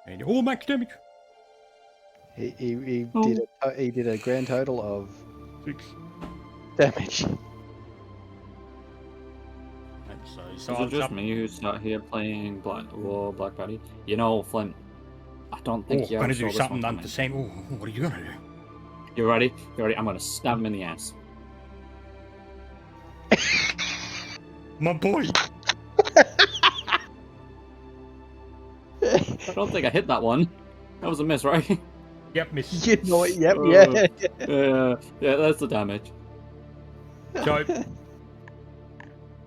Speaker 1: And all max damage.
Speaker 2: He
Speaker 4: Oh.
Speaker 2: did a grand total of
Speaker 1: 6.
Speaker 2: damage.
Speaker 1: And so
Speaker 4: Is
Speaker 1: Silence
Speaker 4: it just
Speaker 1: up.
Speaker 4: me who's out here playing Black Betty? You know, Flint, I don't
Speaker 1: Oh,
Speaker 4: think you
Speaker 1: going
Speaker 4: ever
Speaker 1: to
Speaker 4: saw
Speaker 1: do
Speaker 4: this
Speaker 1: something
Speaker 4: one coming.
Speaker 1: unforeseen. Oh, what are you going to do?
Speaker 4: You ready? You ready? I'm going to stab him in the ass.
Speaker 1: My boy.
Speaker 4: I don't think I hit that one. That was a miss, right?
Speaker 1: Yep, miss.
Speaker 2: You know it, yep,
Speaker 4: Oh.
Speaker 2: yeah.
Speaker 4: Yeah, that's the damage.
Speaker 1: So,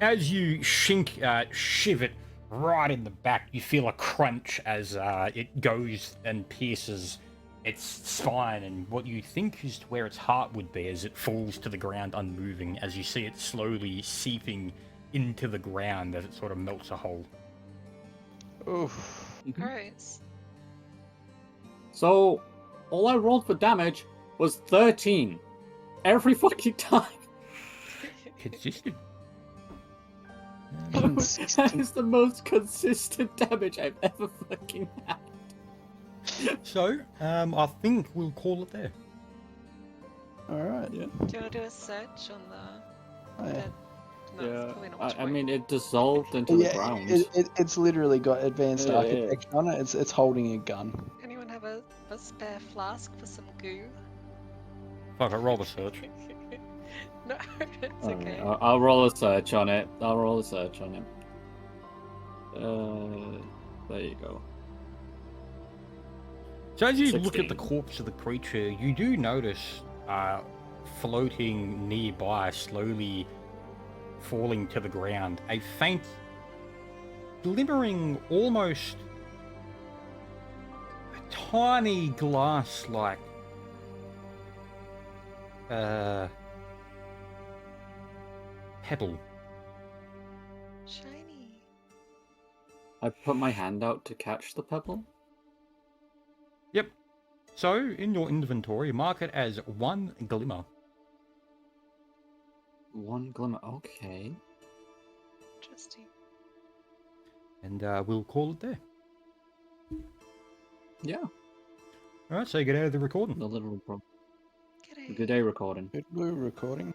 Speaker 1: as you shiv it right in the back, you feel a crunch as it goes and pierces its spine, and what you think is where its heart would be as it falls to the ground unmoving, as you see it slowly seeping into the ground as it sort of melts a hole.
Speaker 2: Oof.
Speaker 3: Gross.
Speaker 4: So, all I rolled for damage was 13. Every fucking time.
Speaker 1: Consistent.
Speaker 4: That is the most consistent damage I've ever fucking had.
Speaker 1: So, I think we'll call it there.
Speaker 5: Alright.
Speaker 4: Yeah.
Speaker 3: Do you want to do a search on the
Speaker 5: Oh, yeah.
Speaker 3: dead? No, it's probably not much
Speaker 4: I
Speaker 3: point.
Speaker 4: mean, it dissolved into the
Speaker 5: Yeah,
Speaker 4: ground.
Speaker 5: it's literally got advanced
Speaker 4: Yeah, yeah.
Speaker 5: architecture on it. It's holding a gun.
Speaker 3: Anyone have a spare flask for some goo?
Speaker 1: Fuck it, roll the search.
Speaker 3: No, it's
Speaker 4: Alright,
Speaker 3: okay.
Speaker 4: I'll roll a search on it. There you go.
Speaker 1: So as you look at the
Speaker 4: 16.
Speaker 1: corpse of the creature, you do notice floating nearby, slowly falling to the ground, a faint, glimmering, almost a tiny glass-like pebble.
Speaker 3: Shiny.
Speaker 4: I put my hand out to catch the pebble.
Speaker 1: Yep. So, in your inventory, mark it as 1 glimmer.
Speaker 4: 1 glimmer. Okay.
Speaker 3: Interesting.
Speaker 1: And we'll call it there.
Speaker 4: Yeah.
Speaker 1: Alright, so get out of the recording.
Speaker 4: The little
Speaker 3: G'day.
Speaker 4: good day recording.
Speaker 5: Good, we're recording.